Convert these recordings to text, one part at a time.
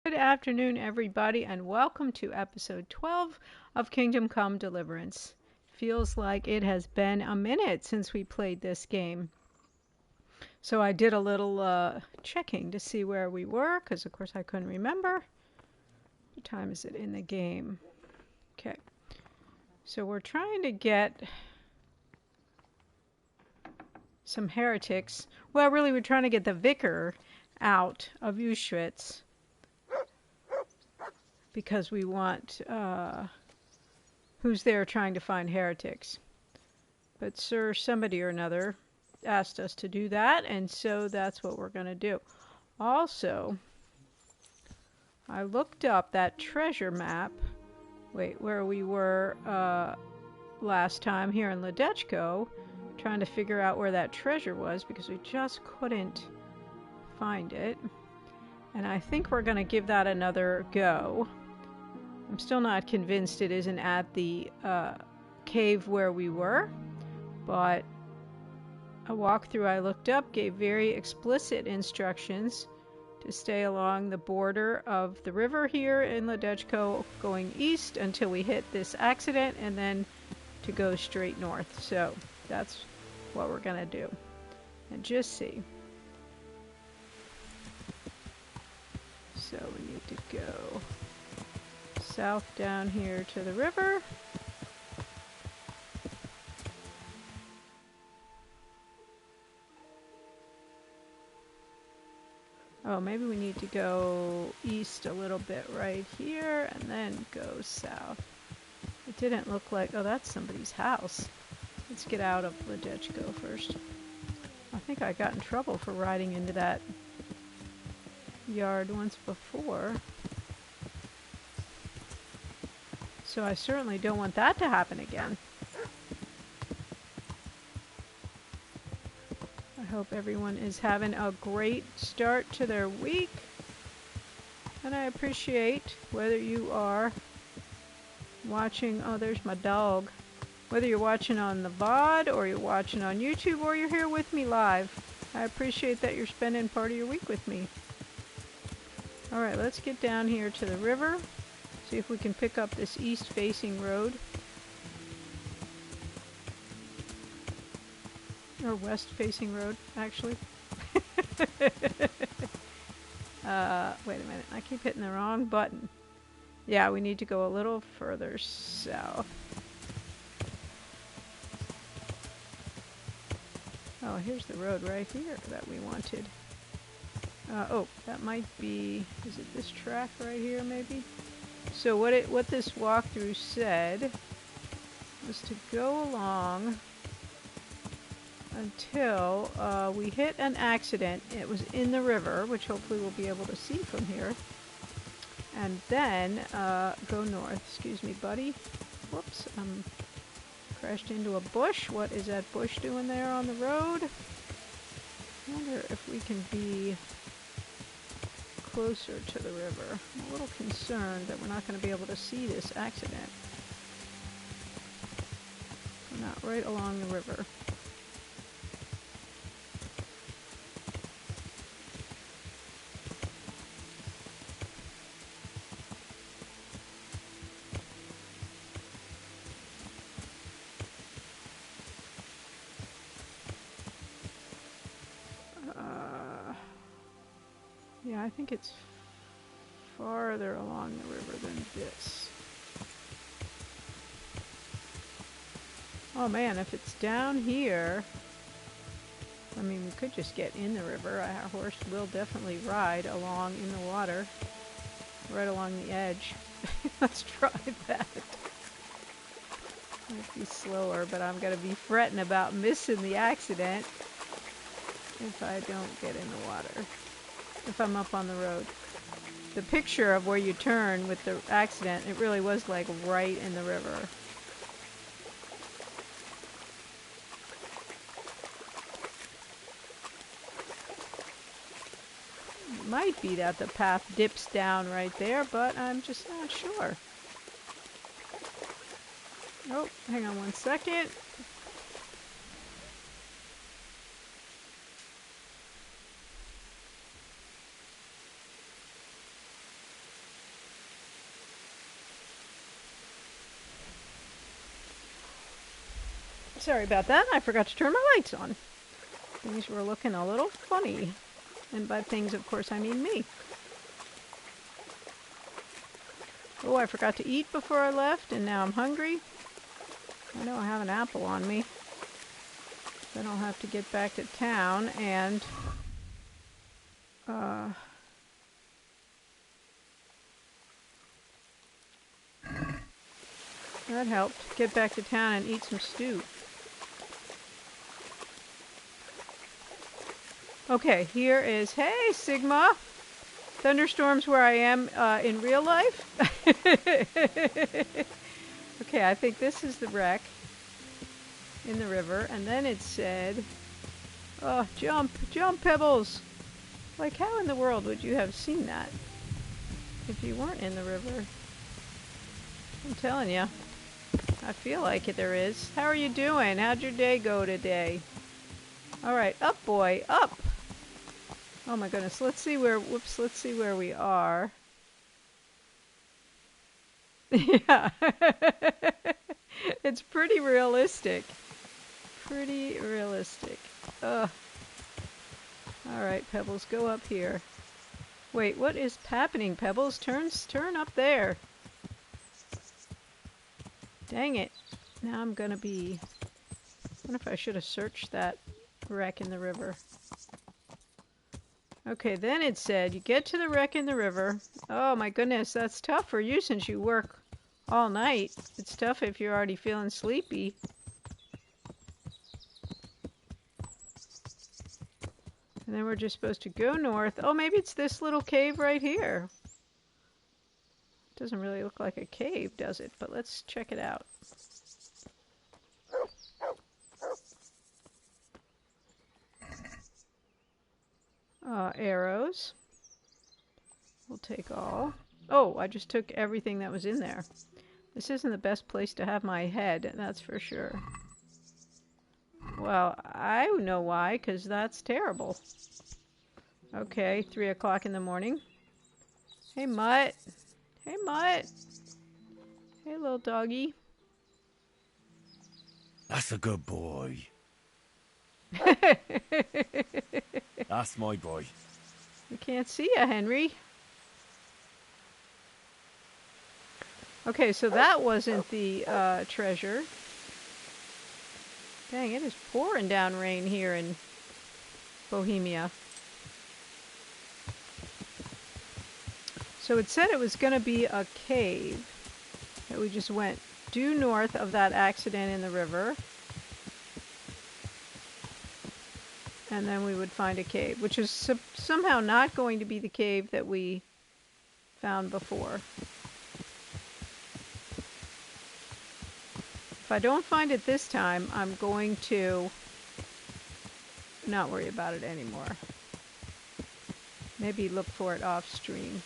Good afternoon, everybody, and welcome to episode 12 of Kingdom Come Deliverance. Feels like it has been a minute since we played this game. So I did a little checking to see where we were, because of course I couldn't remember. What time is it in the game? Okay. So we're trying to get some heretics. Well, really, we're trying to get the vicar out of Auschwitz, because we want who's there trying to find heretics. But Sir somebody or another asked us to do that, and so that's what we're going to do. Also, I looked up that treasure map. Wait, where we were last time here in Ledechko, trying to figure out where that treasure was because we just couldn't find it. And I think we're going to give that another go. I'm still not convinced it isn't at the cave where we were, but a walkthrough I looked up gave very explicit instructions to stay along the border of the river here in Ledechko going east until we hit this accident, and then to go straight north. So that's what we're going to do. And just see. So we need to go south down here to the river. Oh, maybe we need to go east a little bit right here and then go south. It didn't look like... Oh, that's somebody's house. Let's get out of Ledechko first. I think I got in trouble for riding into that yard once before. So I certainly don't want that to happen again. I hope everyone is having a great start to their week. And I appreciate whether you are watching... Oh, there's my dog. Whether you're watching on the VOD or you're watching on YouTube or you're here with me live. I appreciate that you're spending part of your week with me. Alright, let's get down here to the river. See if we can pick up this east-facing road. Or west-facing road, actually. Wait a minute, I keep hitting the wrong button. Yeah, we need to go a little further south. Oh, here's the road right here that we wanted. Oh, that might be... Is it this track right here, maybe? So what this walkthrough said was to go along until we hit an accident. It was in the river, which hopefully we'll be able to see from here. And then go north. Excuse me, buddy. Whoops, crashed into a bush. What is that bush doing there on the road? I wonder if we can be closer to the river. I'm a little concerned that we're not going to be able to see this accident. We're not right along the river. Yeah, I think it's farther along the river than this. Oh man, if it's down here, I mean, we could just get in the river. Our horse will definitely ride along in the water, right along the edge. Let's try that. Might be slower, but I'm going to be fretting about missing the accident if I don't get in the water. If I'm up on the road. The picture of where you turn with the accident, it really was like right in the river. It might be that the path dips down right there, but I'm just not sure. Oh, hang on one second. Sorry about that. I forgot to turn my lights on. Things were looking a little funny. And by things, of course, I mean me. Oh, I forgot to eat before I left, and now I'm hungry. I know I have an apple on me. Then I'll have to get back to town and that helped. Get back to town and eat some stew. Okay, here is, hey Sigma, thunderstorms where I am in real life. Okay, I think this is the wreck in the river, and then it said, oh, jump, jump Pebbles. Like, how in the world would you have seen that if you weren't in the river? I'm telling you, I feel like it there is. How are you doing? How'd your day go today? All right, up boy, up. Oh my goodness, let's see where we are. Yeah. It's pretty realistic. Pretty realistic. Ugh. Alright, Pebbles, go up here. Wait, what is happening, Pebbles? Turn up there. Dang it. Now I'm gonna be... I wonder if I should have searched that wreck in the river. Okay, then it said, you get to the wreck in the river. Oh my goodness, that's tough for you since you work all night. It's tough if you're already feeling sleepy. And then we're just supposed to go north. Oh, maybe it's this little cave right here. Doesn't really look like a cave, does it? But let's check it out. Arrows. We'll take all. Oh, I just took everything that was in there. This isn't the best place to have my head, that's for sure. Well, I know why, because that's terrible. Okay, 3 o'clock in the morning. Hey, Mutt. Hey, Mutt. Hey, little doggy. That's a good boy. That's my boy. We can't see you, Henry. Okay, so that wasn't the treasure. Dang, it is pouring down rain here in Bohemia. So it said it was going to be a cave that we just went due north of that accident in the river. And then we would find a cave, which is somehow not going to be the cave that we found before. If I don't find it this time, I'm going to not worry about it anymore. Maybe look for it off stream.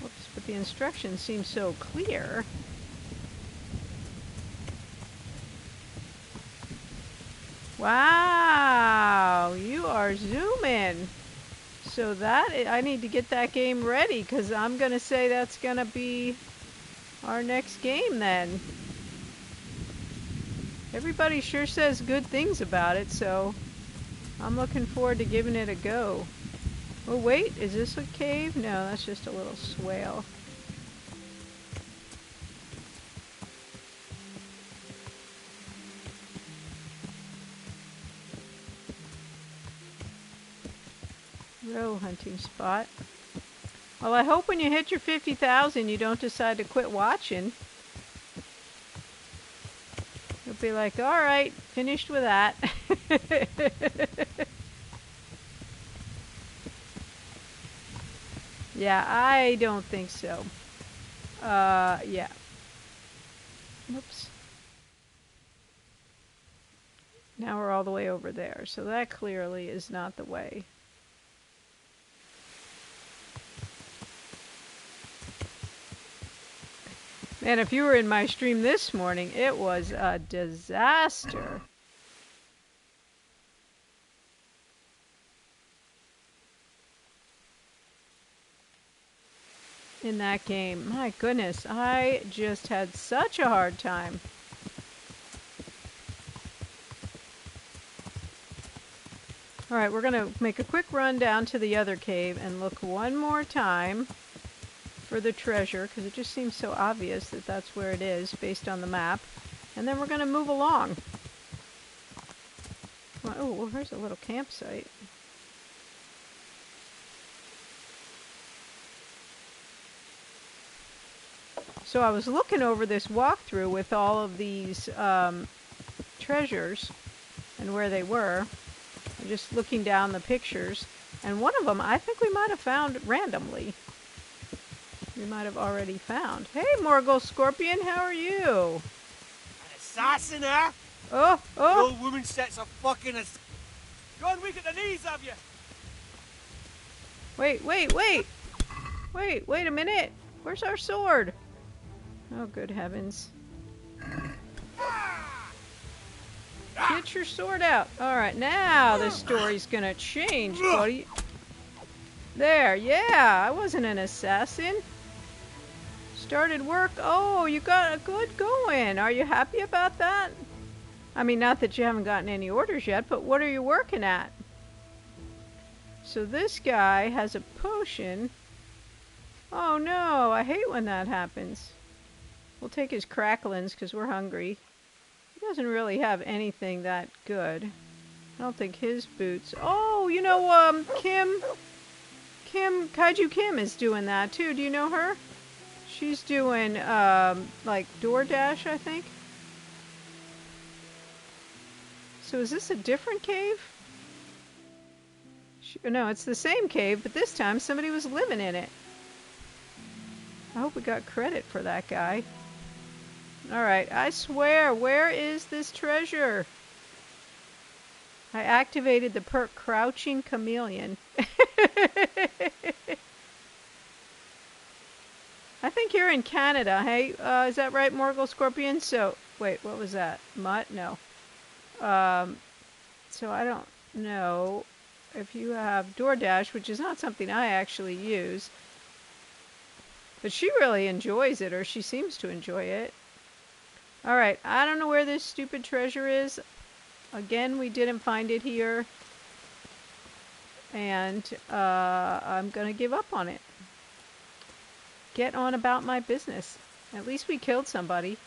Whoops, but the instructions seem so clear. Wow, you are zooming. So I need to get that game ready, because I'm going to say that's going to be our next game then. Everybody sure says good things about it, so I'm looking forward to giving it a go. Oh wait, is this a cave? No, that's just a little swale. Roe hunting spot. Well, I hope when you hit your 50,000 you don't decide to quit watching. You'll be like, alright, finished with that. Yeah, I don't think so. Yeah. Whoops. Now we're all the way over there, so that clearly is not the way. Man, if you were in my stream this morning, it was a disaster. In that game. My goodness, I just had such a hard time Alright, we're going to make a quick run down to the other cave and look one more time for the treasure, because it just seems so obvious that that's where it is based on the map. And then we're going to move along. Oh, well, here's a little campsite. So I was looking over this walkthrough with all of these treasures and where they were. I'm just looking down the pictures. And one of them I think we might have found randomly. We might have already found. Hey, Morgul Scorpion, how are you? An assassin, eh? Oh, The oh! old woman sets a fucking gone weak at the knees, have you? Wait, wait, wait! Wait a minute! Where's our sword? Oh, good heavens. Get your sword out. Alright, now the story's gonna change, buddy. There, yeah, I wasn't an assassin. Started work. Oh, you got a good going. Are you happy about that? I mean, not that you haven't gotten any orders yet, but what are you working at? So this guy has a potion. Oh no, I hate when that happens. We'll take his cracklins because we're hungry. He doesn't really have anything that good. I don't think his boots... Oh, you know, Kaiju Kim is doing that too. Do you know her? She's doing, like, DoorDash, I think. So is this a different cave? No, it's the same cave, but this time somebody was living in it. I hope we got credit for that guy. Alright, I swear, where is this treasure? I activated the perk Crouching Chameleon. I think you're in Canada, hey? Is that right, Morgul Scorpion? So, wait, what was that? Mutt? No. So I don't know if you have DoorDash, which is not something I actually use. But she really enjoys it, or she seems to enjoy it. Alright, I don't know where this stupid treasure is. Again, we didn't find it here. And I'm going to give up on it. Get on about my business. At least we killed somebody.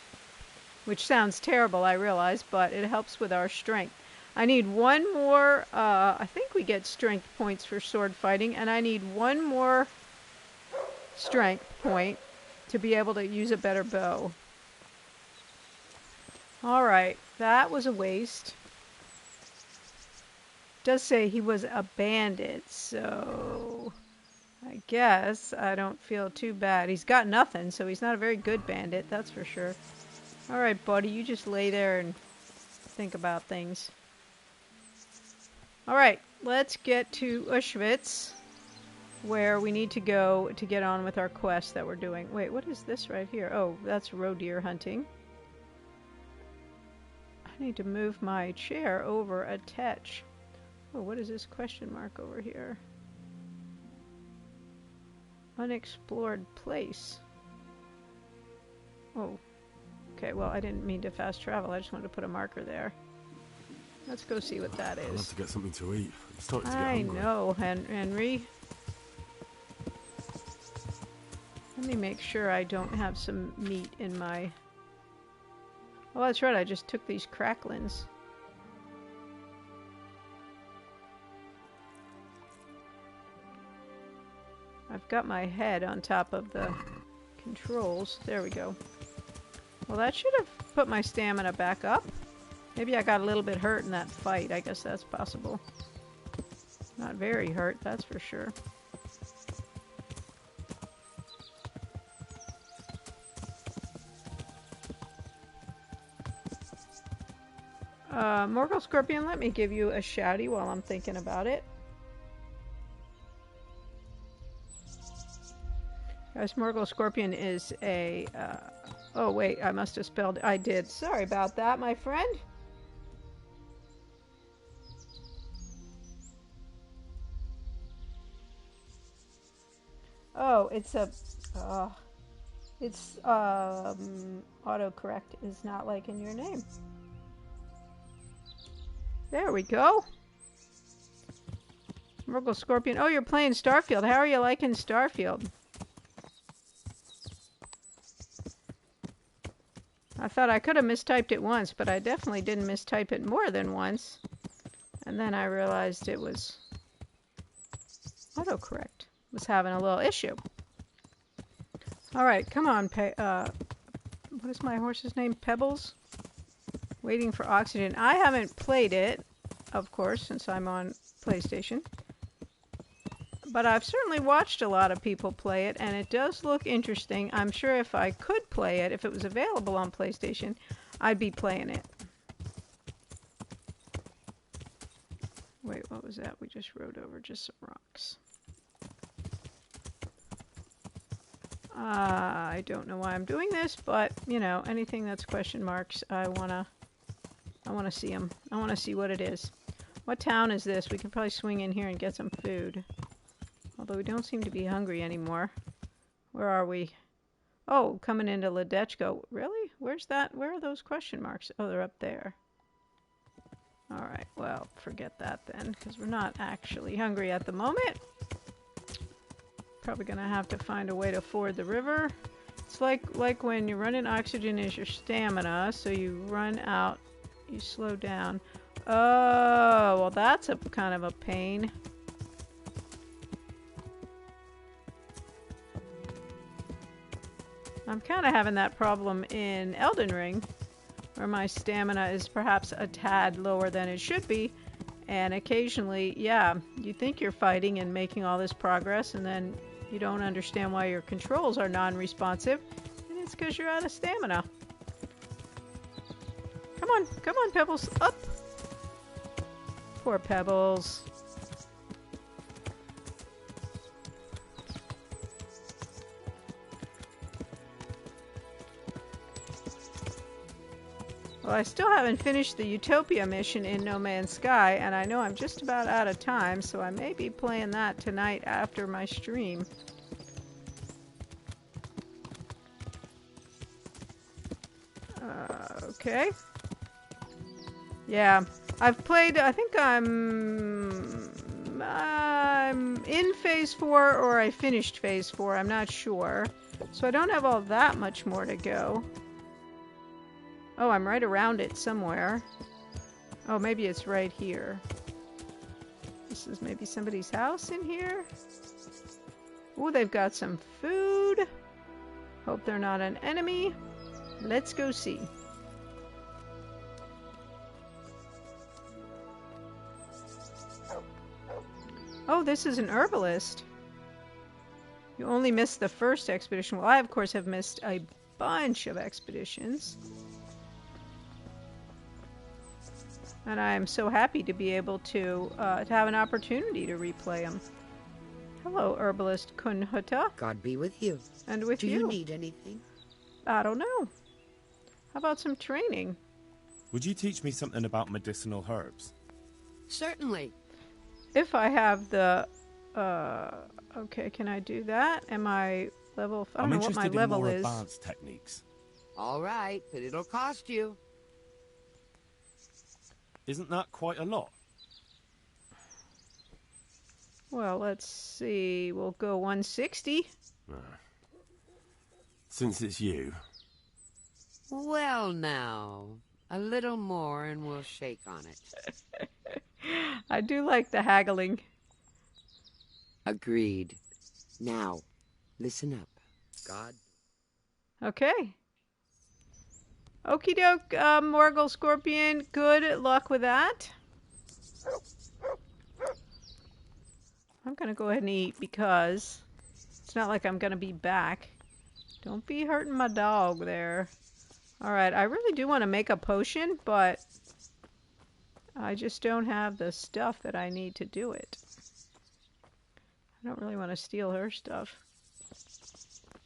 Which sounds terrible, I realize, but it helps with our strength. I need one more, I think we get strength points for sword fighting, and I need one more strength point to be able to use a better bow. Alright, that was a waste. It does say he was a bandit, so I guess I don't feel too bad. He's got nothing, so he's not a very good bandit, that's for sure. Alright, buddy, you just lay there and think about things. Alright, let's get to Auschwitz, where we need to go to get on with our quest that we're doing. Wait, what is this right here? Oh, that's roe deer hunting. I need to move my chair over a tetch. Oh, what is this question mark over here? Unexplored place. Oh. Okay, well, I didn't mean to fast travel. I just wanted to put a marker there. Let's go see what that is. I'll have to get something to eat. I'm starting to get I hungry. know, Henry. Let me make sure I don't have some meat in my... Oh, that's right. I just took these cracklins. I've got my head on top of the controls. There we go. Well, that should have put my stamina back up. Maybe I got a little bit hurt in that fight. I guess that's possible. Not very hurt, that's for sure. Morgul Scorpion, let me give you a shouty while I'm thinking about it. Guys, Morgul Scorpion is a... oh, wait, I must have spelled... I did. Sorry about that, my friend. Oh, it's a... it's, autocorrect is not like in your name. There we go. Murgle Scorpion. Oh, you're playing Starfield. How are you liking Starfield? I thought I could have mistyped it once, but I definitely didn't mistype it more than once. And then I realized it was autocorrect. Was having a little issue. All right, come on, what is my horse's name? Pebbles? Waiting for oxygen. I haven't played it, of course, since I'm on PlayStation. But I've certainly watched a lot of people play it, and it does look interesting. I'm sure if I could play it, if it was available on PlayStation, I'd be playing it. Wait, what was that? We just rode over just some rocks. I don't know why I'm doing this, but, you know, anything that's question marks, I wanna see them. I wanna see what it is. What town is this? We could probably swing in here and get some food. Although we don't seem to be hungry anymore. Where are we? Oh, coming into Ledechko. Really? Where's that? Where are those question marks? Oh, they're up there. Alright, well, forget that then, because we're not actually hungry at the moment. Probably gonna have to find a way to ford the river. It's like when you run in oxygen is your stamina, so you run out, you slow down. Oh, well that's a kind of a pain. I'm kind of having that problem in Elden Ring, where my stamina is perhaps a tad lower than it should be, and occasionally, yeah, you think you're fighting and making all this progress, and then you don't understand why your controls are non-responsive, and it's because you're out of stamina. Come on, Pebbles, up! Poor Pebbles. Well, I still haven't finished the Utopia mission in No Man's Sky, and I know I'm just about out of time, so I may be playing that tonight after my stream. Okay. Yeah, I've played, I think I'm in Phase 4, or I finished Phase 4, I'm not sure. So I don't have all that much more to go. Oh, I'm right around it somewhere. Oh, maybe it's right here. This is maybe somebody's house in here. Oh, they've got some food. Hope they're not an enemy. Let's go see. Oh, this is an herbalist. You only missed the first expedition. Well, I, of course, have missed a bunch of expeditions. And I am so happy to be able to have an opportunity to replay them. Hello, herbalist Kunhuta. God be with you. And with you. Do you need anything? I don't know. How about some training? Would you teach me something about medicinal herbs? Certainly. If I have the... okay, can I do that? Am I level... I don't know what my level is. I'm interested in more advanced techniques. All right, but it'll cost you. Isn't that quite a lot? Well, let's see. We'll go 160. Since it's you. Well, now. A little more and we'll shake on it. I do like the haggling. Agreed. Now, listen up. God. Okay. Okie doke, Morgul Scorpion. Good luck with that. I'm gonna go ahead and eat because it's not like I'm gonna be back. Don't be hurting my dog there. Alright, I really do want to make a potion, but I just don't have the stuff that I need to do it. I don't really want to steal her stuff.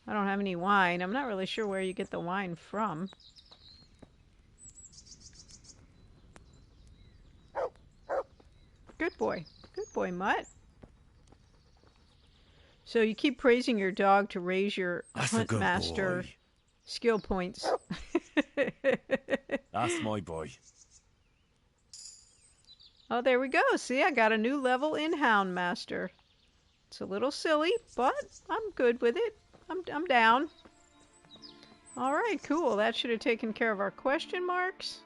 I don't have any wine. I'm not really sure where you get the wine from. Good boy. Good boy, Mutt. So you keep praising your dog to raise your hunt master skill points. That's my boy. Oh, there we go. See, I got a new level in Houndmaster. It's a little silly, but I'm good with it. I'm down. Alright, cool. That should have taken care of our question marks.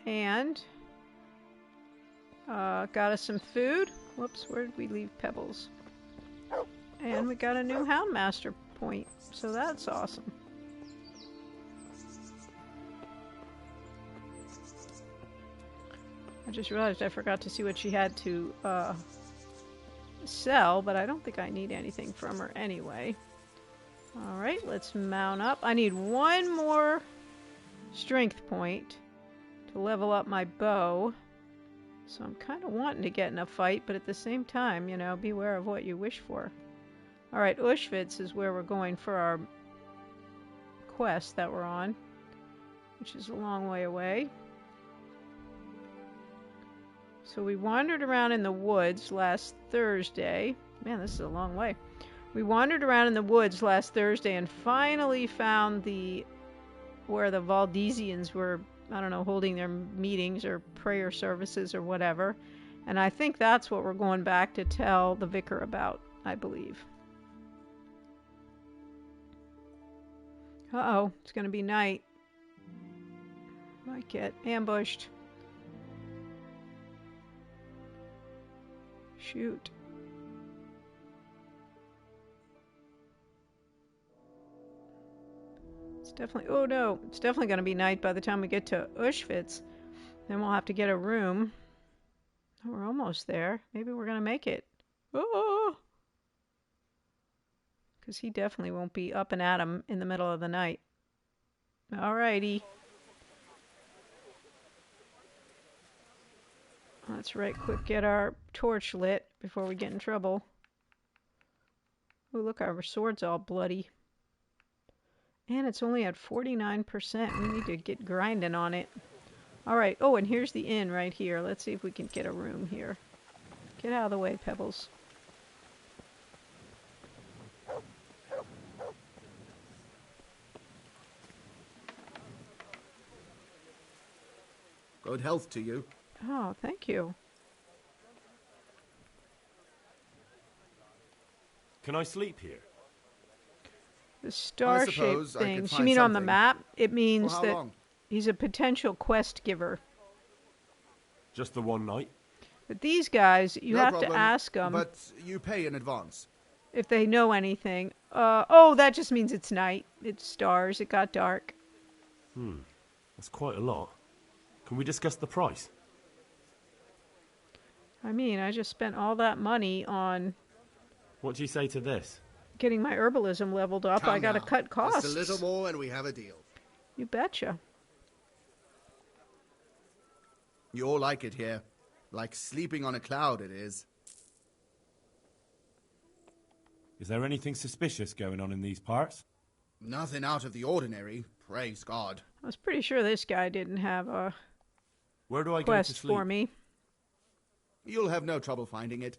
And got us some food. Whoops, where did we leave Pebbles? And we got a new Houndmaster point, so that's awesome. I just realized I forgot to see what she had to sell, but I don't think I need anything from her anyway. Alright, let's mount up. I need one more strength point to level up my bow. So I'm kind of wanting to get in a fight, but at the same time, you know, beware of what you wish for. Alright, Auschwitz is where we're going for our quest that we're on, which is a long way away. So we wandered around in the woods last Thursday. Man, this is a long way. We wandered around in the woods last Thursday and finally found where the Valdesians were, I don't know, holding their meetings or prayer services or whatever. And I think that's what we're going back to tell the vicar about, I believe. Uh-oh, it's going to be night. Might get ambushed. Shoot. It's definitely, oh no, it's definitely going to be night by the time we get to Auschwitz. Then we'll have to get a room. Oh, we're almost there. Maybe we're going to make it. Oh! Because he definitely won't be up and at 'em in the middle of the night. Alrighty. Let's right quick get our torch lit before we get in trouble. Oh, look, our sword's all bloody. And it's only at 49%. We need to get grinding on it. Alright, oh, and here's the inn right here. Let's see if we can get a room here. Get out of the way, Pebbles. Good health to you. Oh, thank you. Can I sleep here? The star-shaped suppose I could things. You find mean on the something. map? It means For how that long? he's a potential quest giver. Just the one night? But these guys, you No have problem, to ask them But you pay in advance. if they know anything. Oh, that just means it's night. It's stars. It got dark. That's quite a lot. Can we discuss the price? I mean, I just spent all that money on What do you say to this? getting my herbalism leveled up. I Come got to now. cut costs. Just a little more and we have a deal. You betcha. You all like it here. Like sleeping on a cloud it is. Is there anything suspicious going on in these parts? Nothing out of the ordinary, praise God. I was pretty sure this guy didn't have a Where do I go to quest sleep? for me. You'll have no trouble finding it.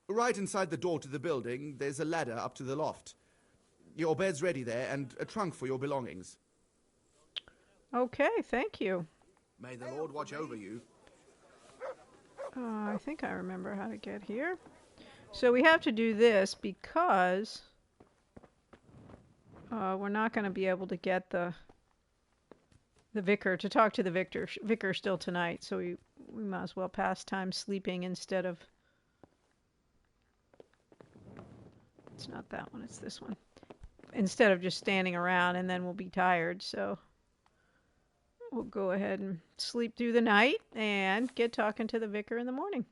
Right inside the door to the building, there's a ladder up to the loft. Your bed's ready there, and a trunk for your belongings. Okay, thank you. May the Lord watch over you. I think I remember how to get here. So we have to do this because we're not going to be able to get the vicar to talk to the vicar still tonight. So we might as well pass time sleeping instead of. It's not that one. It's this one. Instead of just standing around, and then we'll be tired. So we'll go ahead and sleep through the night and get talking to the vicar in the morning.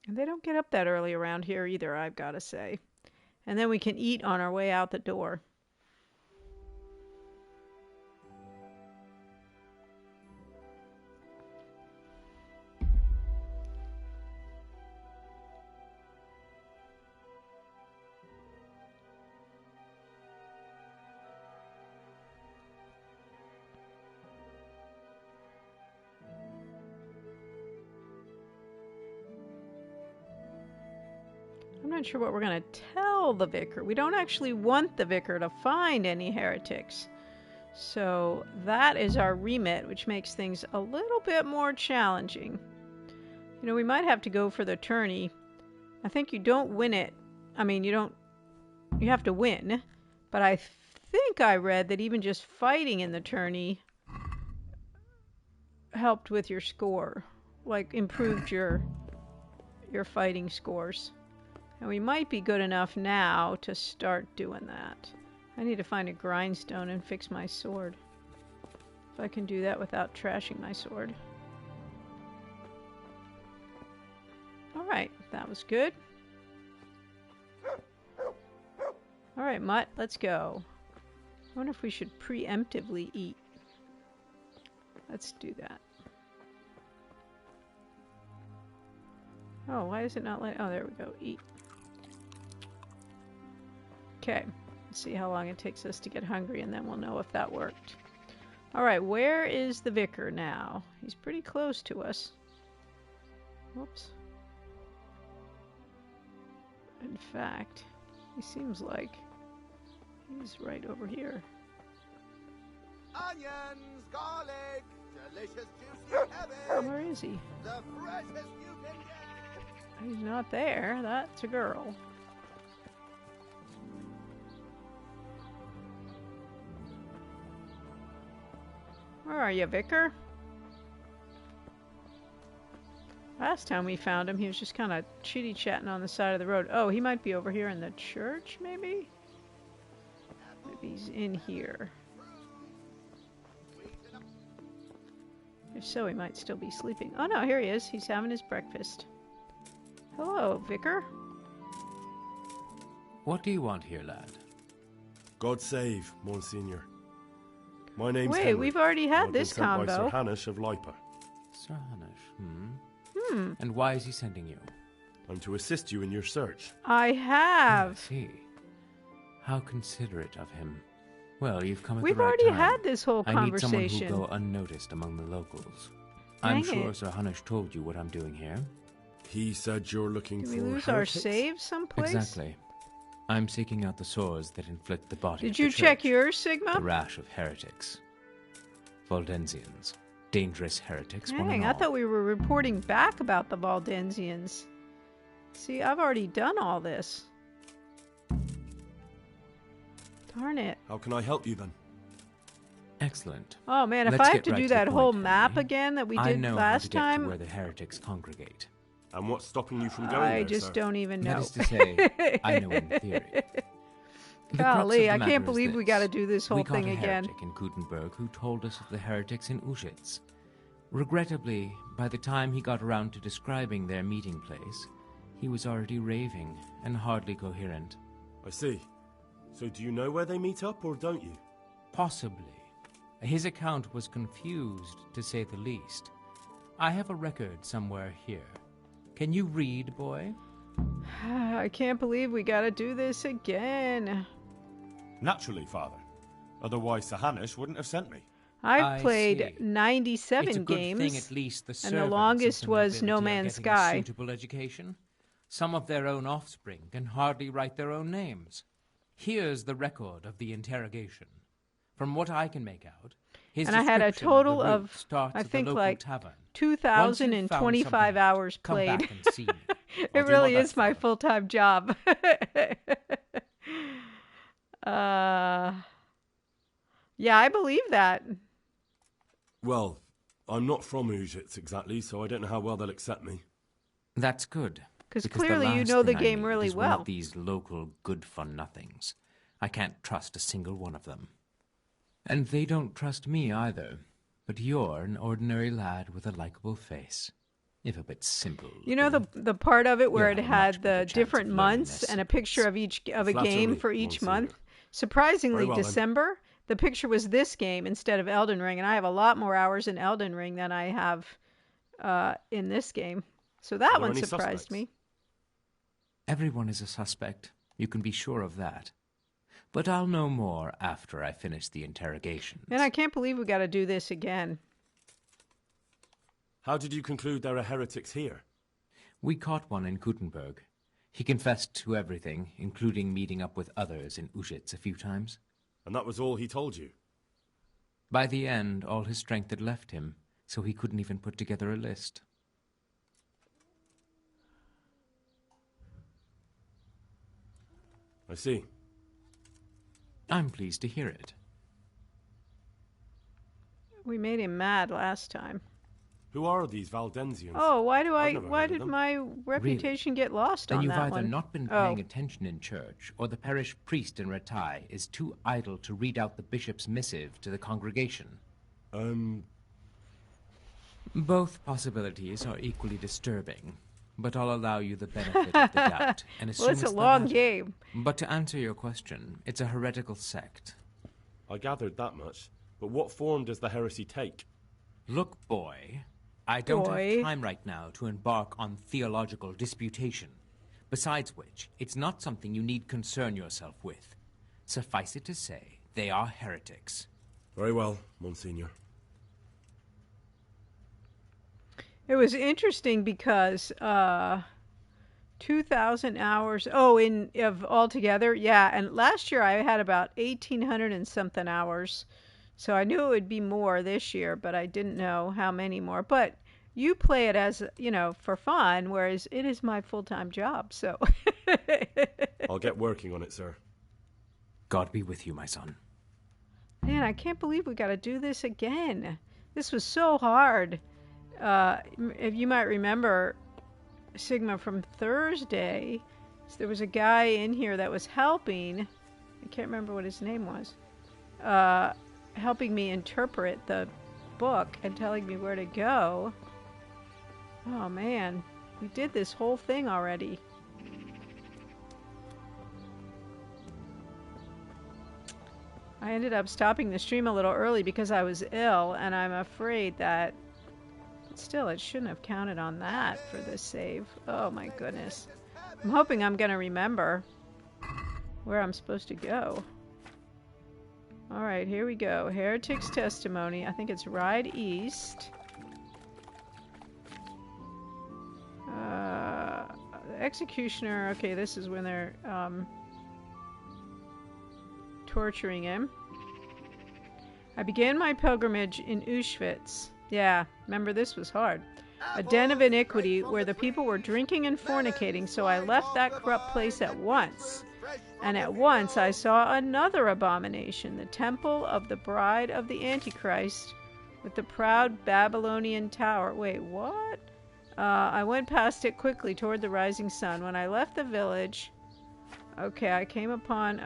And they don't get up that early around here either, I've got to say. And then we can eat on our way out the door. I'm not sure what we're going to tell the vicar. We don't actually want the vicar to find any heretics. So that is our remit, which makes things a little bit more challenging. You know, we might have to go for the tourney. I think you don't win it. I mean, you have to win. But I think I read that even just fighting in the tourney helped with your score. Like, improved your fighting scores. And we might be good enough now to start doing that. I need to find a grindstone and fix my sword. If I can do that without trashing my sword. Alright, that was good. Alright, Mutt, let's go. I wonder if we should preemptively eat. Let's do that. Oh, why is it not letting... Oh, there we go. Eat. Okay. Let's see how long it takes us to get hungry, and then we'll know if that worked. Alright, where is the vicar now? He's pretty close to us. Whoops. In fact, he seems like he's right over here. Onions, garlic, delicious, juicy, heavy. Where is he? The freshest you can get. He's not there. That's a girl. Where are you, Vicar? Last time we found him, he was just kind of chitty-chatting on the side of the road. Oh, he might be over here in the church, maybe? Maybe he's in here. If so, he might still be sleeping. Oh no, here he is. He's having his breakfast. Hello, Vicar. What do you want here, lad? God save, Monsignor. My name's Wait, Henry. we've already had I've been this sent by combo. Sir Hanish of Lipa. Sir Hanish, And why is he sending you? I'm to assist you in your search. I I have. see. How considerate of him. Well, you've come at We've the right already time. had this whole I need someone conversation. who'll go unnoticed among the locals. I'm Dang sure it. Sir Hanish told you what I'm doing here. He said you're looking Did for we lose heretics? our save someplace? Exactly. I'm seeking out the sores that inflict the body Did of the you check church. yours, The Sigma? rash of heretics. Valdensians. Dangerous heretics, one Dang, and I all. thought we were reporting back about the Valdensians. See, I've already done all this. Darn it. How can I help you then? Excellent. Oh man, if Let's I have get to right do to the that point, whole map Henry. again that we I did know how to last get to time, where the heretics congregate. And what's stopping you from going I there, just sir? don't even know. That is to say, I know in theory. The crux of Golly, the I matter can't is believe we this. got to do this whole We caught thing a again. heretic in Gutenberg who told us of the heretics in Uschitz. Regrettably, by the time he got around to describing their meeting place, he was already raving and hardly coherent. I see. So do you know where they meet up, or don't you? Possibly. His account was confused, to say the least. I have a record somewhere here. Can you read, boy? I can't believe we got to do this again. Naturally, Father. Otherwise, Sir Hanish wouldn't have sent me. I've I played see. 97 It's a good games. thing at least the and the servants longest of the was No nobility are Man's getting a Sky. suitable education. Some of their own offspring can hardly write their own names. Here's the record of the interrogation. From what I can make out, his And I had a description total the route of, starts I at the think, local like tavern. 2,025 hours Come played. back and see me. It I'll do really my is best, my Father. full-time job. Yeah, I believe that. Well, I'm not from Uschitz exactly, so I don't know how well they'll accept me. That's good. 'Cause because clearly the you last know the thing I game need really is one well. of these local good-for-nothings. I can't trust a single one of them. And they don't trust me either. But you're an ordinary lad with a likable face. If a bit simple. You know the part of it where You'll it have a much had the better chance different of months learning this. and a picture of each of a Flatter game me, for each Monsignor. month? Surprisingly, Very well, then. December, the picture was this game instead of Elden Ring, and I have a lot more hours in Elden Ring than I have in this game. So that Are there one any surprised suspects? me. Everyone is a suspect. You can be sure of that. But I'll know more after I finish the interrogations. And I can't believe we got to do this again. How did you conclude there are heretics here? We caught one in Gutenberg. He confessed to everything, including meeting up with others in Uschitz a few times. And that was all he told you? By the end, all his strength had left him, so he couldn't even put together a list. I see. I'm pleased to hear it. We made him mad last time. Who are these Valdensians? Oh, why heard of did them. my reputation get lost Then on you've that either one? not been Oh. paying attention in church, or the parish priest in Ratai is too idle to read out the bishop's missive to the congregation. Both possibilities are equally disturbing, but I'll allow you the benefit of the doubt and assume Well, it's a the long latter. game. But to answer your question, it's a heretical sect. I gathered that much. But what form does the heresy take? Look, boy, I don't Boy. have time right now to embark on theological disputation. Besides which, it's not something you need concern yourself with. Suffice it to say, they are heretics. Very well, Monsignor. It was interesting because 2,000 hours. Of altogether, yeah. And last year I had about 1,800 and something hours, so I knew it would be more this year, but I didn't know how many more. But you play it as for fun, whereas it is my full-time job. So I'll get working on it, sir. God be with you, my son. man, I can't believe we got to do this again. This was so hard. If you might remember, Sigma, from Thursday, there was a guy in here that was helping. I can't remember what his name was. Helping me interpret the book and telling me where to go. Oh man, we did this whole thing already. I ended up stopping the stream a little early because I was ill, and I'm afraid that still it shouldn't have counted on that for this save. Oh my goodness. I'm hoping I'm going to remember where I'm supposed to go. Alright, here we go. Heretic's Testimony. I think it's Ride East. The Executioner. Okay, this is when they're torturing him. I began my pilgrimage in Auschwitz. Yeah, remember this was hard. A den of iniquity where the people were drinking and fornicating, so I left that corrupt place at once. And at once I saw another abomination, the temple of the bride of the Antichrist with the proud Babylonian tower. Wait, what? I went past it quickly toward the rising sun. When I left the village... Okay, I came upon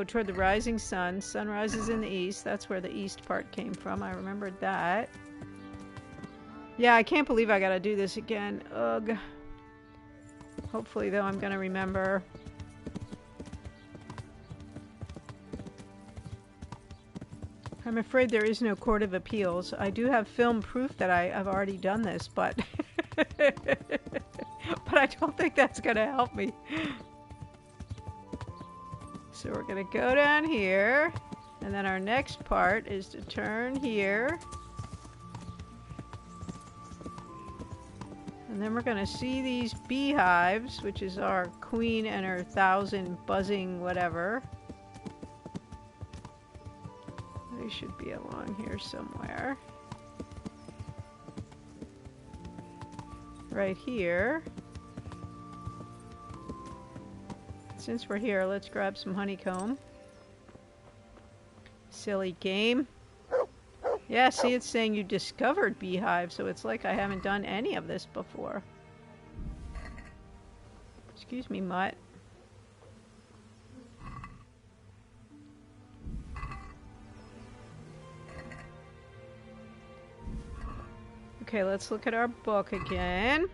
toward the rising sun. Sun rises in the east. That's where the east part came from. I remembered that. Yeah, I can't believe I gotta do this again. Ugh. Hopefully, though, I'm gonna remember. I'm afraid there is no Court of Appeals. I do have film proof that I've already done this, but... but I don't think that's gonna help me. So we're going to go down here, and then our next part is to turn here. And then we're going to see these beehives, which is our queen and her 1,000 buzzing whatever. They should be along here somewhere. Right here. Since we're here, let's grab some honeycomb. Silly game. Yeah, see, it's saying you discovered beehive, so it's like I haven't done any of this before. Excuse me, mutt. Okay, let's look at our book again.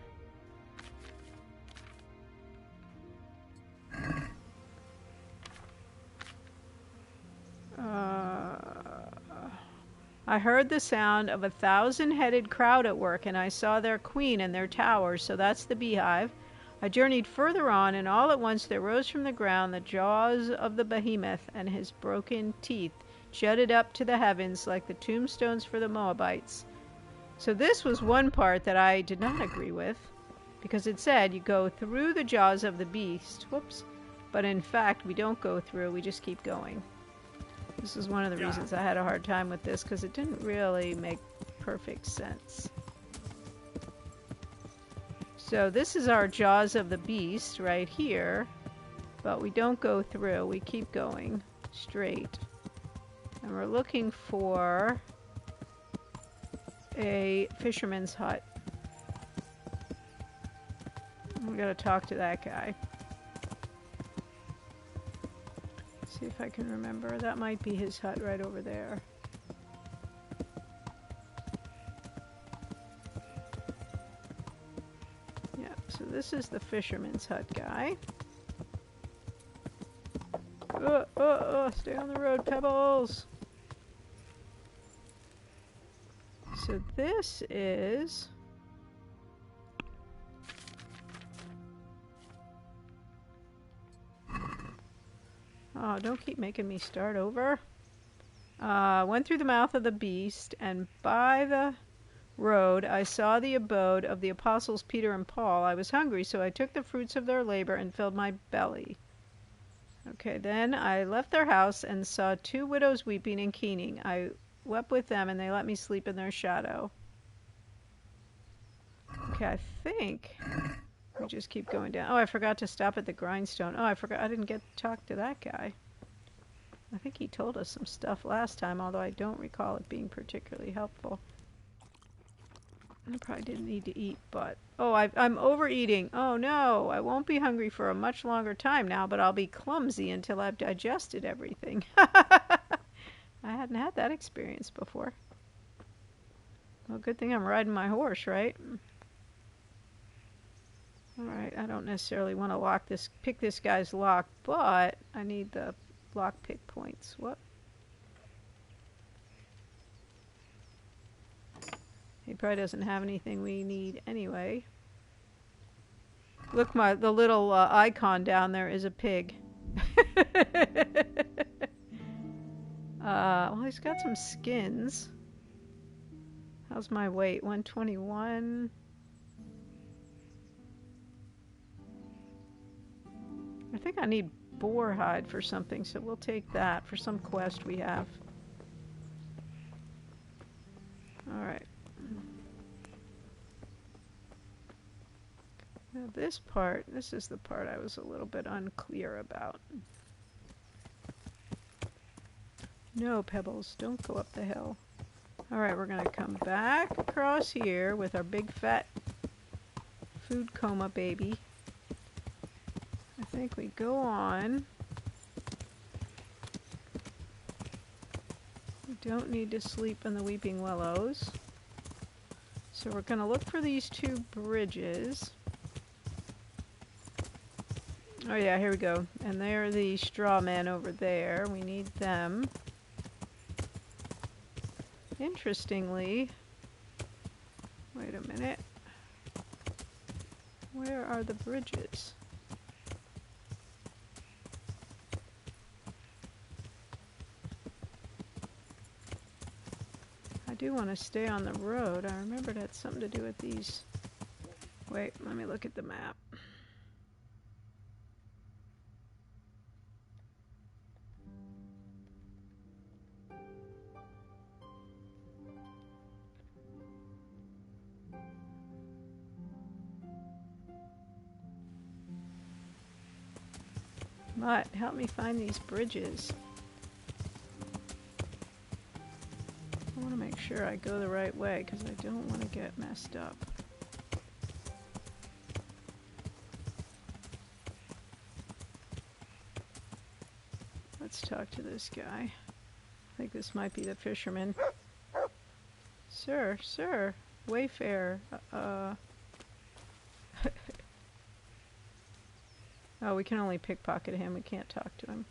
I heard the sound of 1,000-headed crowd at work, and I saw their queen and their towers, so that's the beehive. I journeyed further on, and all at once there rose from the ground the jaws of the behemoth, and his broken teeth jutted up to the heavens like the tombstones for the Moabites. So this was one part that I did not agree with, because it said you go through the jaws of the beast. Whoops. But in fact, we don't go through, we just keep going. This is one of the reasons I had a hard time with this, because it didn't really make perfect sense. So this is our Jaws of the Beast right here, but we don't go through. We keep going straight. And we're looking for a fisherman's hut. We gotta talk to that guy. See if I can remember. That might be his hut right over there. Yeah, so this is the fisherman's hut guy. Stay on the road, Pebbles! So this is... Oh, don't keep making me start over. Went through the mouth of the beast, and by the road I saw the abode of the apostles Peter and Paul. I was hungry, so I took the fruits of their labor and filled my belly. Okay, then I left their house and saw 2 widows weeping and keening. I wept with them, and they let me sleep in their shadow. Okay, I think we just keep going down. Oh, I forgot to stop at the grindstone. Oh, I forgot. I didn't get to talk to that guy. I think he told us some stuff last time, although I don't recall it being particularly helpful. I probably didn't need to eat, but... Oh, I'm overeating. Oh, no. I won't be hungry for a much longer time now, but I'll be clumsy until I've digested everything. I hadn't had that experience before. Well, good thing I'm riding my horse, right? Alright, I don't necessarily want to pick this guy's lock, but I need the lock pick points. What? He probably doesn't have anything we need anyway. Look, the little icon down there is a pig. Well, he's got some skins. How's my weight? 121. I think I need boar hide for something, so we'll take that for some quest we have. Alright. Now this is the part I was a little bit unclear about. No, Pebbles, don't go up the hill. Alright, we're going to come back across here with our big fat food coma baby. I think we go on. We don't need to sleep in the Weeping Willows. So we're going to look for these 2 bridges. Oh yeah, here we go. And they're the straw men over there. We need them. Interestingly, wait a minute. Where are the bridges? I do want to stay on the road. I remember it had something to do with these. Wait, let me look at the map. Mutt, help me find these bridges. I want to make sure I go the right way because I don't want to get messed up. Let's talk to this guy. I think this might be the fisherman. Sir, wayfarer. Oh, we can only pickpocket him. We can't talk to him.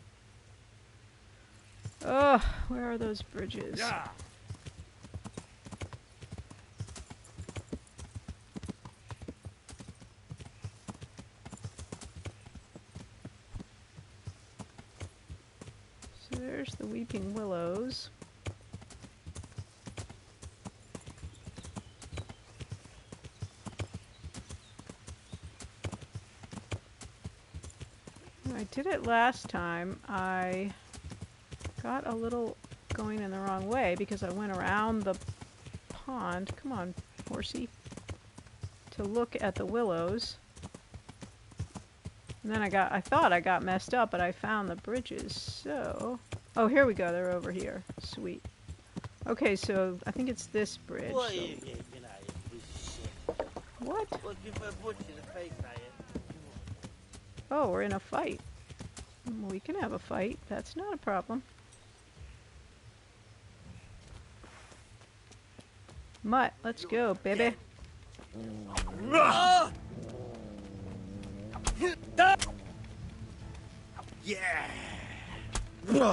Oh, where are those bridges? Yeah. So there's the Weeping Willows. I did it last time. I got a little going in the wrong way because I went around the pond. Come on, horsey. To look at the willows. And then I thought I got messed up, but I found the bridges. So, oh, here we go. They're over here. Sweet. Okay, so I think it's this bridge. What are So- you getting at, you piece of shit? What? Well, give her a butch in the face, are you? Oh, we're in a fight. We can have a fight. That's not a problem. Mutt, let's go, baby. Yeah! Where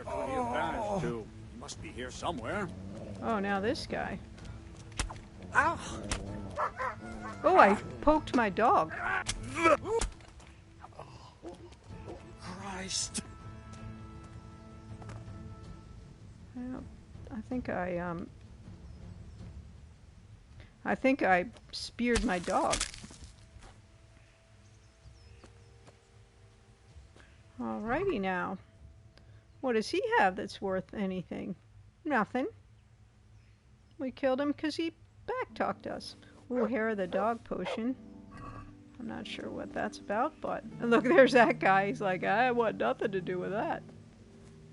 could he have vanished to? He must be here somewhere. Oh, now this guy. Ow! Oh, I poked my dog. Christ! Well, I think I speared my dog. Alrighty now. What does he have that's worth anything? Nothing. We killed him because he backtalked us. Ooh, hair of the dog potion. I'm not sure what that's about, but look, there's that guy. He's like, I want nothing to do with that.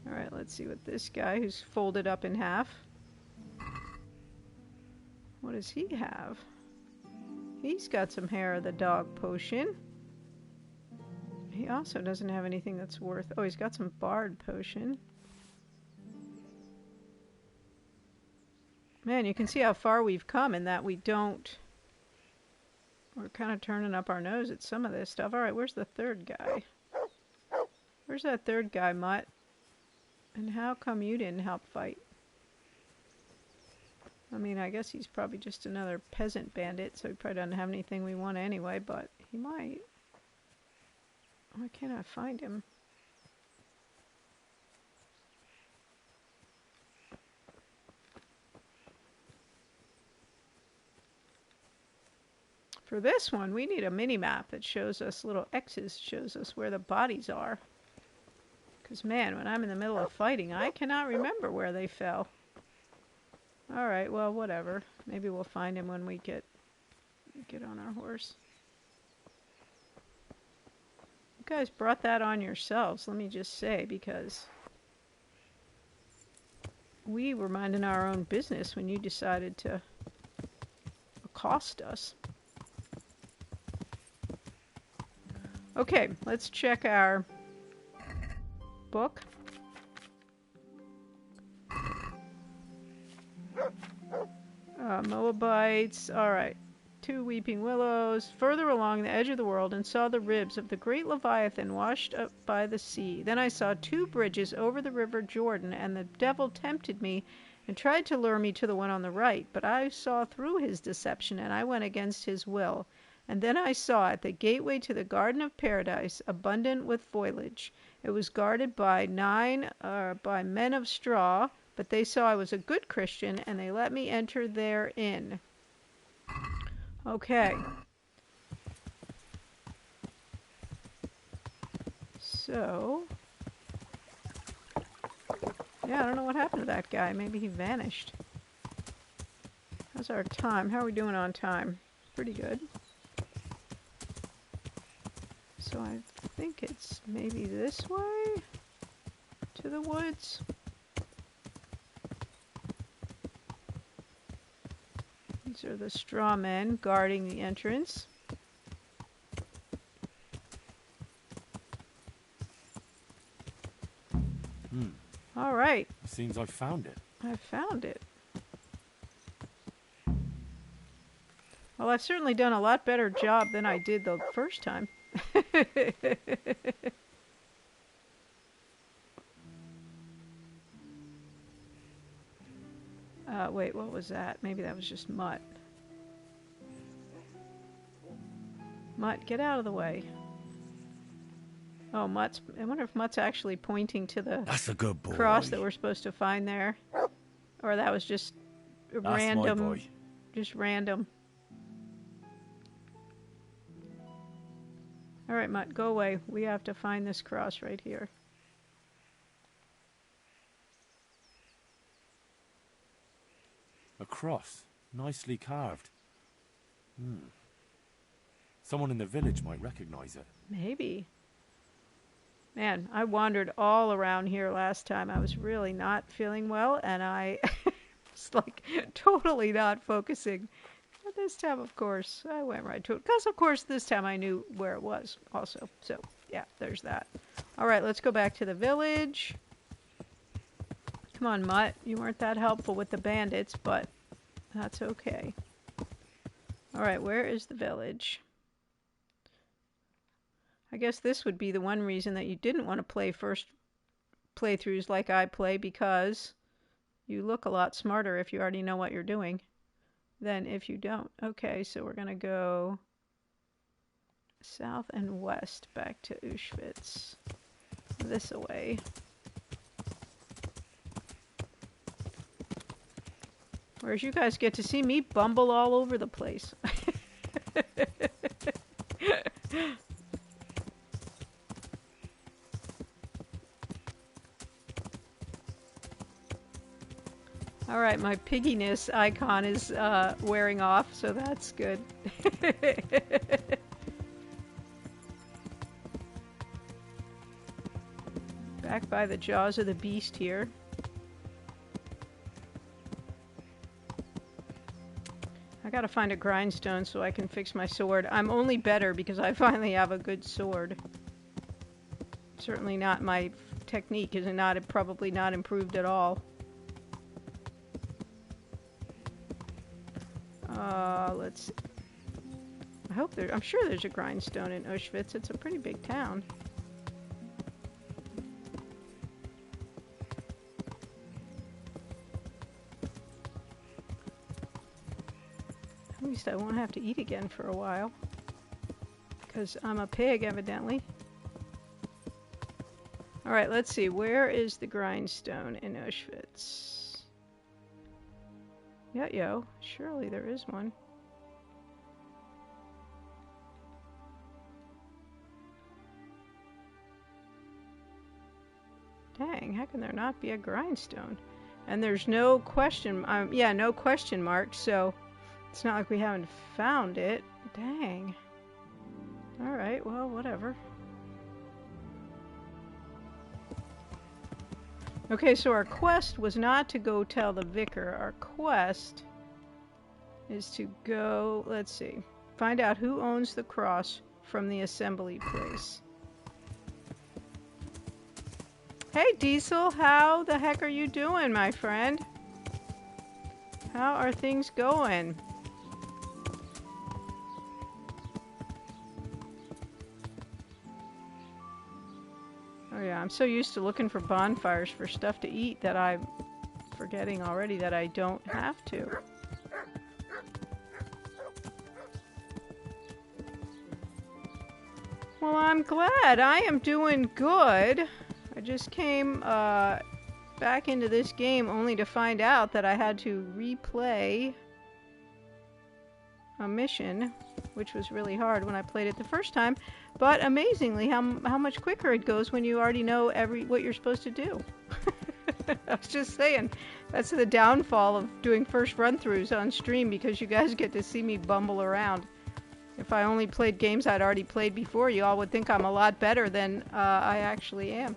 Alright, let's see what this guy who's folded up in half. What does he have? He's got some hair of the dog potion. He also doesn't have anything that's worth... Oh, he's got some bard potion. Man, you can see how far we've come in that we don't... We're kind of turning up our nose at some of this stuff. Alright, where's the third guy? Where's that third guy, Mutt? And how come you didn't help fight? I mean, I guess he's probably just another peasant bandit, so he probably doesn't have anything we want anyway, but he might. Why can't I find him? For this one, we need a mini-map that shows us little X's, shows us where the bodies are. Because, man, when I'm in the middle of fighting, I cannot remember where they fell. Alright, well, whatever. Maybe we'll find him when we get on our horse. You guys brought that on yourselves, let me just say, because we were minding our own business when you decided to accost us. Okay, let's check our book. Moabites, alright. 2 weeping willows, further along the edge of the world, and saw the ribs of the great Leviathan washed up by the sea. Then I saw 2 bridges over the river Jordan, and the devil tempted me and tried to lure me to the one on the right. But I saw through his deception, and I went against his will. And then I saw at the gateway to the garden of paradise, abundant with foliage. It was guarded by by men of straw, but they saw I was a good Christian, and they let me enter therein. Okay. So, yeah, I don't know what happened to that guy. Maybe he vanished. How's our time? How are we doing on time? Pretty good. So I think it's maybe this way to the woods. These are the straw men guarding the entrance. All right. It seems I've found it. I found it. Well, I've certainly done a lot better job than I did the first time. Wait, what was that? Maybe that was just Mutt. Mutt, get out of the way. Oh, I wonder if Mutt's actually pointing to the That's a good boy. cross that we're supposed to find there. Or that was just random. My boy. Just random. Alright, Mutt, go away. We have to find this cross right here. cross. Nicely carved. Someone in the village might recognize it. Maybe. Man, I wandered all around here last time. I was really not feeling well, and I was like totally not focusing. But this time, of course, I went right to it. Because, of course, this time I knew where it was also. So, yeah, there's that. All right, let's go back to the village. Come on, Mutt. You weren't that helpful with the bandits, but that's okay. All right, where is the village? I guess this would be the one reason that you didn't want to play first playthroughs like I play, because you look a lot smarter if you already know what you're doing than if you don't. Okay, so we're going to go south and west back to Auschwitz. This way. Whereas you guys get to see me bumble all over the place. All right, my pigginess icon is wearing off, so that's good. Back by the jaws of the beast here. I gotta find a grindstone so I can fix my sword. I'm only better because I finally have a good sword. Certainly not, my technique is probably not improved at all. Let's see. I'm sure there's a grindstone in Auschwitz. It's a pretty big town. At least I won't have to eat again for a while. Because I'm a pig, evidently. Alright, let's see. Where is the grindstone in Auschwitz? Yo, surely there is one. Dang, how can there not be a grindstone? And there's no question, no question mark, so it's not like we haven't found it. Dang. Alright, well, whatever. Okay, so our quest was not to go tell the vicar. Our quest is to go, let's see, find out who owns the cross from the assembly place. Hey Diesel, how the heck are you doing, my friend? How are things going? Oh yeah, I'm so used to looking for bonfires for stuff to eat that I'm forgetting already that I don't have to. Well, I'm glad. I am doing good. I just came back into this game only to find out that I had to replay a mission, which was really hard when I played it the first time, but amazingly how much quicker it goes when you already know what you're supposed to do. I was just saying, that's the downfall of doing first run-throughs on stream, because you guys get to see me bumble around. If I only played games I'd already played before, you all would think I'm a lot better than I actually am.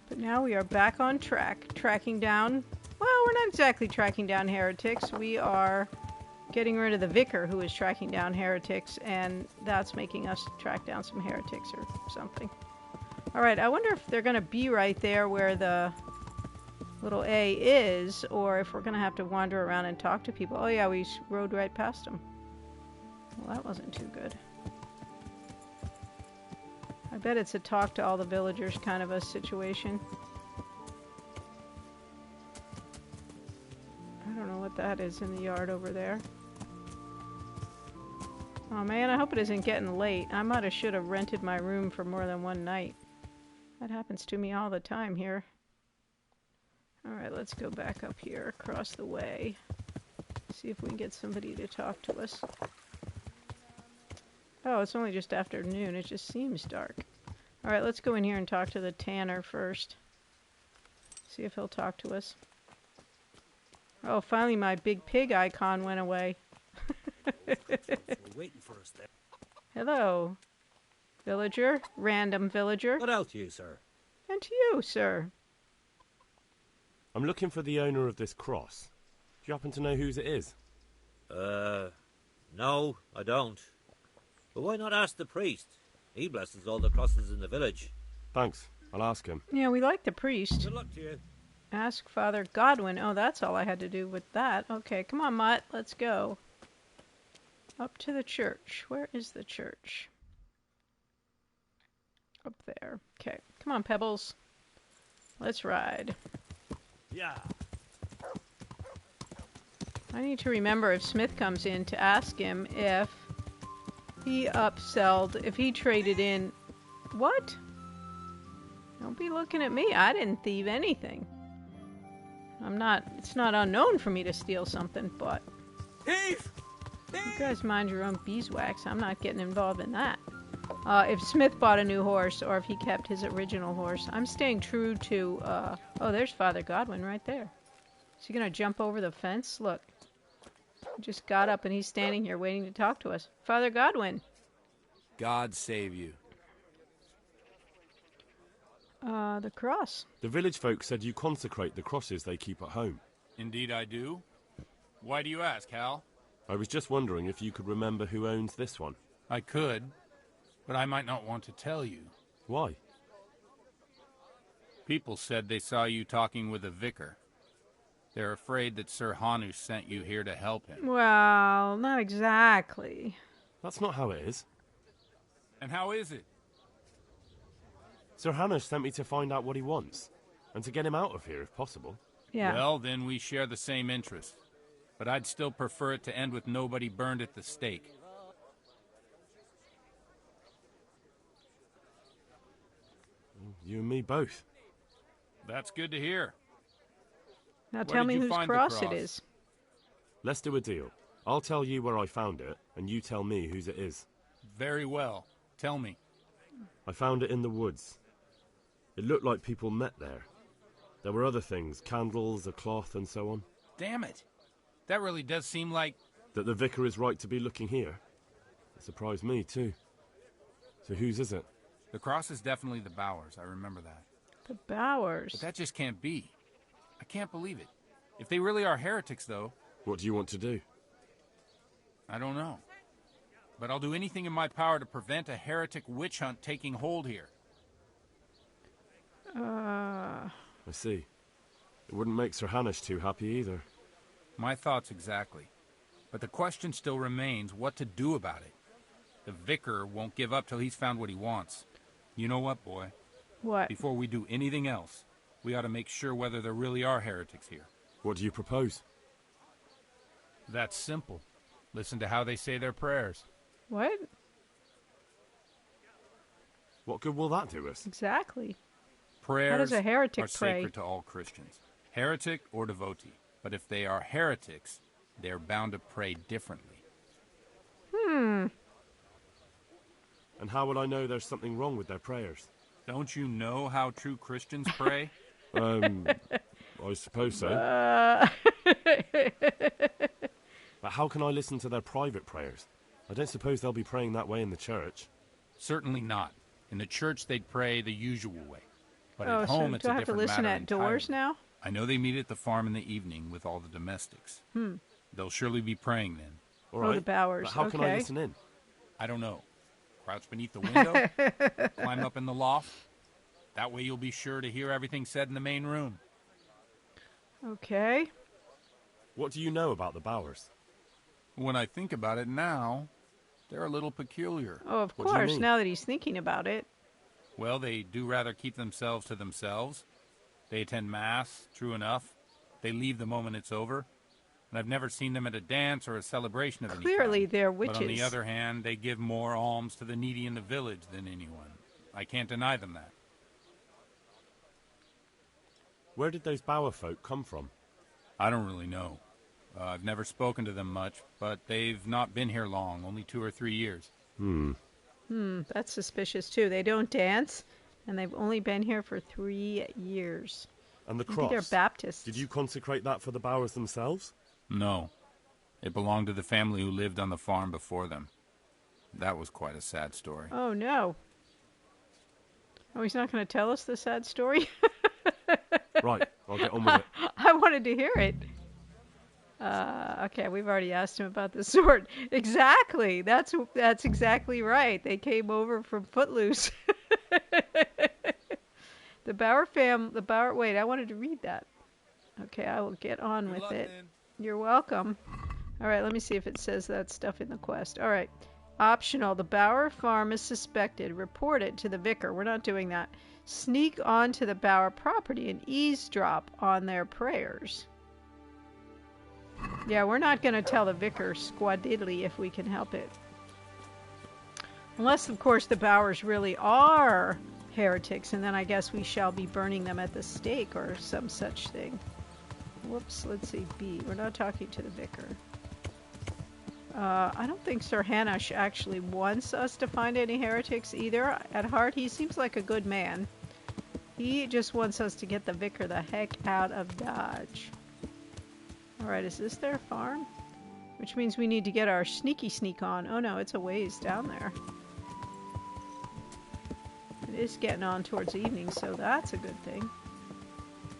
But now we are back on track, tracking down... Well, we're not exactly tracking down heretics. We are getting rid of the vicar who is tracking down heretics, and that's making us track down some heretics or something. Alright, I wonder if they're going to be right there where the little A is, or if we're going to have to wander around and talk to people. Oh yeah, we rode right past them. Well, that wasn't too good. I bet it's a talk to all the villagers kind of a situation. I don't know what that is in the yard over there. Oh man, I hope it isn't getting late. I should have rented my room for more than one night. That happens to me all the time here. Alright, let's go back up here, across the way. See if we can get somebody to talk to us. Oh, it's only just afternoon. It just seems dark. Alright, let's go in here and talk to the tanner first. See if he'll talk to us. Oh, finally my big pig icon went away. They're waiting for us there. Hello, villager, random villager. What else, you, sir? And to you, sir. I'm looking for the owner of this cross. Do you happen to know whose it is? No, I don't. But why not ask the priest? He blesses all the crosses in the village. Thanks. I'll ask him. Yeah, we like the priest. Good luck to you. Ask Father Godwin. Oh, that's all I had to do with that. Okay, come on, Mutt. Let's go. Up to the church. Where is the church? Up there. Okay, come on, Pebbles. Let's ride. Yeah. I need to remember if Smith comes in to ask him if he if he traded in... What? Don't be looking at me. I didn't thieve anything. It's not unknown for me to steal something, but... Thief! You guys mind your own beeswax. I'm not getting involved in that. If Smith bought a new horse or if he kept his original horse. I'm staying true to... Oh, there's Father Godwin right there. Is he going to jump over the fence? Look. He just got up and he's standing here waiting to talk to us. Father Godwin. God save you. The cross. The village folk said you consecrate the crosses they keep at home. Indeed I do. Why do you ask, Hal? I was just wondering if you could remember who owns this one. I could, but I might not want to tell you. Why? People said they saw you talking with a vicar. They're afraid that Sir Hanu sent you here to help him. Well, not exactly. That's not how it is. And how is it? Sir Hanish sent me to find out what he wants, and to get him out of here if possible. Yeah. Well, then we share the same interest. But I'd still prefer it to end with nobody burned at the stake. You and me both. That's good to hear. Now tell me whose cross it is. Let's do a deal. I'll tell you where I found it, and you tell me whose it is. Very well. Tell me. I found it in the woods. It looked like people met there. There were other things, candles, a cloth, and so on. Damn it. That really does seem like... That the vicar is right to be looking here. It surprised me, too. So whose is it? The cross is definitely the Bowers, I remember that. The Bowers. But that just can't be. I can't believe it. If they really are heretics, though... What do you want to do? I don't know. But I'll do anything in my power to prevent a heretic witch hunt taking hold here. I see. It wouldn't make Sir Hanish too happy either. My thoughts exactly. But the question still remains what to do about it. The vicar won't give up till he's found what he wants. You know what, boy? What? Before we do anything else, we ought to make sure whether there really are heretics here. What do you propose? That's simple. Listen to how they say their prayers. What? What good will that do us? Exactly. Prayers How does a heretic are pray? sacred to all Christians, heretic or devotee. But if they are heretics, they are bound to pray differently. And how will I know there's something wrong with their prayers? Don't you know how true Christians pray? I suppose so. But how can I listen to their private prayers? I don't suppose they'll be praying that way in the church. Certainly not. In the church, they'd pray the usual way. But Oh, at so home, it's do a I have to different listen matter at doors entirely. now? I know they meet at the farm in the evening with all the domestics. They'll surely be praying then. All Oh, right. the Bowers. But how can I Okay. listen in? I don't know. Crouch beneath the window, climb up in the loft. That way you'll be sure to hear everything said in the main room. Okay. What do you know about the Bowers? When I think about it now, they're a little peculiar. Oh, of What do you course, mean? now that he's thinking about it. Well, they do rather keep themselves to themselves. They attend Mass, true enough. They leave the moment it's over. And I've never seen them at a dance or a celebration of any kind. Clearly they're witches. But on the other hand, they give more alms to the needy in the village than anyone. I can't deny them that. Where did those Bower folk come from? I don't really know. I've never spoken to them much, but they've not been here long, only 2 or 3 years. That's suspicious, too. They don't dance, and they've only been here for 3 years. And the Maybe cross? they're Baptists. Did you consecrate that for the Bowers themselves? No. It belonged to the family who lived on the farm before them. That was quite a sad story. Oh, no. Oh, he's not going to tell us the sad story? Right, I'll get on with it. I wanted to hear it. Okay, we've already asked him about the sword. Exactly. That's exactly right. They came over from Footloose. The Bauer, wait, I wanted to read that. Okay, I will get on with it. Then. You're welcome. All right, let me see if it says that stuff in the quest. All right. Optional. The Bauer farm is suspected. Report it to the vicar. We're not doing that. Sneak onto the Bauer property and eavesdrop on their prayers. Yeah, we're not going to tell the vicar squadiddly if we can help it. Unless, of course, the Bauers really are heretics, and then I guess we shall be burning them at the stake or some such thing. Whoops, let's see, B. We're not talking to the vicar. I don't think Sir Hanush actually wants us to find any heretics either. At heart, he seems like a good man. He just wants us to get the vicar the heck out of Dodge. Alright, is this their farm? Which means we need to get our sneaky sneak on. Oh no, it's a ways down there. It is getting on towards evening, so that's a good thing.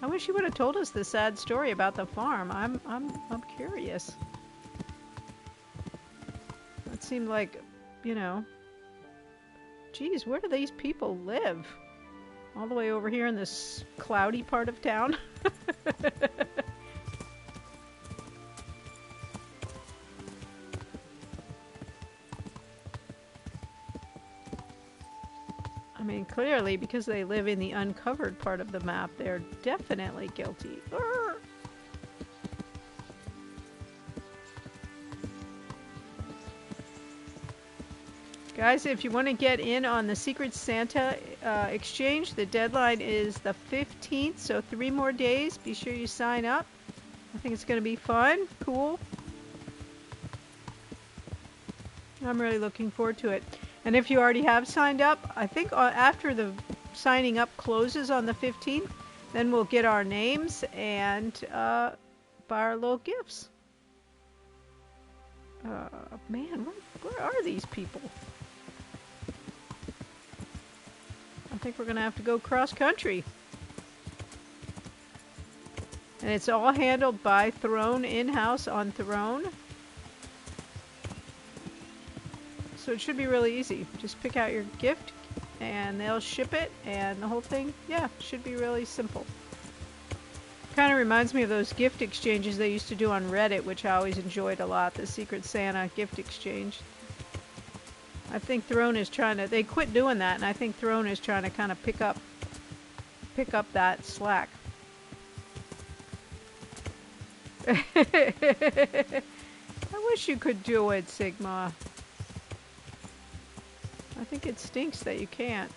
I wish you would have told us the sad story about the farm. I'm curious. It seemed like, you know, geez, where do these people live? All the way over here in this cloudy part of town? I mean, clearly, because they live in the uncovered part of the map, they're definitely guilty. Arr! Guys, if you want to get in on the Secret Santa exchange, the deadline is the 15th, so 3 more days. Be sure you sign up. I think it's going to be fun, cool. I'm really looking forward to it. And if you already have signed up, I think after the signing up closes on the 15th, then we'll get our names and buy our little gifts. Man, where are these people? I think we're going to have to go cross-country. And it's all handled by Throne in-house on Throne. So it should be really easy. Just pick out your gift and they'll ship it and the whole thing, yeah, should be really simple. Kind of reminds me of those gift exchanges they used to do on Reddit, which I always enjoyed a lot, the Secret Santa gift exchange. I think Throne is trying to, they quit doing that, and I think Throne is trying to kind of pick up that slack. I wish you could do it, Sigma. I think it stinks that you can't.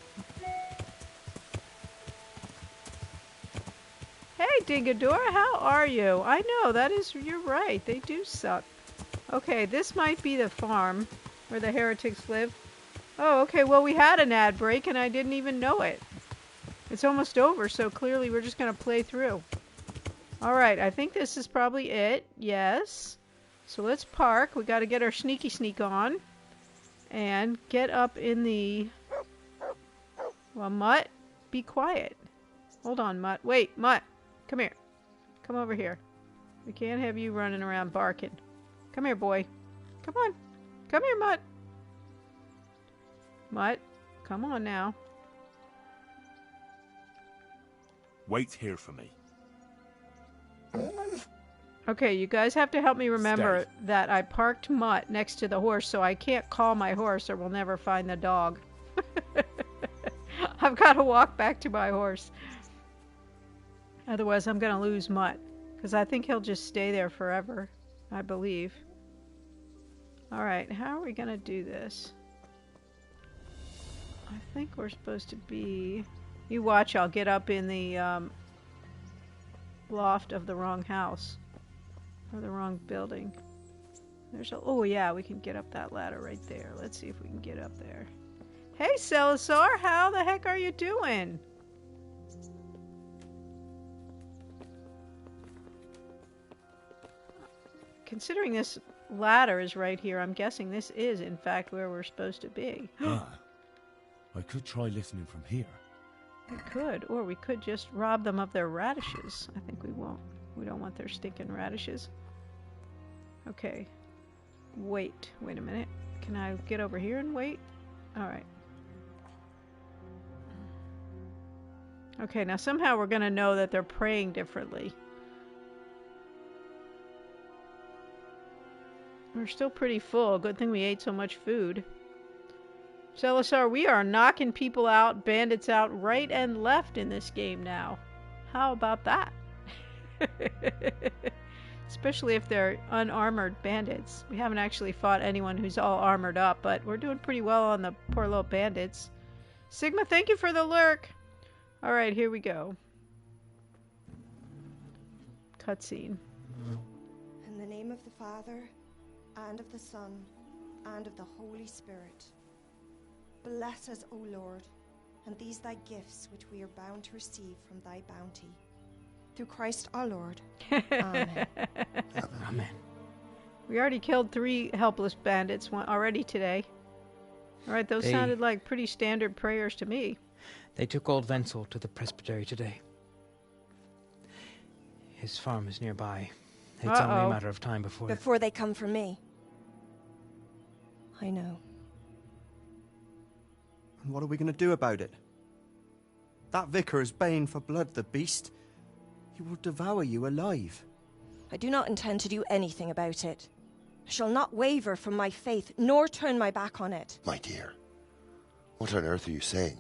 Hey, Dingador, how are you? I know, you're right, they do suck. Okay, this might be the farm where the heretics live. Oh, okay, well, we had an ad break and I didn't even know it. It's almost over, so clearly we're just going to play through. Alright, I think this is probably it. Yes. So let's park. We got to get our sneaky sneak on. And get up in the... Well, Mutt, be quiet. Hold on, Mutt. Wait, Mutt. Come here. Come over here. We can't have you running around barking. Come here, boy. Come on. Come here, Mutt. Mutt, come on now. Wait here for me. Okay, you guys have to help me remember Stay. that I parked Mutt next to the horse, so I can't call my horse or we'll never find the dog. I've got to walk back to my horse. Otherwise, I'm going to lose Mutt, because I think he'll just stay there forever, I believe. Alright, how are we going to do this? I think we're supposed to be... You watch, I'll get up in the loft of the wrong house. Or the wrong building. Oh yeah, we can get up that ladder right there. Let's see if we can get up there. Hey Celisar, how the heck are you doing? considering this ladder is right here, I'm guessing this is, in fact, where we're supposed to be. Ah, I could try listening from here. We could, or we could just rob them of their radishes. I think we won't. We don't want their stinking radishes. Okay. Wait a minute. Can I get over here and wait? Alright. Okay, now somehow we're going to know that they're praying differently. We're still pretty full. Good thing we ate so much food. Celisar, we are knocking people out, bandits out, right and left in this game now. How about that? Especially if they're unarmored bandits. We haven't actually fought anyone who's all armored up, but we're doing pretty well on the poor little bandits. Sigma, thank you for the lurk. Alright, here we go. Cutscene. In the name of the Father, and of the Son, and of the Holy Spirit. Bless us, O Lord, and these thy gifts which we are bound to receive from thy bounty. Through Christ our Lord. Amen. Amen. We already killed 3 helpless bandits already today. Alright, those sounded like pretty standard prayers to me. They took old Wenzel to the presbytery today. His farm is nearby. It's only a matter of time before they come for me. I know. And what are we going to do about it? That vicar is baying for blood, the beast. He will devour you alive. I do not intend to do anything about it. I shall not waver from my faith, nor turn my back on it. My dear, what on earth are you saying?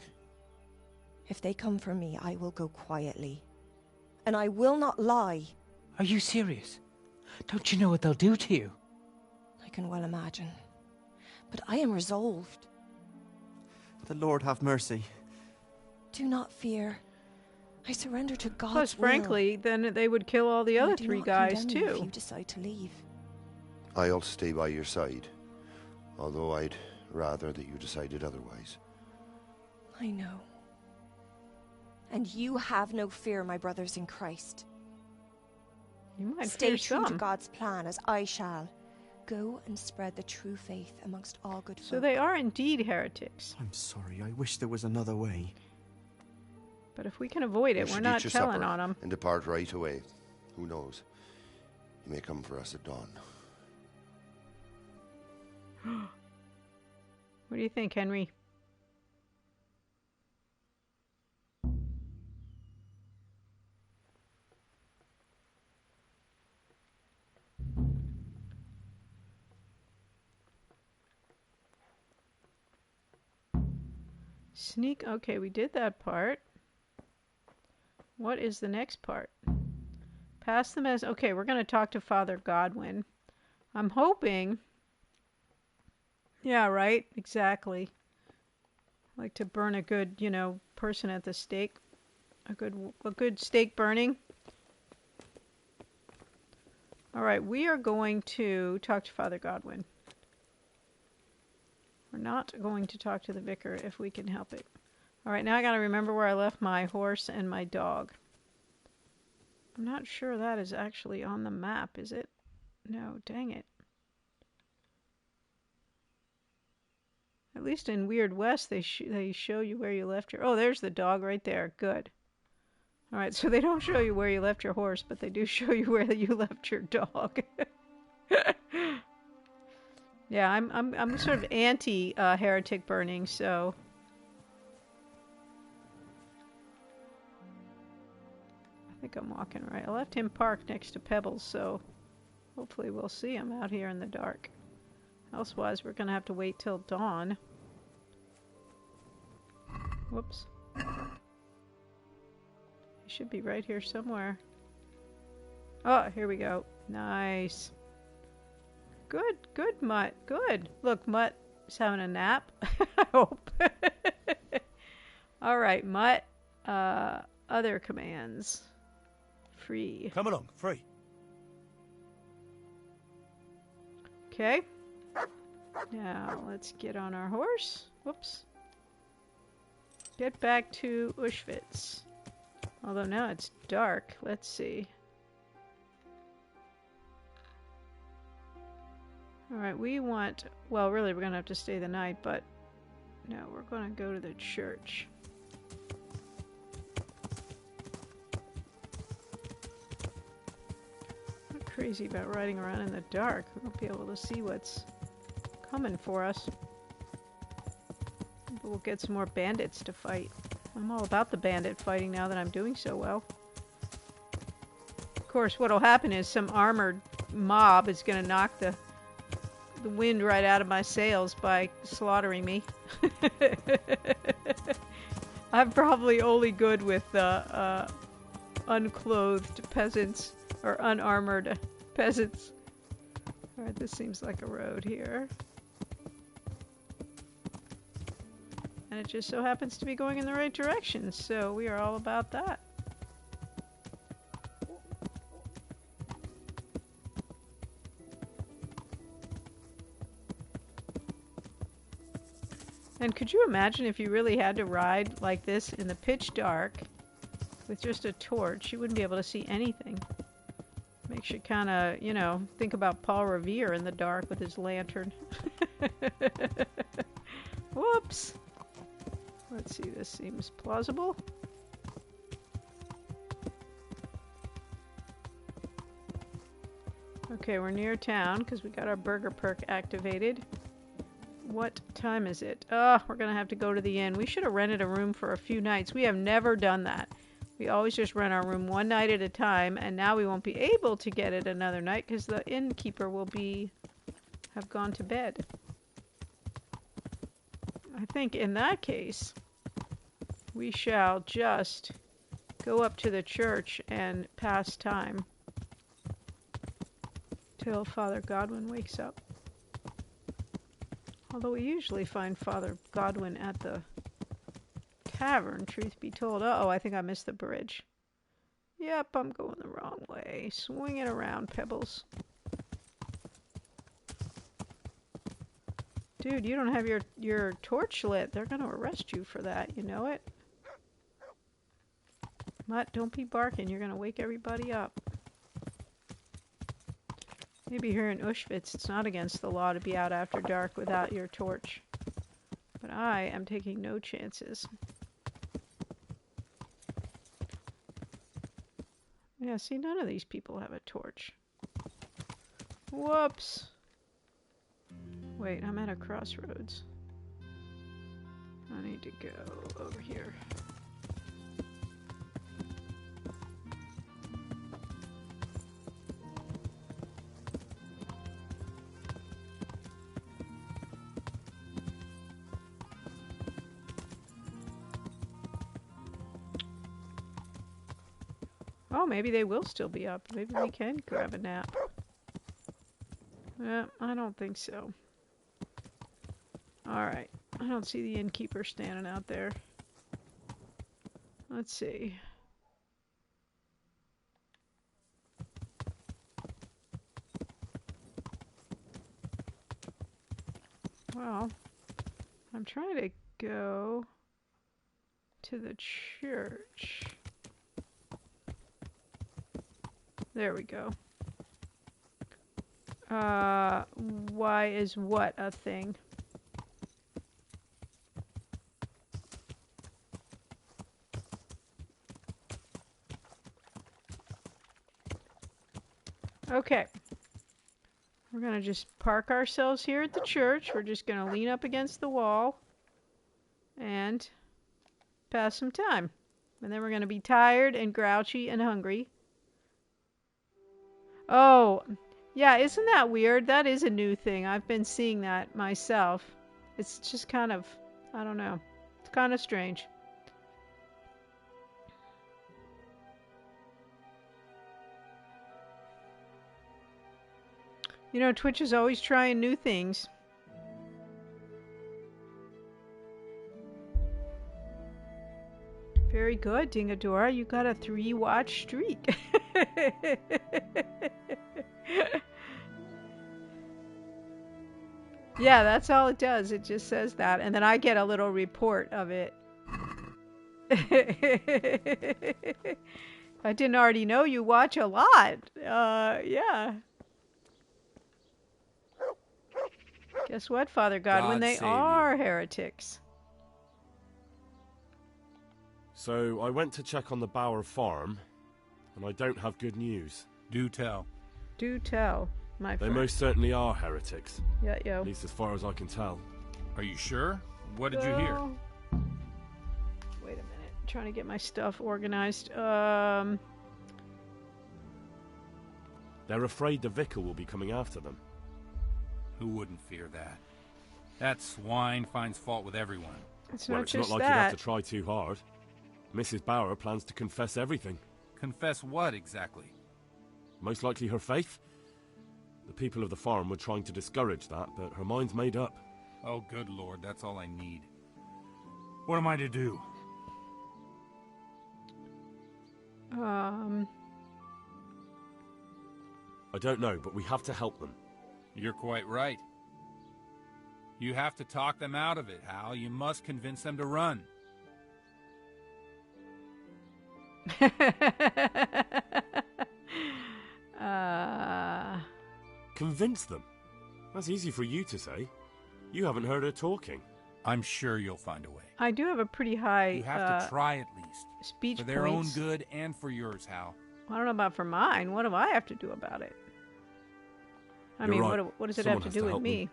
If they come for me, I will go quietly. And I will not lie. Are you serious? Don't you know what they'll do to you? I can well imagine. But I am resolved. The Lord have mercy. Do not fear. I surrender to God's Plus, frankly, then they would kill all the other 3 guys, too. If you decide to leave. I'll stay by your side, although I'd rather that you decided otherwise. I know. And you have no fear, my brothers in Christ. You might stay true to God's plan, as I shall. Go and spread the true faith amongst all good folk. So they are indeed heretics. I'm sorry, I wish there was another way. But if we can avoid it, we're not telling on them. And depart right away. Who knows? He may come for us at dawn. What do you think, Henry? Sneak. Okay, we did that part. What is the next part? Pass them as... Okay, we're going to talk to Father Godwin. I'm hoping... Yeah, right? Exactly. Like to burn a good, person at the stake. A good stake burning. Alright, we are going to talk to Father Godwin. We're not going to talk to the vicar if we can help it. Alright, now I gotta remember where I left my horse and my dog. I'm not sure that is actually on the map, is it? No, dang it. At least in Weird West, they show you where you left your... Oh, there's the dog right there. Good. Alright, so they don't show you where you left your horse, but they do show you where you left your dog. Yeah, I'm sort of anti heretic burning, so... I think I'm walking right. I left him parked next to Pebbles, so hopefully we'll see him out here in the dark. Elsewise, we're going to have to wait till dawn. Whoops. He should be right here somewhere. Oh, here we go. Nice. Good, Mutt. Good. Look, Mutt is having a nap. I hope. Alright, Mutt. Other commands. Free. Come along, free. Okay. Now, let's get on our horse. Whoops. Get back to Auschwitz. Although now it's dark. Let's see. Alright, we want... Well, really, we're going to have to stay the night, but... No, we're going to go to the church. I'm not crazy about riding around in the dark. We won't be able to see what's coming for us. But we'll get some more bandits to fight. I'm all about the bandit fighting now that I'm doing so well. Of course, what'll happen is some armored mob is going to knock the wind right out of my sails by slaughtering me. I'm probably only good with unclothed peasants or unarmored peasants. Alright, this seems like a road here. And it just so happens to be going in the right direction, so we are all about that. And could you imagine if you really had to ride like this in the pitch dark with just a torch? You wouldn't be able to see anything. Makes you kind of, you know, think about Paul Revere in the dark with his lantern. Whoops. Let's see, this seems plausible. Okay, we're near town because we got our burger perk activated. What time is it? Oh, we're going to have to go to the inn. We should have rented a room for a few nights. We have never done that. We always just rent our room one night at a time, and now we won't be able to get it another night because the innkeeper will have gone to bed. I think in that case, we shall just go up to the church and pass time till Father Godwin wakes up. Although we usually find Father Godwin at the tavern, truth be told. Uh-oh, I think I missed the bridge. Yep, I'm going the wrong way. Swing it around, Pebbles. Dude, you don't have your torch lit. They're going to arrest you for that. You know it? Mutt, don't be barking. You're going to wake everybody up. Maybe here in Auschwitz it's not against the law to be out after dark without your torch. But I am taking no chances. Yeah, see, none of these people have a torch. Whoops. Wait, I'm at a crossroads. I need to go over here. Oh, maybe they will still be up. Maybe we can grab a nap. I don't think so. Alright. I don't see the innkeeper standing out there. Let's see. Well, I'm trying to go to the church. There we go. Why is what a thing? Okay. We're going to just park ourselves here at the church. We're just going to lean up against the wall and pass some time. And then we're going to be tired and grouchy and hungry. Oh, yeah, isn't that weird? That is a new thing. I've been seeing that myself. It's just kind of, I don't know. It's kind of strange. You know, Twitch is always trying new things. Very good, Dingadora. You got a 3-watch streak. Yeah, that's all it does. It just says that. And then I get a little report of it. I didn't already know you watch a lot. Yeah. Guess what, Father Godwin? God They save are heretics. So I went to check on the Bower farm, and I don't have good news. Do tell. Do tell, my They friend. most certainly are heretics. Yeah, yo. At least as far as I can tell. Are you sure? What did you hear? Well, wait a minute. Trying to get my stuff organized. They're afraid the vicar will be coming after them. Who wouldn't fear that? That swine finds fault with everyone. It's Well, not it's just not like that. you'd have to try too hard. Mrs. Bower plans to confess everything. Confess what exactly? Most likely her faith. The people of the farm were trying to discourage that, but her mind's made up. Oh, good Lord, that's all I need. What am I to do? I don't know, but we have to help them. You're quite right. You have to talk them out of it, Hal. You must convince them to run. Convince them? That's easy for you to say. You haven't heard her talking. I'm sure you'll find a way. I do have a pretty high You have to try at least. speech For their points. own good and for yours, Hal. I don't know about for mine. What do I have to do about it? I You're mean, right. what does it Someone have to has do to with help me?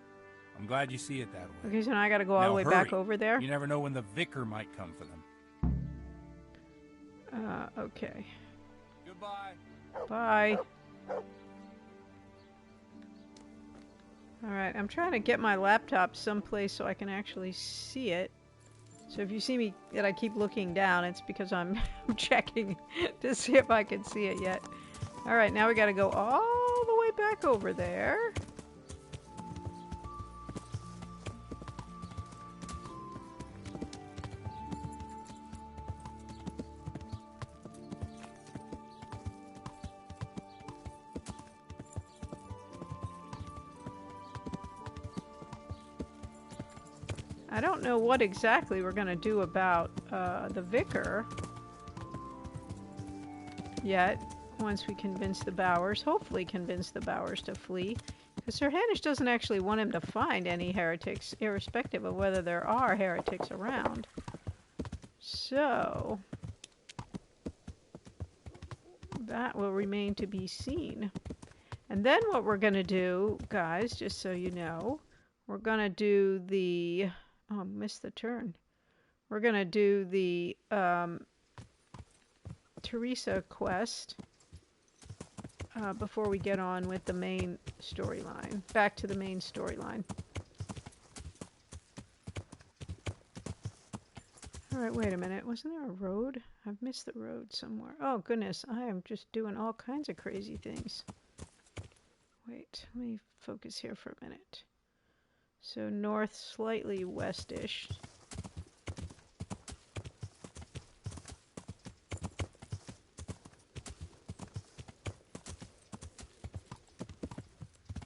I'm glad you see it that way. Okay, so now I got to go all Now the way hurry. back over there. You never know when the vicar might come for them. Okay. Goodbye. Bye. Alright, I'm trying to get my laptop someplace so I can actually see it. So if you see me that I keep looking down, it's because I'm checking to see if I can see it yet. Alright, now we gotta go all the way back over there. I don't know what exactly we're going to do about the vicar yet, once we convince the Bowers, hopefully convince the Bowers to flee. Because Sir Hanish doesn't actually want him to find any heretics, irrespective of whether there are heretics around. So, that will remain to be seen. And then what we're going to do, guys, just so you know, we're going to do the... Oh, I missed the turn. We're going to do the Teresa quest before we get on with the main storyline. Back to the main storyline. Alright, wait a minute. Wasn't there a road? I've missed the road somewhere. Oh, goodness. I am just doing all kinds of crazy things. Wait, let me focus here for a minute. So north, slightly westish.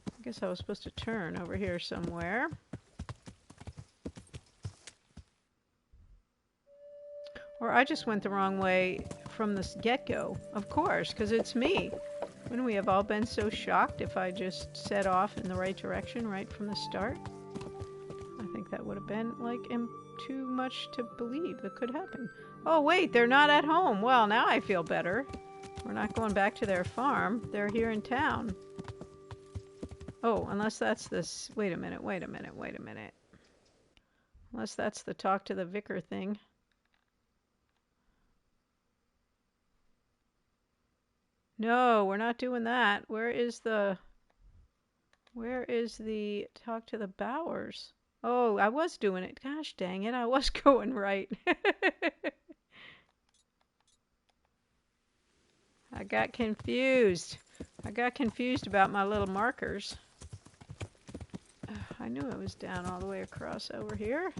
I guess I was supposed to turn over here somewhere. Or I just went the wrong way from the get-go, of course, because it's me. Wouldn't we have all been so shocked if I just set off in the right direction right from the start? I think that would have been, like, too much to believe that could happen. Oh, wait, they're not at home. Well, now I feel better. We're not going back to their farm. They're here in town. Oh, unless that's this... Wait a minute. Unless that's the talk to the vicar thing. No, we're not doing that. Where is the talk to the Bowers? Oh, I was doing it. Gosh dang it, I was going right. I got confused. About my little markers. I knew it was down all the way across over here.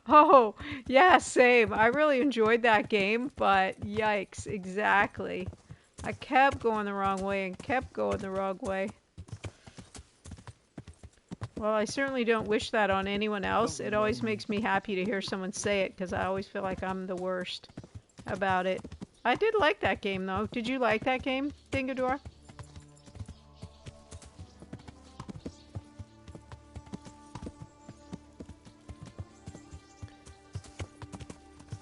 Oh, yeah, same. I really enjoyed that game, but yikes, exactly. I kept going the wrong way and kept going the wrong way. Well, I certainly don't wish that on anyone else. It always makes me happy to hear someone say it, because I always feel like I'm the worst about it. I did like that game, though. Did you like that game, Dingador?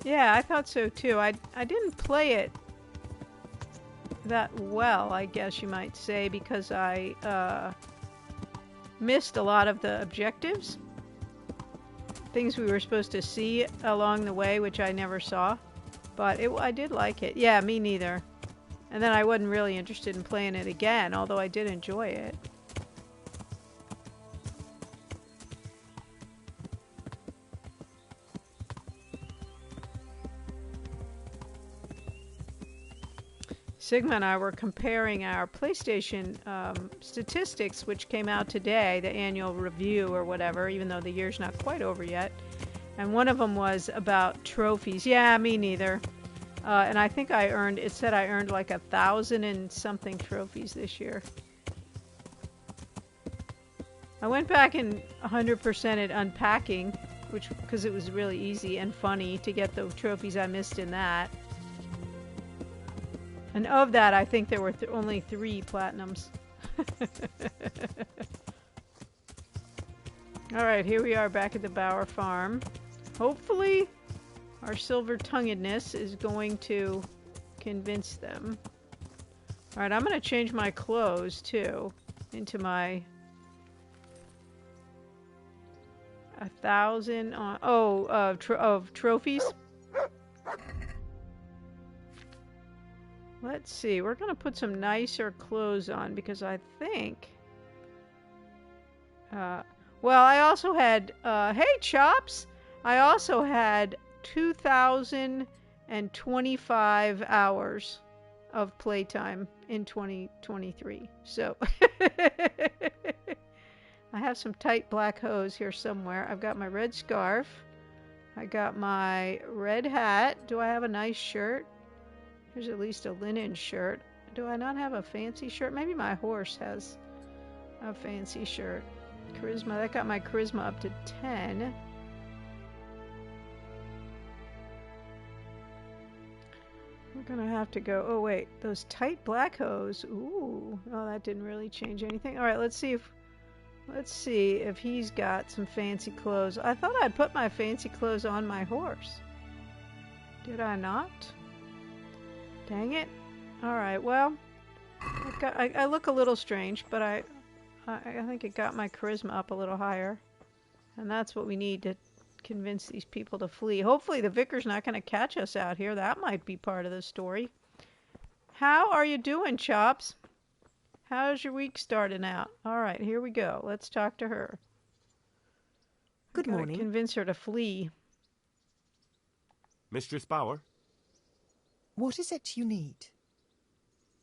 Yeah, I thought so too. I didn't play it that well, I guess you might say, because I missed a lot of the objectives. Things we were supposed to see along the way, which I never saw. But I did like it. Yeah, me neither. And then I wasn't really interested in playing it again, although I did enjoy it. Sigma and I were comparing our PlayStation statistics, which came out today, the annual review or whatever, even though the year's not quite over yet. And one of them was about trophies. Yeah, me neither. And I think it said I earned like 1,000 and something trophies this year. I went back and 100%ed unpacking, because it was really easy and funny to get the trophies I missed in that. And of that, I think there were only 3 platinums. Alright, here we are back at the Bower Farm. Hopefully, our silver-tonguedness is going to convince them. Alright, I'm going to change my clothes, too, into my 1,000 of trophies. Let's see, we're going to put some nicer clothes on, because I think... well, I also had... hey, Chops! I also had 2,025 hours of playtime in 2023. So, I have some tight black hose here somewhere. I've got my red scarf. I got my red hat. Do I have a nice shirt? Here's at least a linen shirt. Do I not have a fancy shirt? Maybe my horse has a fancy shirt. Charisma. That got my charisma up to 10. We're gonna have to go... Oh, wait. Those tight black hose. Ooh. Oh, that didn't really change anything. Alright, let's see if he's got some fancy clothes. I thought I'd put my fancy clothes on my horse. Did I not? Dang it. Alright, well, I look a little strange, but I think it got my charisma up a little higher. And that's what we need to convince these people to flee. Hopefully the vicar's not going to catch us out here. That might be part of the story. How are you doing, Chops? How's your week starting out? Alright, here we go. Let's talk to her. Good morning. Convince her to flee. Mistress Bower? What is it you need?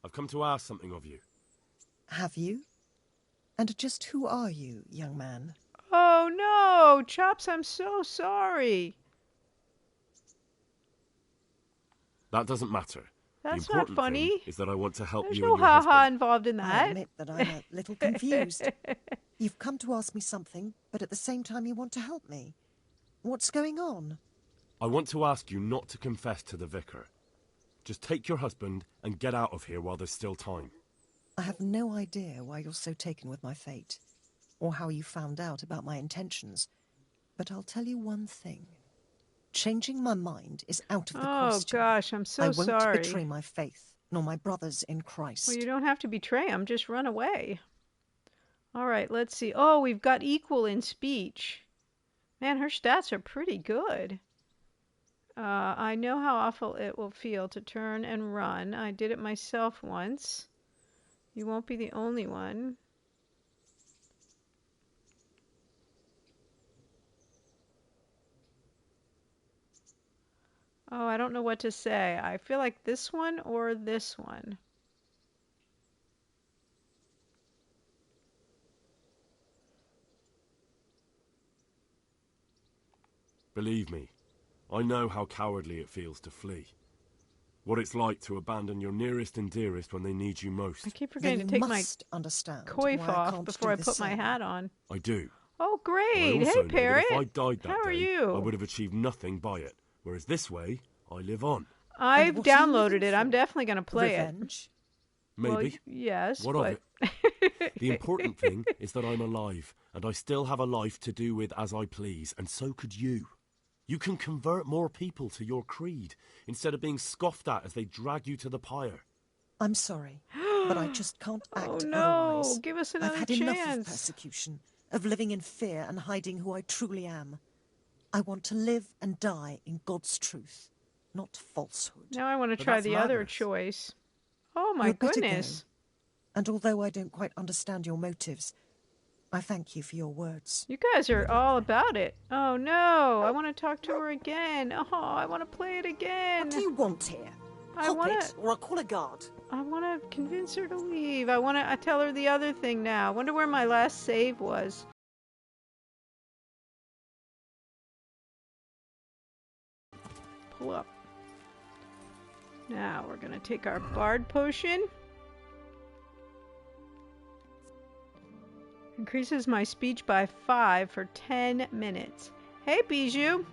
I've come to ask something of you. Have you? And just who are you, young man? Oh no, Chops, I'm so sorry. That doesn't matter. That's the not important funny. thing is that I want to help There's you no and your ha-ha husband. involved in I that. admit that I'm a little confused. You've come to ask me something, but at the same time you want to help me. What's going on? I want to ask you not to confess to the vicar. Just take your husband and get out of here while there's still time. I have no idea why you're so taken with my fate, or how you found out about my intentions. But I'll tell you one thing. Changing my mind is out of the question. Oh gosh, I'm so sorry. I won't betray my faith, nor my brothers in Christ. Well, you don't have to betray him. Just run away. All right, let's see. Oh, we've got equal in speech. Man, her stats are pretty good. I know how awful it will feel to turn and run. I did it myself once. You won't be the only one. Oh, I don't know what to say. I feel like this one or this one. Believe me, I know how cowardly it feels to flee. What it's like to abandon your nearest and dearest when they need you most. I keep forgetting to take my understand coif off before I put my hat on. I do. Oh, I great. also Hey, know that Parrot. if I died that How are day, you? I would have achieved nothing by it. Whereas this way, I live on. I've what are you downloaded living it. I'm for? definitely going to play Revenge? Well, Maybe. yes, What but... of it? The important thing is that I'm alive, and I still have a life to do with as I please, and so could you. You can convert more people to your creed, instead of being scoffed at as they drag you to the pyre. I'm sorry, but I just can't act Oh, no. otherwise. Give us I've another had enough of chance. persecution, of living in fear and hiding who I truly am. I want to live and die in God's truth, not falsehood. Now I want to But try that's the other madness. choice. Oh, my You'd better goodness. go. And although I don't quite understand your motives, I thank you for your words. You guys are all about it. Oh, no. I want to talk to her again. Oh, I want to play it again. What do you want here? I want it, or I'll call a guard. I want to convince her to leave. I tell her the other thing now. I wonder where my last save was. Pull up. Now we're going to take our Bard Potion. Increases my speech by 5 for 10 minutes. Hey, Bijou.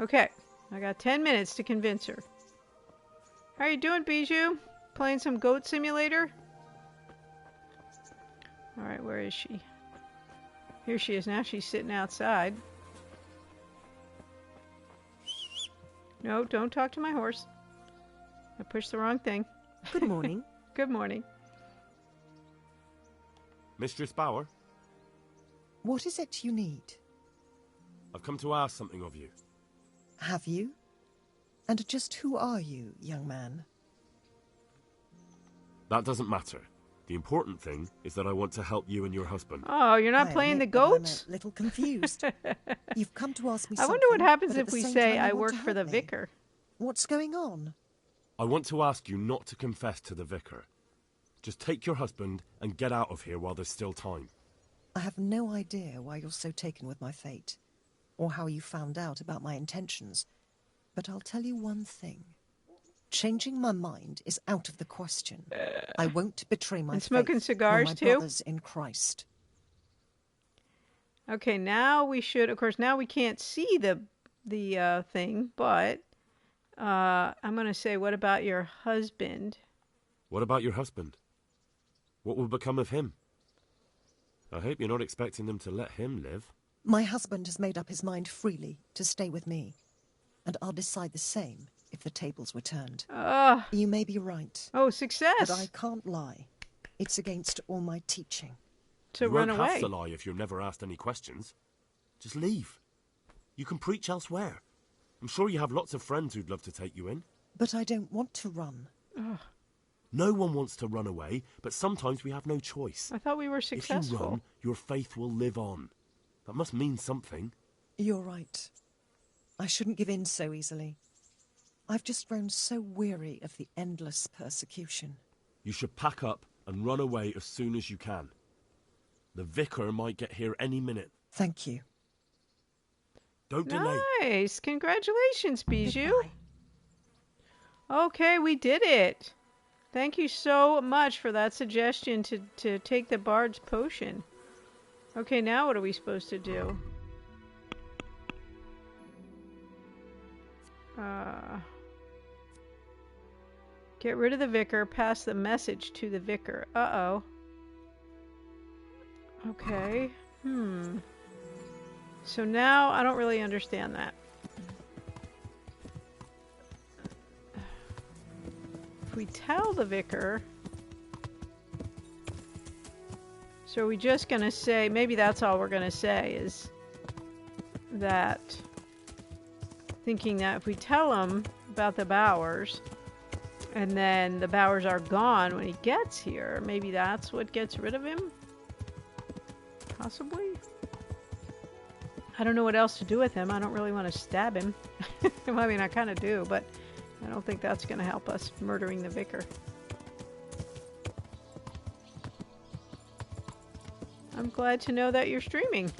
Okay, I got 10 minutes to convince her. How are you doing, Bijou? Playing some Goat Simulator? Alright, where is she? Here she is now. She's sitting outside. No, don't talk to my horse. I pushed the wrong thing. Good morning. Good morning. Mistress Bauer, What is it you need? I've come to ask something of you. Have you? And just who are you, young man? That doesn't matter. The important thing is that I want to help you and your husband. Oh, you're not I playing the admit that I'm goats? a little confused. You've come to ask me I something. wonder what happens but at if the we same say time you I want work to for the help me. vicar. What's going on? I want to ask you not to confess to the vicar. Just take your husband and get out of here while there's still time. I have no idea why you're so taken with my fate, or how you found out about my intentions, but I'll tell you one thing. Changing my mind is out of the question. I won't betray my And smoking faith, cigars, nor my too? brothers in Christ. Okay, now we should, of course, now we can't see the thing, but I'm going to say, what about your husband? What about your husband? What will become of him? I hope you're not expecting them to let him live. My husband has made up his mind freely to stay with me, and I'll decide the same if the tables were turned. You may be right. Oh, success! But I can't lie. It's against all my teaching. So you run won't away. have to lie if you're never asked any questions. Just leave. You can preach elsewhere. I'm sure you have lots of friends who'd love to take you in. But I don't want to run. Ugh. No one wants to run away, but sometimes we have no choice. I thought we were If successful. you run, your faith will live on. That must mean something. You're right. I shouldn't give in so easily. I've just grown so weary of the endless persecution. You should pack up and run away as soon as you can. The vicar might get here any minute. Thank you. Don't delay. Nice! Congratulations, Bijou. Goodbye. Okay, we did it. Thank you so much for that suggestion to take the Bard's Potion. Okay, now what are we supposed to do? Get rid of the vicar, pass the message to the vicar. Uh-oh. Okay. So now I don't really understand that. If we tell the vicar... So are we just going to say... Maybe that's all we're going to say is that... Thinking that if we tell him about the Bowers... And then the Bowers are gone when he gets here, maybe that's what gets rid of him? Possibly? I don't know what else to do with him. I don't really want to stab him. Well, I mean, I kind of do, but I don't think that's going to help us murdering the vicar. I'm glad to know that you're streaming.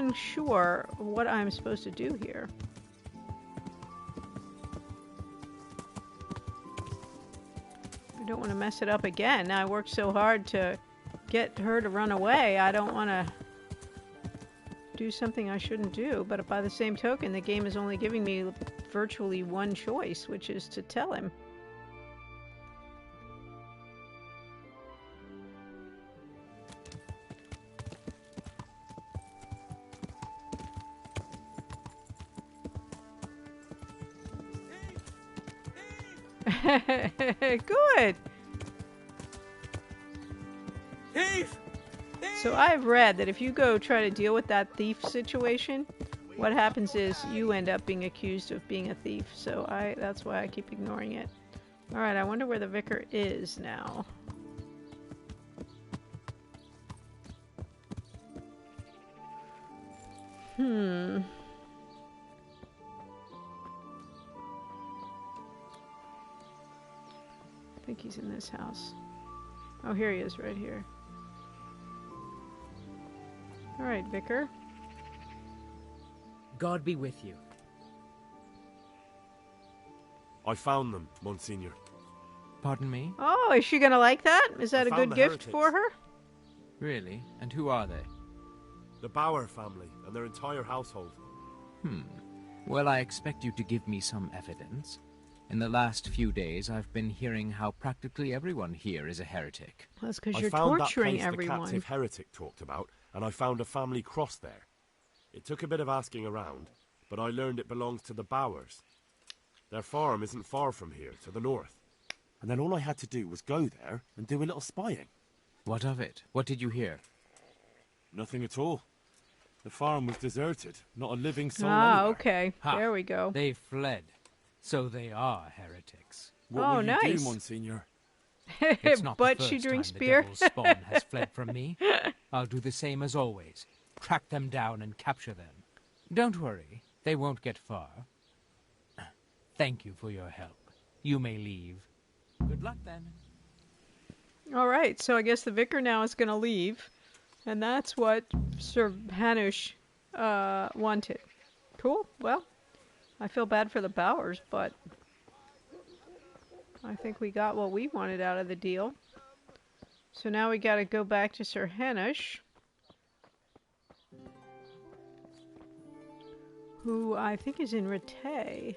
unsure what I'm supposed to do here. I don't want to mess it up again. I worked so hard to get her to run away. I don't want to do something I shouldn't do. But by the same token, the game is only giving me virtually one choice, which is to tell him. Good. Thief! So I've read that if you go try to deal with that thief situation, what happens is you end up being accused of being a thief. So that's why I keep ignoring it. All right, I wonder where the vicar is now. I think he's in this house. Oh, here he is, right here. All right, Vicar. God be with you. I found them, Monsignor. Pardon me? Oh, is she gonna like that? Is that a found good the gift heretics. for her? Really? And who are they? The Bauer family and their entire household. Well, I expect you to give me some evidence. In the last few days, I've been hearing how practically everyone here is a heretic. That's because I you're found torturing that place everyone. the captive heretic talked about, and I found a family cross there. It took a bit of asking around, but I learned it belongs to the Bauers. Their farm isn't far from here, to the north. And then all I had to do was go there and do a little spying. What of it? What did you hear? Nothing at all. The farm was deserted, not a living soul Ah, anywhere. okay. Ha! There we go. They fled. So they are heretics. What Oh, will you nice. do, Monsignor? It's not But the she first drinks time beer. the devil's spawn has fled from me. I'll do the same as always. Track them down and capture them. Don't worry. They won't get far. Thank you for your help. You may leave. Good luck, then. All right, so I guess the vicar now is going to leave, and that's what Sir Hanush wanted. Cool. Well, I feel bad for the Bowers, but I think we got what we wanted out of the deal. So now we got to go back to Sir Hanush, who I think is in Rattay.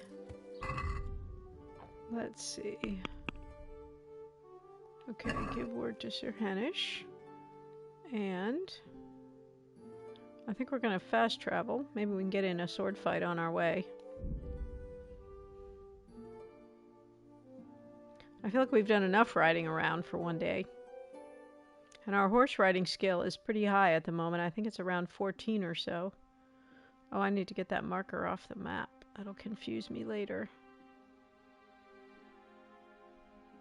Let's see. Okay, give word to Sir Hanush. And I think we're going to fast travel. Maybe we can get in a sword fight on our way. I feel like we've done enough riding around for one day. And our horse riding skill is pretty high at the moment. I think it's around 14 or so. Oh, I need to get that marker off the map. That'll confuse me later.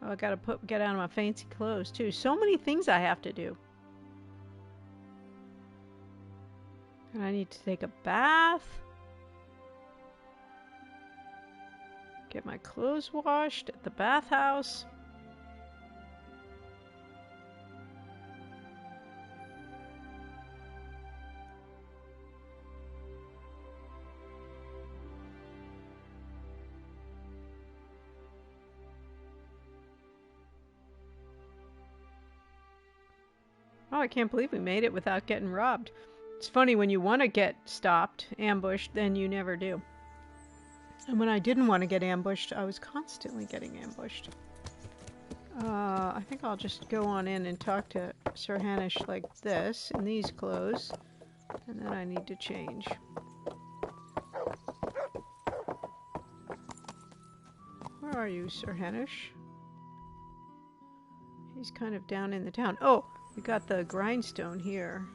Oh, I gotta get out of my fancy clothes too. So many things I have to do. And I need to take a bath. Get my clothes washed at the bathhouse. Oh, I can't believe we made it without getting robbed. It's funny, when you want to get stopped, ambushed, then you never do. And when I didn't want to get ambushed, I was constantly getting ambushed. I think I'll just go on in and talk to Sir Hanush like this, in these clothes. And then I need to change. Where are you, Sir Hanush? He's kind of down in the town. Oh! We got the grindstone here.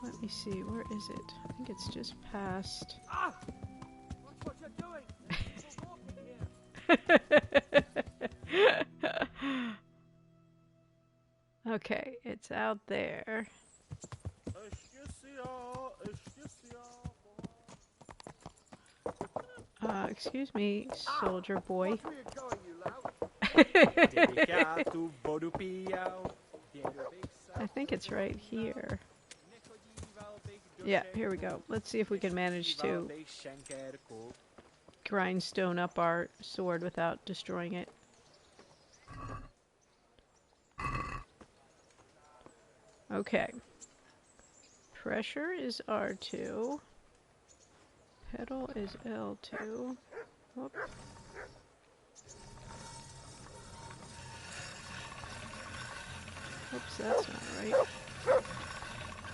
Let me see, where is it? I think it's just past. Ah! Watch what you're doing! Okay, it's out there. Excuse me, soldier boy. I think it's right here. Yeah, here we go. Let's see if we can manage to grindstone up our sword without destroying it. Okay. Pressure is R2. Pedal is L2. Whoop. Whoops, that's not right.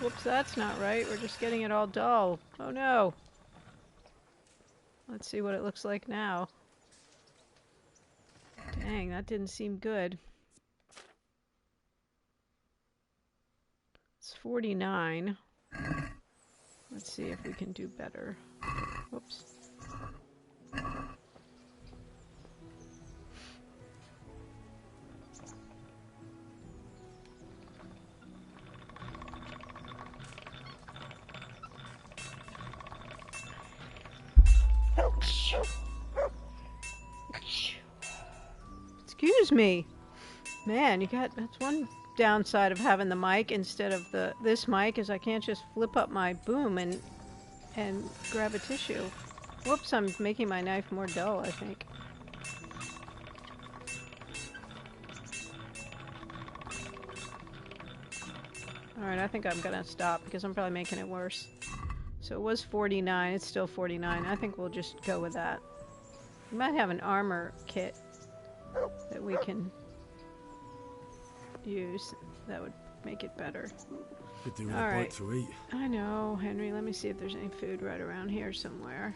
Whoops, that's not right. We're just getting it all dull. Oh no. Let's see what it looks like now. Dang, that didn't seem good. It's 49. Let's see if we can do better. Whoops. Excuse me. Man, that's one downside of having the mic instead of this mic is I can't just flip up my boom and grab a tissue. Whoops, I'm making my knife more dull, I think. Alright, I think I'm gonna stop because I'm probably making it worse. So it was 49, it's still 49. I think we'll just go with that. We might have an armor kit that we can use. That would make it better. Could do with a bite to eat. I know, Henry. Let me see if there's any food right around here somewhere.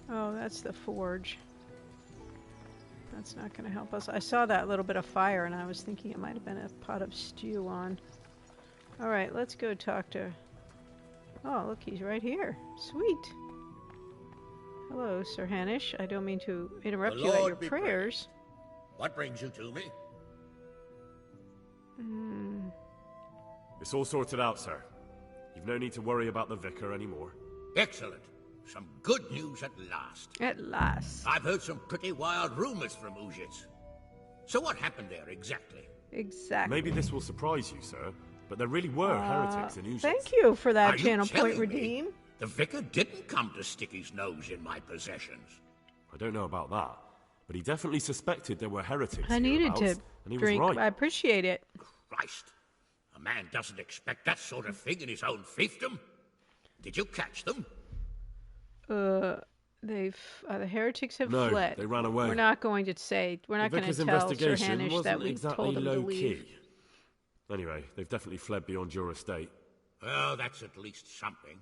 Oh, that's the forge. That's not going to help us. I saw that little bit of fire and I was thinking it might have been a pot of stew on. Alright, let's go talk to... Oh, look, he's right here. Sweet. Hello, Sir Hanish. I don't mean to interrupt you at your prayers. What brings you to me? It's all sorted out, sir. You've no need to worry about the vicar anymore. Excellent. Some good news at last. At last. I've heard some pretty wild rumors from Uzhitz. So what happened there exactly? Exactly. Maybe this will surprise you, sir, but there really were heretics in Uzhitz. Thank you for that, Are channel you point telling redeem. me the vicar didn't come to stick his nose in my possessions? I don't know about that, but he definitely suspected there were heretics I needed to hereabouts, and he drink. was right. I appreciate it. Christ. A man doesn't expect that sort of thing in his own fiefdom. Did you catch them? The heretics have fled. They ran away. We're not going to say. We're not going to tell Sir Hanish that we told them to leave. Key. Anyway, they've definitely fled beyond your estate. Well, that's at least something.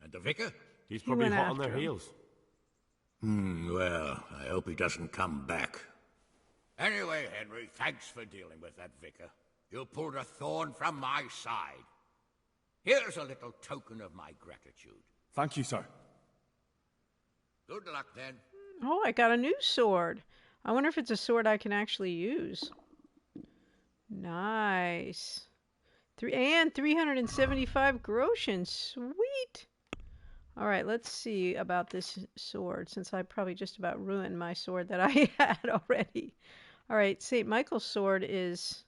And the vicar? He's probably hot on their heels. Well, I hope he doesn't come back. Anyway, Henry, thanks for dealing with that vicar. You pulled a thorn from my side. Here's a little token of my gratitude. Thank you, sir. Good luck, then. Oh, I got a new sword. I wonder if it's a sword I can actually use. Nice. 375 groschen. Sweet. All right, let's see about this sword, since I probably just about ruined my sword that I had already. All right, St. Michael's sword is...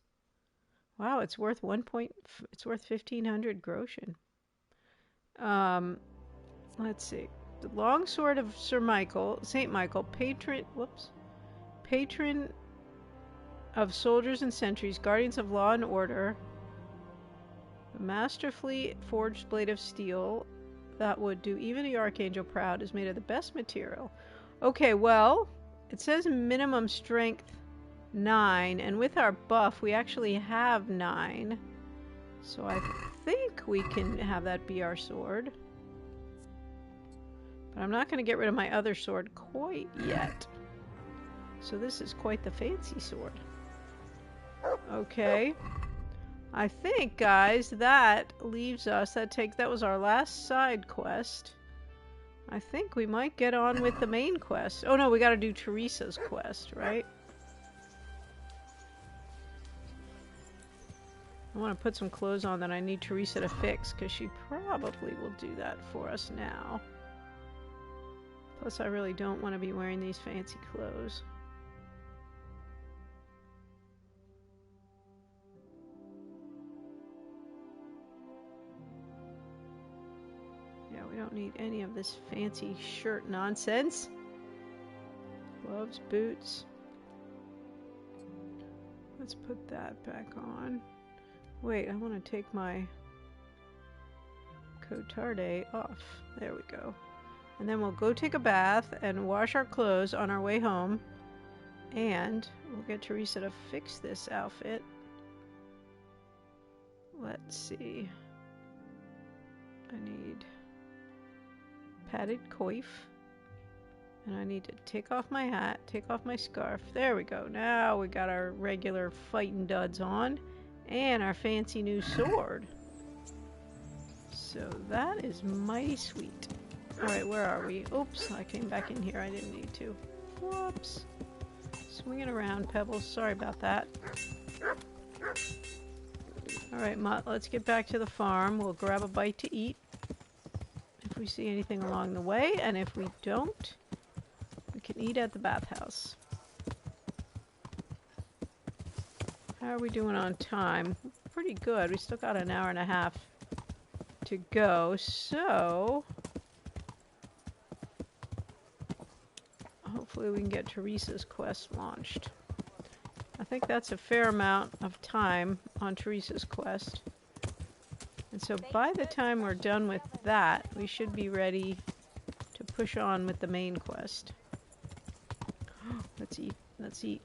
Wow, it's worth 1,500 groschen. Let's see. The long sword of Sir Michael, St. Michael, patron of soldiers and sentries, guardians of law and order. A masterfully forged blade of steel that would do even the archangel proud is made of the best material. Okay, well, it says minimum strength 9, and with our buff we actually have 9. So I think we can have that be our sword. But I'm not going to get rid of my other sword quite yet. So this is quite the fancy sword. Okay. I think, guys, that leaves us. That was our last side quest. I think we might get on with the main quest. Oh no, we got to do Teresa's quest, right? I want to put some clothes on that I need Teresa to fix, because she probably will do that for us now. Plus, I really don't want to be wearing these fancy clothes. need any of this fancy shirt nonsense. Gloves, boots. Let's put that back on. Wait, I want to take my cotarde off. There we go. And then we'll go take a bath and wash our clothes on our way home. And we'll get Teresa to fix this outfit. Let's see. I need padded coif. And I need to take off my hat, take off my scarf. There we go. Now we got our regular fighting duds on. And our fancy new sword. So that is mighty sweet. Alright, where are we? Oops, I came back in here. I didn't need to. Whoops. Swinging around, Pebbles. Sorry about that. Alright, Mutt, let's get back to the farm. We'll grab a bite to eat if we see anything along the way, and if we don't, we can eat at the bathhouse. How are we doing on time? Pretty good. We still got an hour and a half to go, so hopefully we can get Teresa's quest launched. I think that's a fair amount of time on Teresa's quest. And so by the time we're done with that, we should be ready to push on with the main quest. Let's eat. Let's eat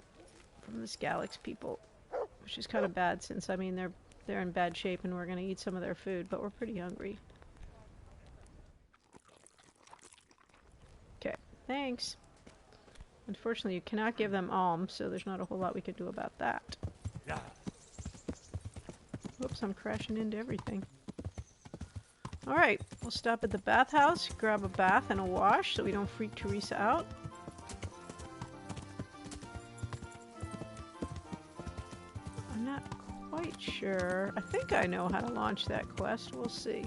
from the Scalix people, which is kind of bad since, I mean, they're in bad shape and we're going to eat some of their food, but we're pretty hungry. Okay, thanks. Unfortunately, you cannot give them alms, so there's not a whole lot we could do about that. Yeah. Whoops, I'm crashing into everything. Alright, we'll stop at the bathhouse, grab a bath and a wash so we don't freak Teresa out. I'm not quite sure. I think I know how to launch that quest. We'll see.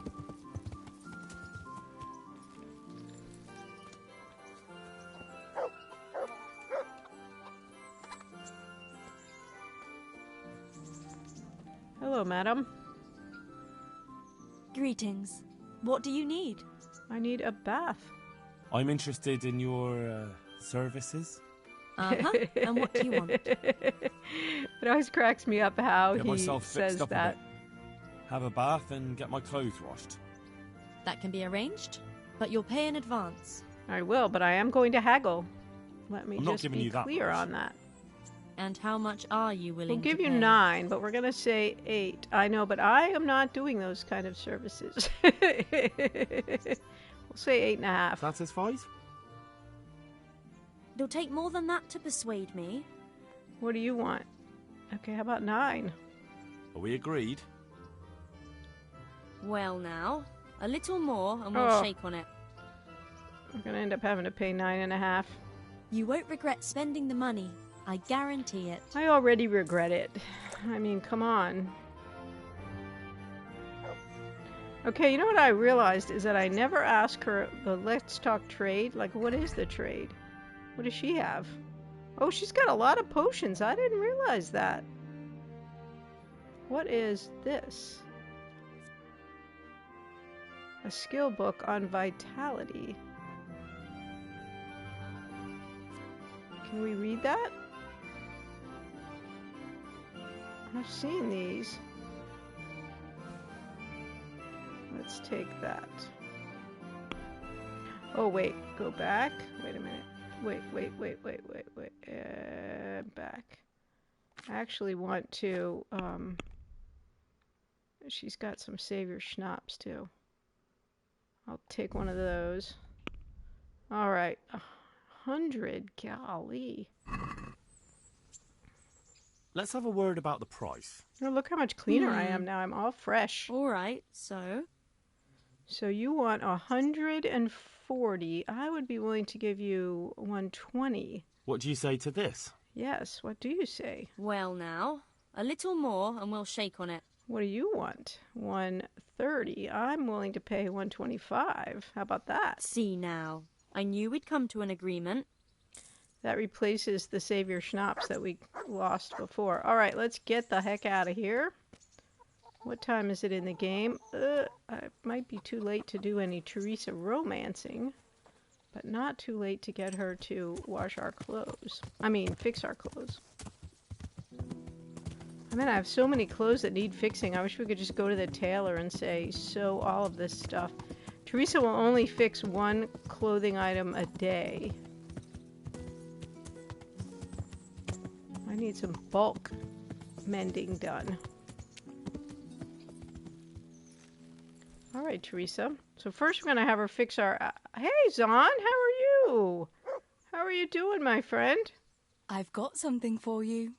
Hello, madam. Greetings. What do you need? I need a bath. I'm interested in your services. Uh-huh. And what do you want? It always cracks me up how Get he myself says fixed up that. a bit. Have a bath and get my clothes washed. That can be arranged, but you'll pay in advance. I will, but I am going to haggle. Let me I'm not just giving be you that clear much. on that. And how much are you willing We'll give to you pay? 9, but we're going to say 8. I know, but I am not doing those kind of services. We'll say 8.5. Satisfied? It'll take more than that to persuade me. What do you want? Okay, how about 9? Are we agreed? Well now, a little more and we'll Oh. shake on it. We're going to end up having to pay 9.5. You won't regret spending the money. I guarantee it. I already regret it. I mean, come on. Okay, you know what I realized is that I never asked her the let's talk trade. Like, what is the trade? What does she have? Oh, she's got a lot of potions. I didn't realize that. What is this? A skill book on vitality. Can we read that? I've seen these. Let's take that. Oh, wait. Go back. Wait a minute. Wait. Back. I actually want to, she's got some Savior Schnapps, too. I'll take one of those. Alright. 100. Golly. Let's have a word about the price. Oh, look how much cleaner I am now. I'm all fresh. Alright, so? So you want 140. I would be willing to give you 120. What do you say to this? Yes, what do you say? Well now, a little more and we'll shake on it. What do you want? 130. I'm willing to pay 125. How about that? See now. I knew we'd come to an agreement. That replaces the Savior Schnapps that we lost before. All right, let's get the heck out of here. What time is it in the game? I might be too late to do any Teresa romancing, but not too late to get her to wash our clothes. I mean, fix our clothes. I mean, I have so many clothes that need fixing. I wish we could just go to the tailor and say, sew all of this stuff. Teresa will only fix one clothing item a day. I need some bulk mending done. All right, Teresa. So first we're going to have her fix our... Hey, Zon, how are you? How are you doing, my friend? I've got something for you.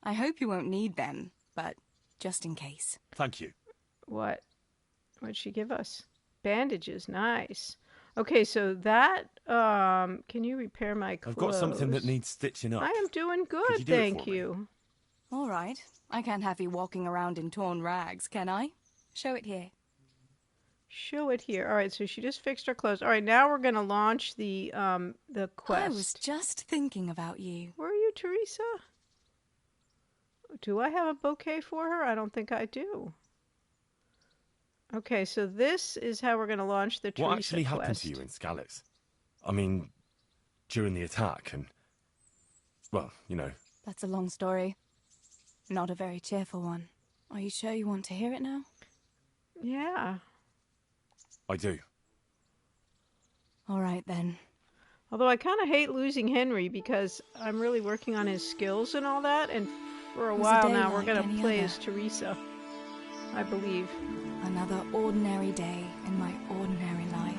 I hope you won't need them, but just in case. Thank you. What? What'd she give us? Bandages. Nice. Okay, so that... can you repair my clothes? I've got something that needs stitching up. I am doing good, Could you do it thank for me? you. All right. I can't have you walking around in torn rags, can I? Show it here. Show it here. All right, so she just fixed her clothes. All right, now we're going to launch the quest. I was just thinking about you. Where are you, Teresa? Do I have a bouquet for her? I don't think I do. Okay, so this is how we're going to launch the Teresa What actually quest. happened to you in Skalitz? I mean, during the attack and... Well, you know. That's a long story. Not a very cheerful one. Are you sure you want to hear it now? Yeah. I do. All right, then. Although I kind of hate losing Henry because I'm really working on his skills and all that, and for a while now we're going to play as Teresa, I believe. Another ordinary day in my ordinary life.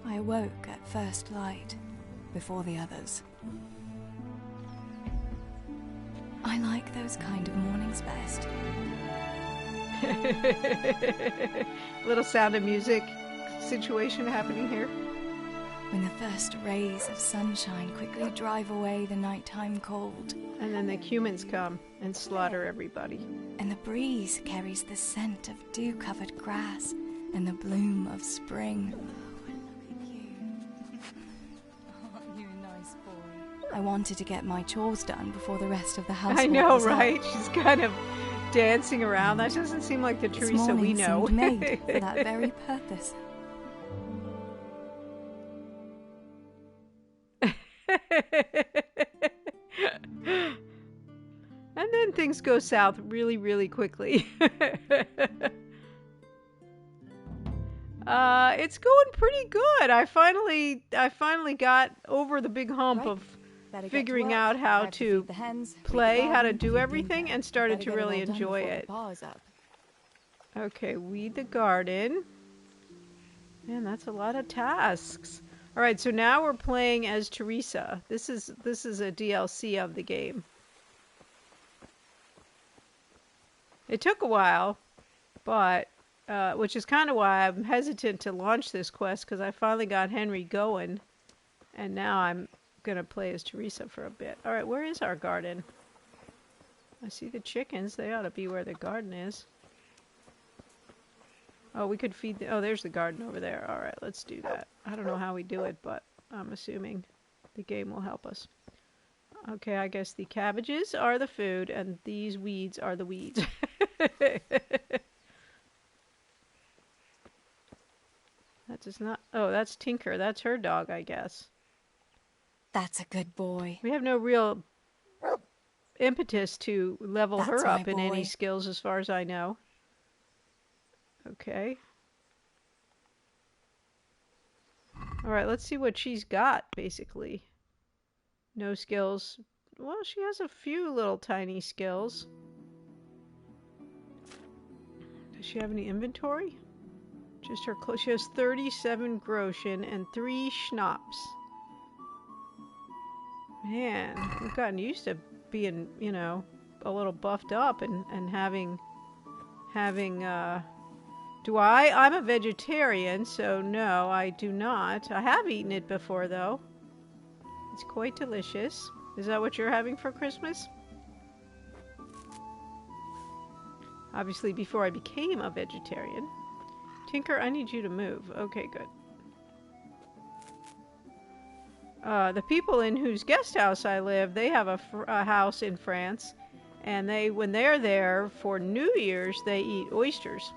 I awoke at first light, before the others. I like those kind of mornings best. Little Sound of Music situation happening here. When the first rays of sunshine quickly drive away the nighttime cold. And then the humans come and slaughter everybody. And the breeze carries the scent of dew-covered grass and the bloom of spring. I wanted to get my chores done before the rest of the household. I know, was up. right? She's kind of dancing around. That doesn't seem like the This Teresa we morning know. seemed made for that very purpose. And then things go south really, really quickly. It's going pretty good. I finally got over the big hump of figuring out how to play, how to do everything, and started to really enjoy it. Okay, weed the garden. Man, that's a lot of tasks. All right, so now we're playing as Teresa. This is a DLC of the game. It took a while, but which is kind of why I'm hesitant to launch this quest, because I finally got Henry going, and now I'm gonna play as Teresa for a bit. All right, where is our garden? I see the chickens. They ought to be where the garden is. Oh, we could feed the... Oh, there's the garden over there. All right, let's do that. I don't know how we do it, but I'm assuming the game will help us. Okay, I guess the cabbages are the food, and these weeds are the weeds. That does not... Oh, that's Tinker. That's her dog, I guess. That's a good boy. We have no real impetus to level That's her my up in any boy. skills as far as I know. Okay. Alright, let's see what she's got, basically. No skills. Well, she has a few little tiny skills. Does she have any inventory? Just her clothes. She has 37 groschen and 3 schnapps. Man, we've gotten used to being, you know, a little buffed up and having, do I? I'm a vegetarian, so no, I do not. I have eaten it before, though. It's quite delicious. Is that what you're having for Christmas? Obviously, before I became a vegetarian. Tinker, I need you to move. Okay, good. The people in whose guest house I live, they have a house in France, and when they're there for New Year's, they eat oysters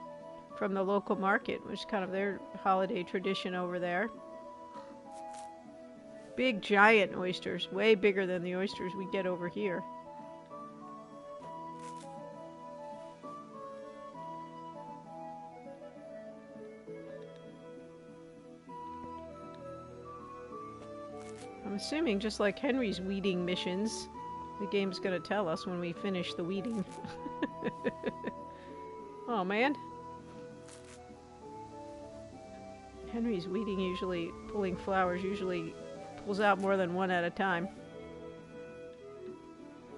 from the local market, which is kind of their holiday tradition over there. Big, giant oysters, way bigger than the oysters we get over here. I'm assuming, just like Henry's weeding missions, the game's going to tell us when we finish the weeding. Oh, man. Henry's weeding pulling flowers usually pulls out more than one at a time.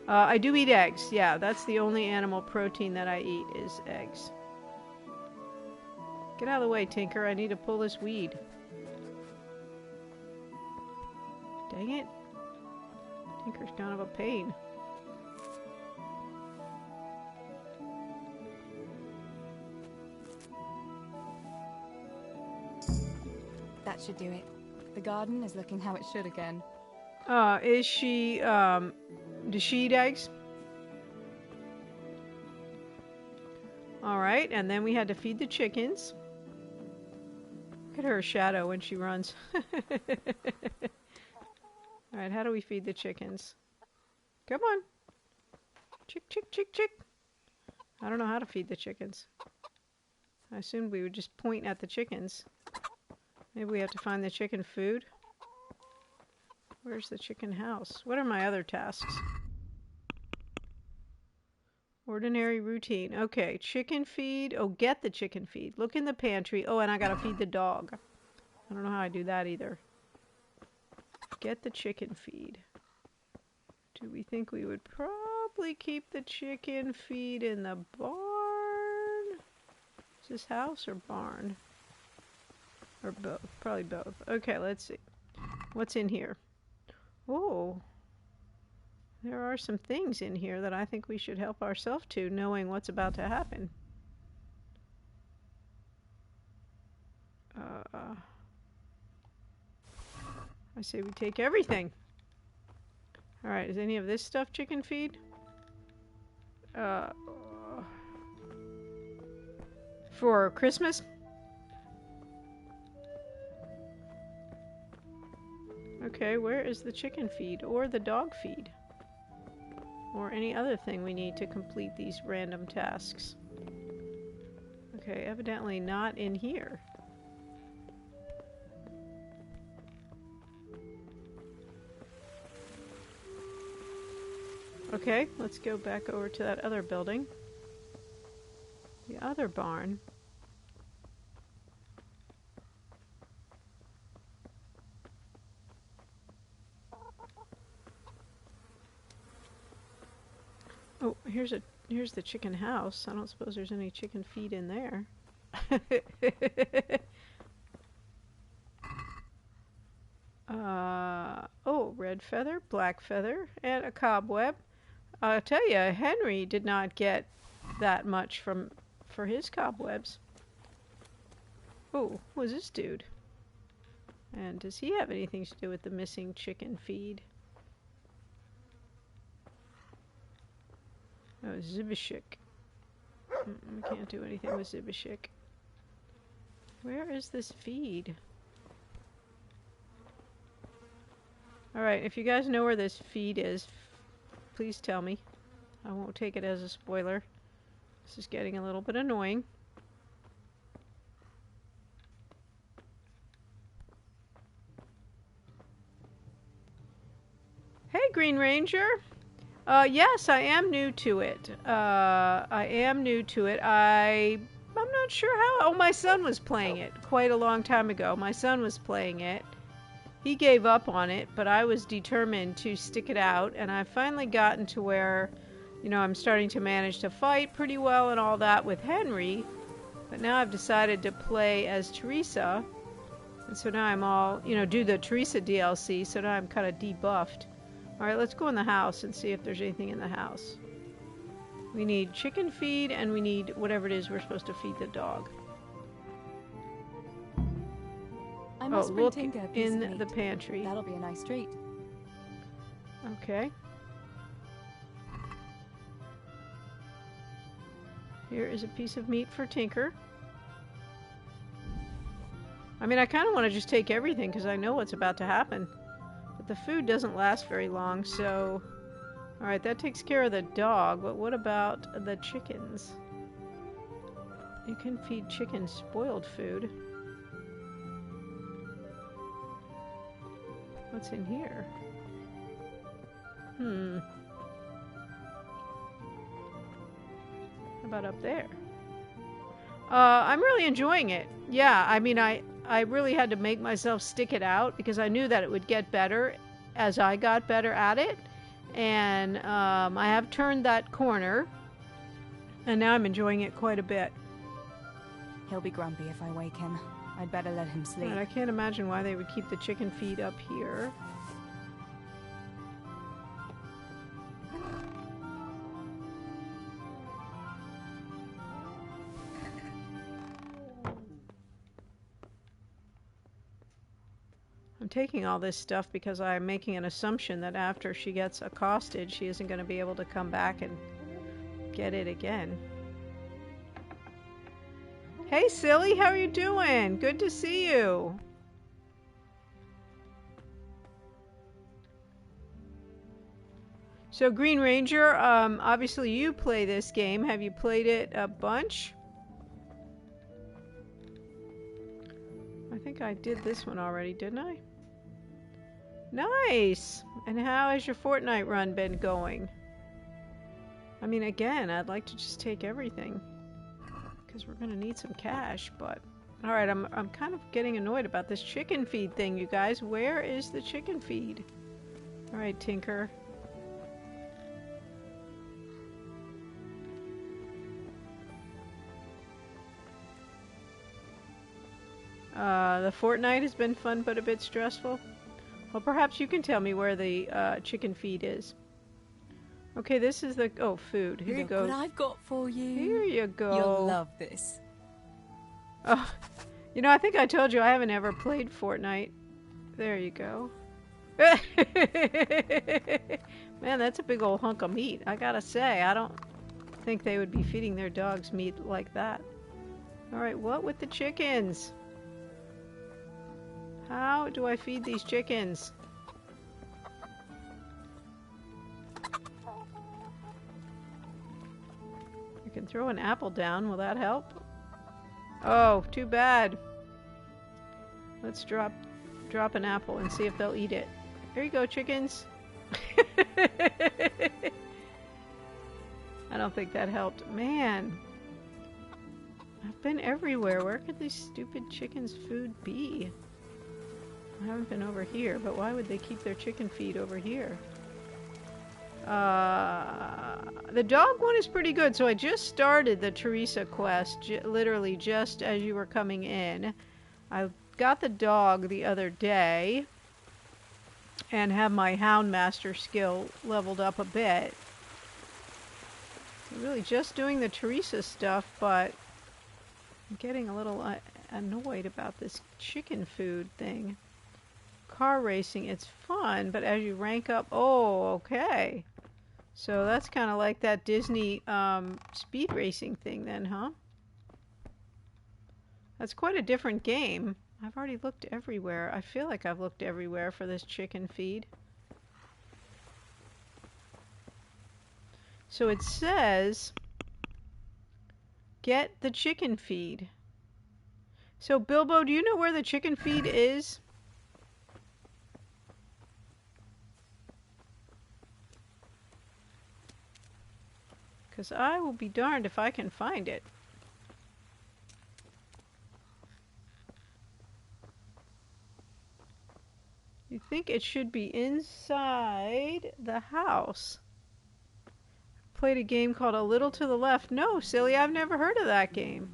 I do eat eggs. Yeah, that's the only animal protein that I eat is eggs. Get out of the way, Tinker. I need to pull this weed. Dang it. Tinker's kind of a pain. That should do it. The garden is looking how it should again. Is she, does she eat eggs? Alright, and then we had to feed the chickens. Look at her shadow when she runs. Alright, how do we feed the chickens? Come on. Chick, chick, chick, chick. I don't know how to feed the chickens. I assumed we would just point at the chickens. Maybe we have to find the chicken food. Where's the chicken house? What are my other tasks? Ordinary routine. Okay, chicken feed. Oh, get the chicken feed. Look in the pantry. Oh, and I gotta feed the dog. I don't know how I do that either. Get the chicken feed. Do we think we would probably keep the chicken feed in the barn? Is this house or barn? Or both? Probably both. Okay, let's see. What's in here? Oh, there are some things in here that I think we should help ourselves to, knowing what's about to happen. I say we take everything. Alright, is any of this stuff chicken feed? For Christmas? Okay, where is the chicken feed or the dog feed? Or any other thing we need to complete these random tasks? Okay, evidently not in here. Okay, let's go back over to that other building. The other barn. Oh, here's the chicken house. I don't suppose there's any chicken feed in there. Oh, red feather, black feather, and a cobweb. I'll tell you, Henry did not get that much for his cobwebs. Oh, who's this dude? And does he have anything to do with the missing chicken feed? Oh, Zibishik. We can't do anything with Zibishik. Where is this feed? Alright, if you guys know where this feed is, please tell me. I won't take it as a spoiler. This is getting a little bit annoying. Hey, Green Ranger! Yes, I am new to it. I'm not sure how. Oh, my son was playing it quite a long time ago. My son was playing it. He gave up on it, but I was determined to stick it out, and I've finally gotten to where, you know, I'm starting to manage to fight pretty well and all that with Henry, but now I've decided to play as Teresa, and so now I'm all, you know, do the Teresa DLC, so now I'm kind of debuffed. Alright, let's go in the house and see if there's anything in the house. We need chicken feed, and we need whatever it is we're supposed to feed the dog. I must bring look Tinker a piece of in the meat. pantry. That'll be a nice treat. Okay. Here is a piece of meat for Tinker. I mean, I kind of want to just take everything because I know what's about to happen. But the food doesn't last very long, so... Alright, that takes care of the dog, but what about the chickens? You can feed chickens spoiled food. What's in here? How about up there? I'm really enjoying it. Yeah, I mean, I really had to make myself stick it out because I knew that it would get better as I got better at it. And I have turned that corner, and now I'm enjoying it quite a bit. He'll be grumpy if I wake him. I'd better let him sleep. And I can't imagine why they would keep the chicken feed up here. I'm taking all this stuff because I'm making an assumption that after she gets accosted, she isn't going to be able to come back and get it again. Hey, Silly, how are you doing? Good to see you. So, Green Ranger, obviously you play this game. Have you played it a bunch? I think I did this one already, didn't I? Nice! And how has your Fortnite run been going? I mean, again, I'd like to just take everything. Because we're going to need some cash, but... Alright, I'm kind of getting annoyed about this chicken feed thing, you guys. Where is the chicken feed? Alright, Tinker. The Fortnite has been fun but a bit stressful. Well, perhaps you can tell me where the chicken feed is. Okay, this is the... Oh, food. Here you go. Look what I've got for you. Here you go. You'll love this. Oh, you know, I think I told you I haven't ever played Fortnite. There you go. Man, that's a big old hunk of meat. I gotta say, I don't think they would be feeding their dogs meat like that. Alright, what with the chickens? How do I feed these chickens? I can throw an apple down. Will that help? Oh, too bad. Let's drop an apple and see if they'll eat it. Here you go, chickens. I don't think that helped. Man. I've been everywhere. Where could these stupid chickens' food be? I haven't been over here, but why would they keep their chicken feed over here? The dog one is pretty good. So I just started the Teresa quest, literally just as you were coming in. I got the dog the other day and have my Houndmaster skill leveled up a bit. I'm really just doing the Teresa stuff, but I'm getting a little annoyed about this chicken food thing. Car racing, it's fun, but as you rank up... Oh, okay. So that's kind of like that Disney speed racing thing then, huh? That's quite a different game. I've already looked everywhere. I feel like I've looked everywhere for this chicken feed. So it says, get the chicken feed. So Bilbo, do you know where the chicken feed is? Because I will be darned if I can find it. You think it should be inside the house. Played a game called A Little to the Left. No, silly, I've never heard of that game.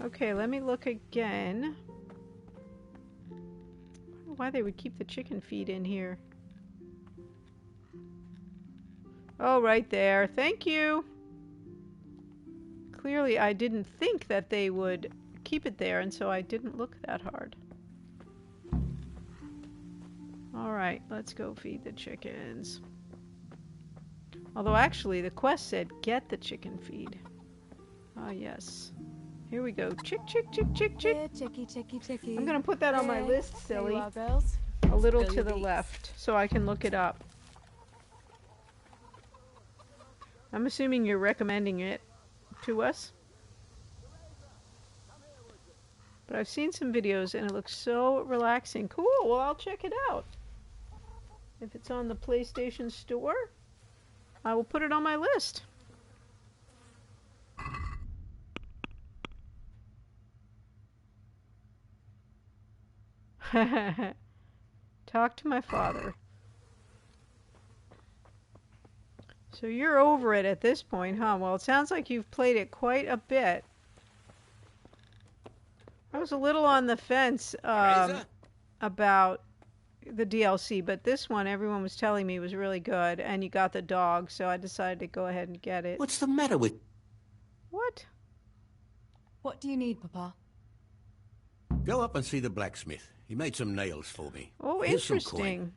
Okay, let me look again. I don't know why they would keep the chicken feed in here. Oh, right there. Thank you. Clearly, I didn't think that they would keep it there, and so I didn't look that hard. Alright, let's go feed the chickens. Although actually, the quest said get the chicken feed. Ah, yes. Here we go. Chick, chick, chick, chick, chick. Here, chicky, chicky, chicky. I'm going to put that on my Here. list, There you silly. are, girls. A little Spill to your the beaks. left, so I can look it up. I'm assuming you're recommending it to us. But I've seen some videos and it looks so relaxing. Cool, well I'll check it out. If it's on the PlayStation Store, I will put it on my list. Talk to my father. So you're over it at this point, huh? Well, it sounds like you've played it quite a bit. I was a little on the fence about the DLC, but this one everyone was telling me was really good, and you got the dog, so I decided to go ahead and get it. What's the matter with... What? What do you need, Papa? Go up and see the blacksmith. He made some nails for me. Oh, Here's some coin. interesting.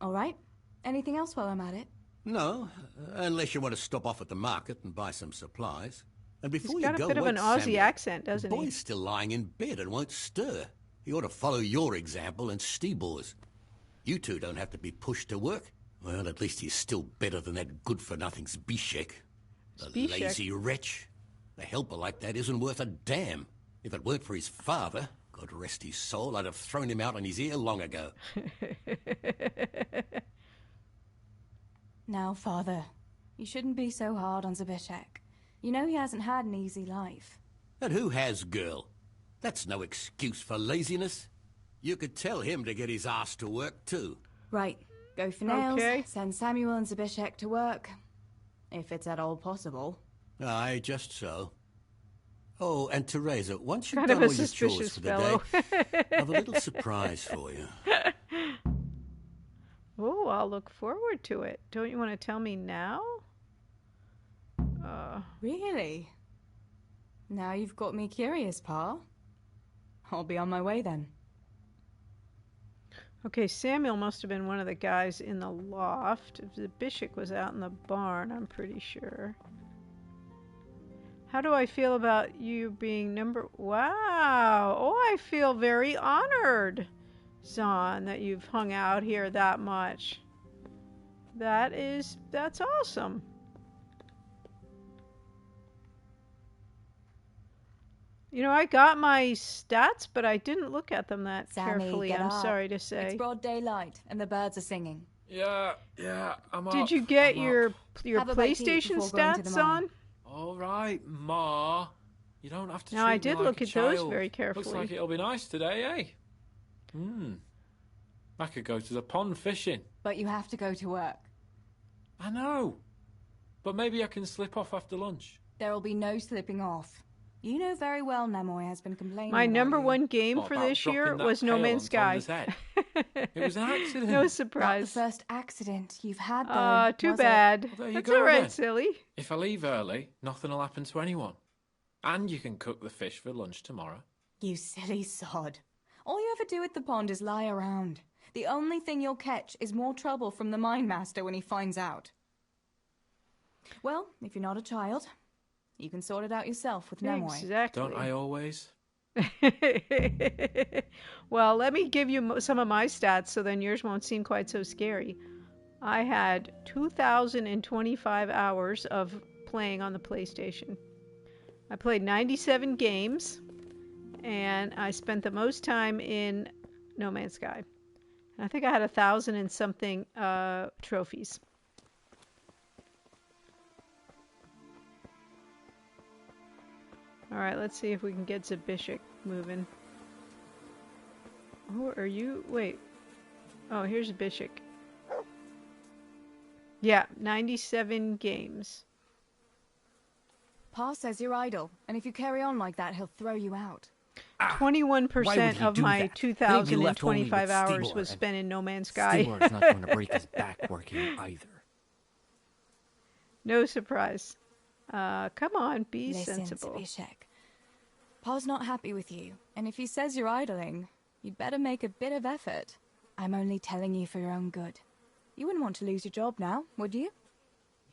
All right. Anything else while I'm at it? No, unless you want to stop off at the market and buy some supplies. And before He's got you go, a bit of an wake Aussie Samuel. accent, doesn't The he? boy's still lying in bed and won't stir. He ought to follow your example and Steebor's. You two don't have to be pushed to work. Well, at least he's still better than that good-for-nothing's Bishek. The Zbyszek. lazy wretch. A helper like that isn't worth a damn. If it weren't for his father, God rest his soul, I'd have thrown him out on his ear long ago. Now, Father, you shouldn't be so hard on Zbyszek. You know he hasn't had an easy life. And who has, girl? That's no excuse for laziness. You could tell him to get his ass to work, too. Right, go for nails, Okay. send Samuel and Zbyszek to work. If it's at all possible. Aye, just so. Oh, and Teresa, once you've Kind done of a all your chores suspicious for the fellow. day, I have a little surprise for you. Oh, I'll look forward to it. Don't you want to tell me now? Really? Now you've got me curious, Pa. I'll be on my way then. Okay, Samuel must have been one of the guys in the loft. The Bishop was out in the barn, I'm pretty sure. How do I feel about you being number... Wow! Oh, I feel very honored, Zahn, that you've hung out here that much. That's awesome. You know, I got my stats, but I didn't look at them that Sammy, carefully, get I'm up. sorry to say. It's broad daylight and the birds are singing. Yeah, I'm up. Did you get I'm your up. Have a bite to eat PlayStation before going to the stats mine. on? All right, Ma. You don't have to Now, treat I me did like look a at those child. very carefully. Looks like it'll be nice today, eh? I could go to the pond fishing. But you have to go to work. I know. But maybe I can slip off after lunch. There'll be no slipping off. You know very well Nemoy has been complaining My about number you. one game What for about this year dropping that was No pail Man's on Sky. Tonda's head? It was an accident. No Not the surprise. first accident you've had, though. Too was it? bad. Well, there you That's go, all right, then. silly. If I leave early, nothing will happen to anyone. And you can cook the fish for lunch tomorrow. You silly sod. All you ever do at the pond is lie around. The only thing you'll catch is more trouble from the mine master when he finds out. Well, if you're not a child, you can sort it out yourself with Nemoy. Exactly. Don't I always? Well, let me give you some of my stats so then yours won't seem quite so scary. I had 2,025 hours of playing on the PlayStation. I played 97 games, and I spent the most time in No Man's Sky. And I think I had 1,000 and something trophies. Alright, let's see if we can get Zbyszek moving. Oh, are you... Wait. Oh, here's Zbyszek. Yeah, 97 games. Pa says you're idle, and if you carry on like that, he'll throw you out. 21% of my that? 2,025 hours Steamor, was and spent in No Man's Sky. Steamor's not going to break his back working either. No surprise. Come on, be Listen, sensible. Zbyszek. Pa's not happy with you, and if he says you're idling, you'd better make a bit of effort. I'm only telling you for your own good. You wouldn't want to lose your job now, would you?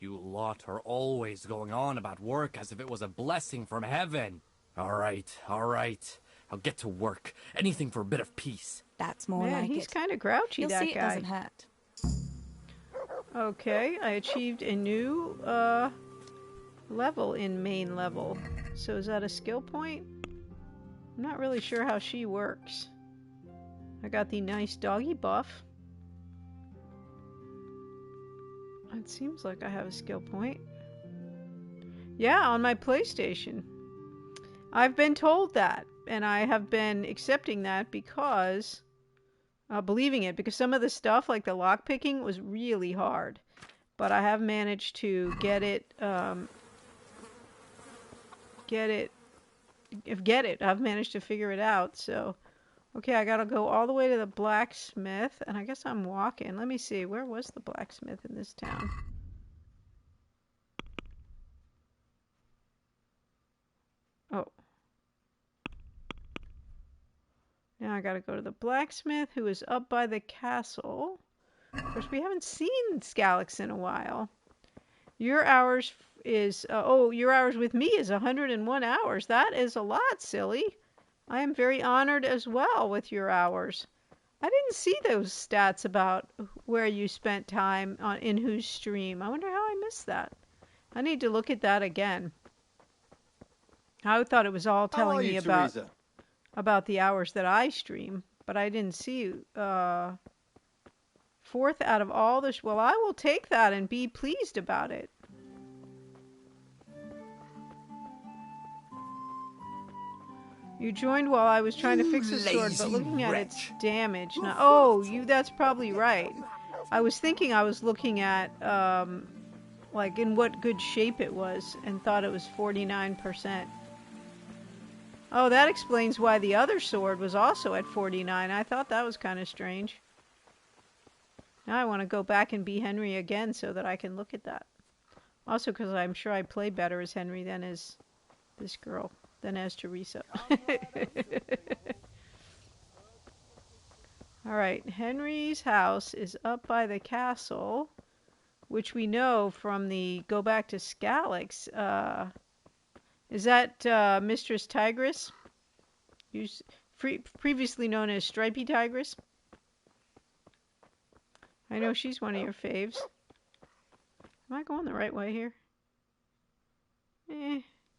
You lot are always going on about work as if it was a blessing from heaven. All right. I'll get to work. Anything for a bit of peace. That's more Man, like he's it. kind of grouchy, You'll that see guy. it doesn't hurt. Okay, I achieved a new level in main level. So is that a skill point? I'm not really sure how she works. I got the nice doggy buff. It seems like I have a skill point. Yeah, on my PlayStation. I've been told that, and I have been accepting that because... believing it, because some of the stuff, like the lockpicking, was really hard. But I have managed to get it, I've managed to figure it out, so... Okay, I gotta go all the way to the blacksmith, and I guess I'm walking. Let me see, where was the blacksmith in this town? Oh. Now I gotta go to the blacksmith, who is up by the castle. Of course, we haven't seen Skalax in a while. Your hours is... your hours with me is 101 hours. That is a lot, silly. I am very honored as well with your hours. I didn't see those stats about where you spent time in whose stream. I wonder how I missed that. I need to look at that again. I thought it was all telling me about the hours that I stream, but I didn't see 4th out of all the... Well, I will take that and be pleased about it. You joined while I was trying to fix the sword, but looking at its damage. Now, that's probably right. I was thinking I was looking at, like, in what good shape it was, and thought it was 49%. Oh, that explains why the other sword was also at 49. I thought that was kind of strange. Now I want to go back and be Henry again so that I can look at that. Also, because I'm sure I play better as Henry than as this girl. Than as Teresa. Alright, Henry's house is up by the castle, which we know from the Go Back to Skalax. Is that Mistress Tigress? Previously known as Stripey Tigress? I know she's one of your faves. Am I going the right way here?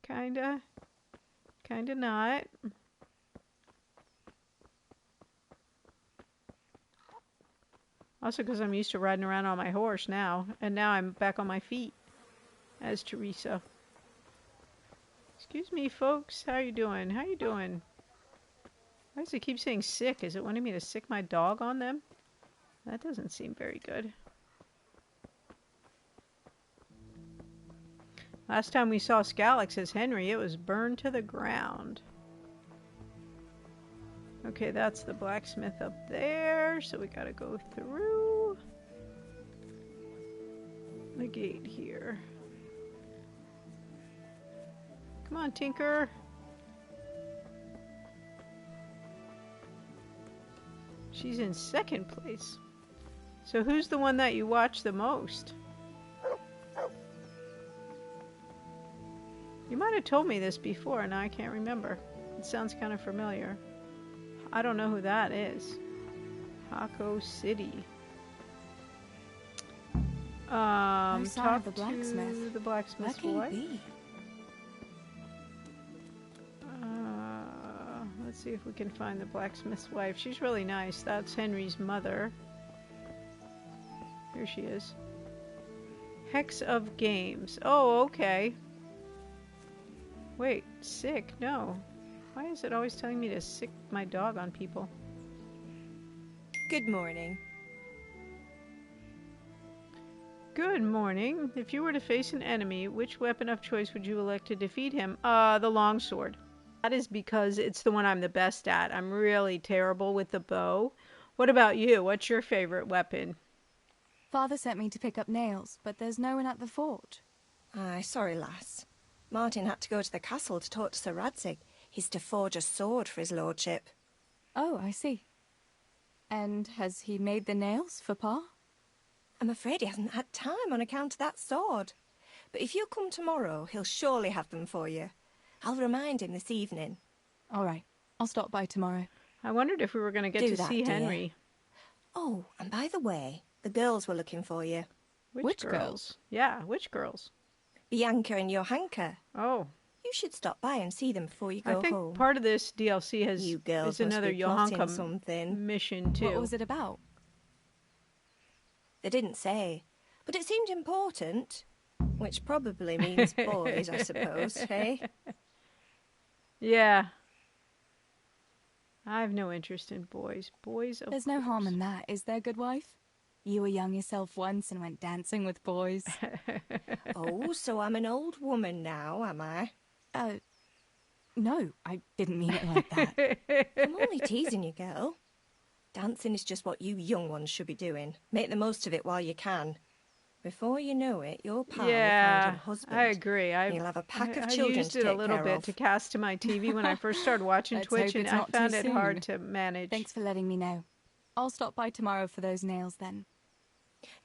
Kinda. Kinda not. Also because I'm used to riding around on my horse now. And now I'm back on my feet as Teresa. Excuse me, folks. How you doing? How you doing? Why does it keep saying sick? Is it wanting me to sick my dog on them? That doesn't seem very good. Last time we saw Skalax as Henry, it was burned to the ground. Okay, that's the blacksmith up there, so we gotta go through the gate here. Come on, Tinker. She's in 2nd place. So who's the one that you watch the most? You might have told me this before, and I can't remember. It sounds kind of familiar. I don't know who that is. Hako City. No sign Talk of the blacksmith. to the blacksmith's Where can wife. he be? Let's see if we can find the blacksmith's wife. She's really nice. That's Henry's mother. Here she is. Hex of Games. Oh, okay. Wait, sick? No. Why is it always telling me to sick my dog on people? Good morning. Good morning. If you were to face an enemy, which weapon of choice would you elect to defeat him? The longsword. That is because it's the one I'm the best at. I'm really terrible with the bow. What about you? What's your favorite weapon? Father sent me to pick up nails, but there's no one at the fort. Aye, sorry, lass. Martin had to go to the castle to talk to Sir Radzig. He's to forge a sword for his lordship. Oh, I see. And has he made the nails for Pa? I'm afraid he hasn't had time on account of that sword. But if you come tomorrow, he'll surely have them for you. I'll remind him this evening. All right. I'll stop by tomorrow. I wondered if we were going to get Do to that, see dear. Henry. Oh, and by the way, the girls were looking for you. Which girls? Yeah, which girls? Bianca and Johanka. Oh. You should stop by and see them before you go I think home. part of this DLC has You girls is another must be plotting Johanka something. mission too. What was it about? They didn't say, but it seemed important. Which probably means boys, I suppose, hey? Yeah. I have no interest in boys. Boys, of There's no harm in that, is there, good wife? You were young yourself once and went dancing with boys. Oh, so I'm an old woman now, am I? No, I didn't mean it like that. I'm only teasing you, girl. Dancing is just what you young ones should be doing. Make the most of it while you can. Before you know it, your pal will find him a husband. I agree. You'll have a pack of I children used to it take a little care bit of. to cast to my TV when I first started watching Let's Twitch, hope and it's I not found too it hard soon. to manage. Thanks for letting me know. I'll stop by tomorrow for those nails then.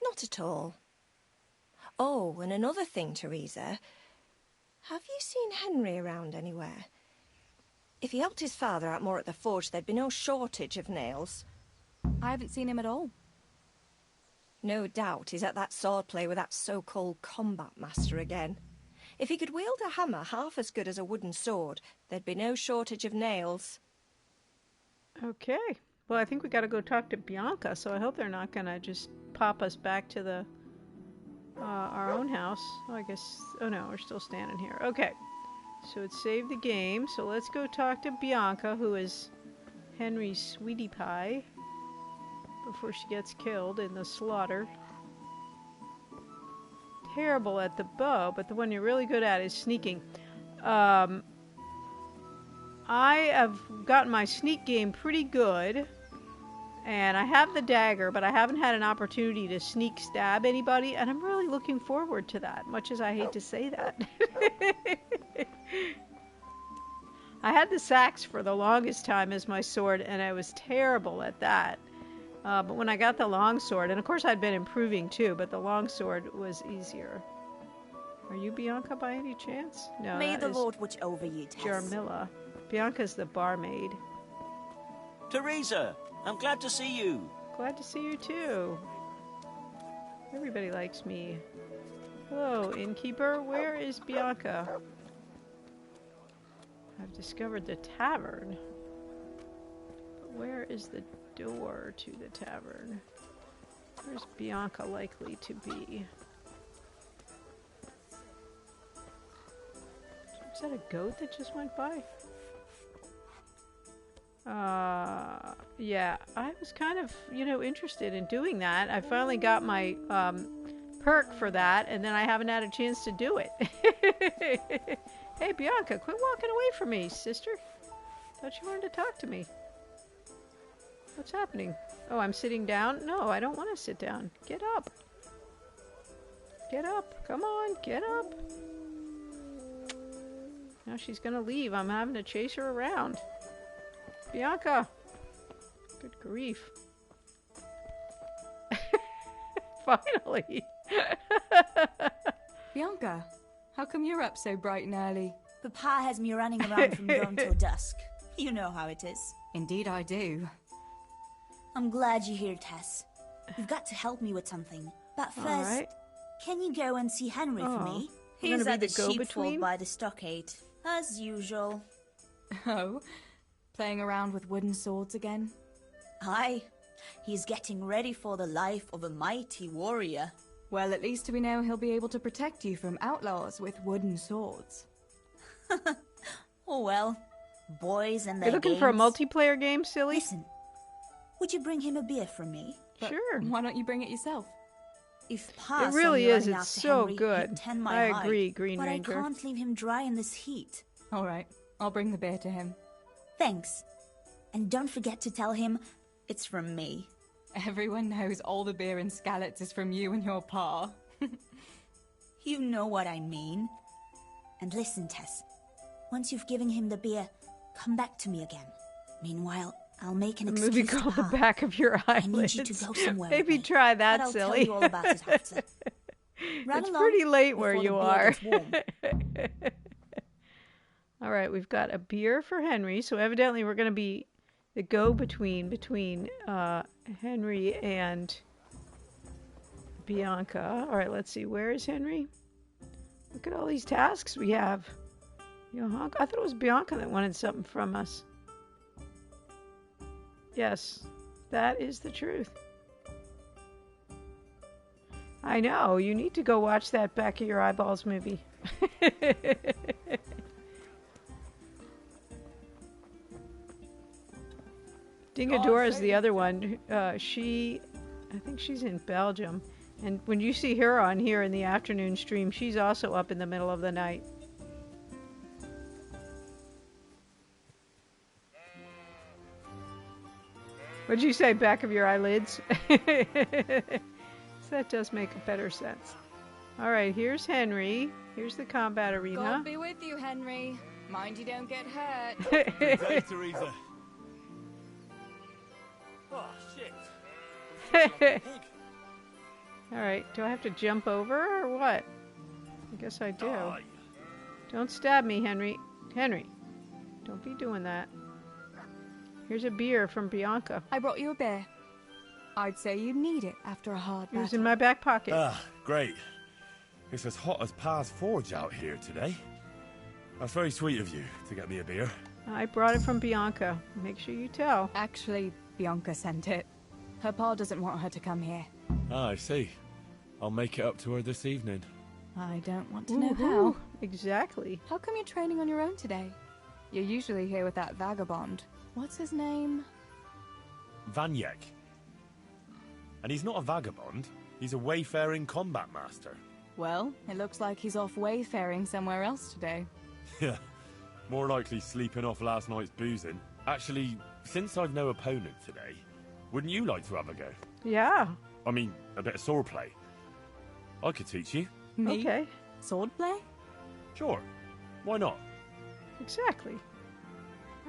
Not at all. Oh, and another thing, Teresa. Have you seen Henry around anywhere? If he helped his father out more at the forge, there'd be no shortage of nails. I haven't seen him at all. No doubt he's at that swordplay with that so-called combat master again. If he could wield a hammer half as good as a wooden sword, there'd be no shortage of nails. Okay. Well, I think we got to go talk to Bianca, so I hope they're not going to just pop us back to the our own house. Oh, I guess... Oh, no, we're still standing here. Okay. So it saved the game, so let's go talk to Bianca, who is Henry's sweetie pie, before she gets killed in the slaughter. Terrible at the bow, but the one you're really good at is sneaking. I have gotten my sneak game pretty good, and I have the dagger, but I haven't had an opportunity to sneak stab anybody, and I'm really looking forward to that, much as I hate to say that. I had the sax for the longest time as my sword, and I was terrible at that. But when I got the longsword, and of course I'd been improving too, but the longsword was easier. Are you Bianca by any chance? No, May that the is Lord watch over you, Tess. Jarmilla. Bianca's the barmaid. Teresa, I'm glad to see you. Glad to see you too. Everybody likes me. Hello, innkeeper. Where is Bianca? I've discovered the tavern. But where is the door to the tavern? Where's Bianca likely to be? Is that a goat that just went by? Yeah, I was kind of, interested in doing that. I finally got my perk for that, and then I haven't had a chance to do it. Hey, Bianca, quit walking away from me, sister. Thought you wanted to talk to me. What's happening? Oh, I'm sitting down? No, I don't want to sit down. Get up. Get up. Come on, get up. Now she's gonna leave. I'm having to chase her around. Bianca! Good grief. Finally! Bianca, how come you're up so bright and early? Papa has me running around from dawn till dusk. You know how it is. Indeed I do. I'm glad you're here, Tess. You've got to help me with something. But first, right. Can you go and see Henry for me? He's at the sheepfold by the stockade, as usual. Oh? Playing around with wooden swords again? Aye. He's getting ready for the life of a mighty warrior. Well, at least we know he'll be able to protect you from outlaws with wooden swords. Oh well. Boys and their You're looking games. for a multiplayer game, silly? Listen. Would you bring him a beer from me? But sure. Why don't you bring it yourself? If Pa it really saw me is. running It's after so Henry, good. he'd tend my I hide. agree, Green but Ranger. I can't leave him dry in this heat. All right. I'll bring the beer to him. Thanks. And don't forget to tell him it's from me. Everyone knows all the beer in Skalitz is from you and your Pa. You know what I mean. And listen, Tess. Once you've given him the beer, come back to me again. Meanwhile, I'll make an excuse movie called to The Back of Your Eyelids. I need you to go somewhere. Maybe try that, but I'll silly. tell you all about it after. Run It's along pretty late where before you the beer are. gets warm. All right, we've got a beer for Henry. So evidently we're going to be the go-between between Henry and Bianca. All right, let's see. Where is Henry? Look at all these tasks we have. I thought it was Bianca that wanted something from us. Yes, that is the truth. I know. You need to go watch that Back of Your Eyeballs movie. Dingadora is the other one. I think she's in Belgium. And when you see her on here in the afternoon stream, she's also up in the middle of the night. What'd you say, back of your eyelids? So that does make better sense. All right, here's Henry. Here's the combat arena. God be with you, Henry. Mind you don't get hurt. Good day, Teresa. Oh, shit. All right, do I have to jump over or what? I guess I do. Don't stab me, Henry. Henry, don't be doing that. Here's a beer from Bianca. I brought you a beer. I'd say you need it after a hard battle. It was in my back pocket. Ah, great. It's as hot as Pa's Forge out here today. That's very sweet of you to get me a beer. I brought it from Bianca. Make sure you tell. Actually, Bianca sent it. Her pa doesn't want her to come here. Ah, I see. I'll make it up to her this evening. I don't want to know how. Exactly. How come you're training on your own today? You're usually here with that vagabond. What's his name? Vanyek. And he's not a vagabond. He's a wayfaring combat master. Well, it looks like he's off wayfaring somewhere else today. Yeah. More likely sleeping off last night's boozing. Actually, since I've no opponent today, wouldn't you like to have a go? Yeah. I mean, a bit of swordplay. I could teach you. Me? Okay. Swordplay? Sure. Why not? Exactly.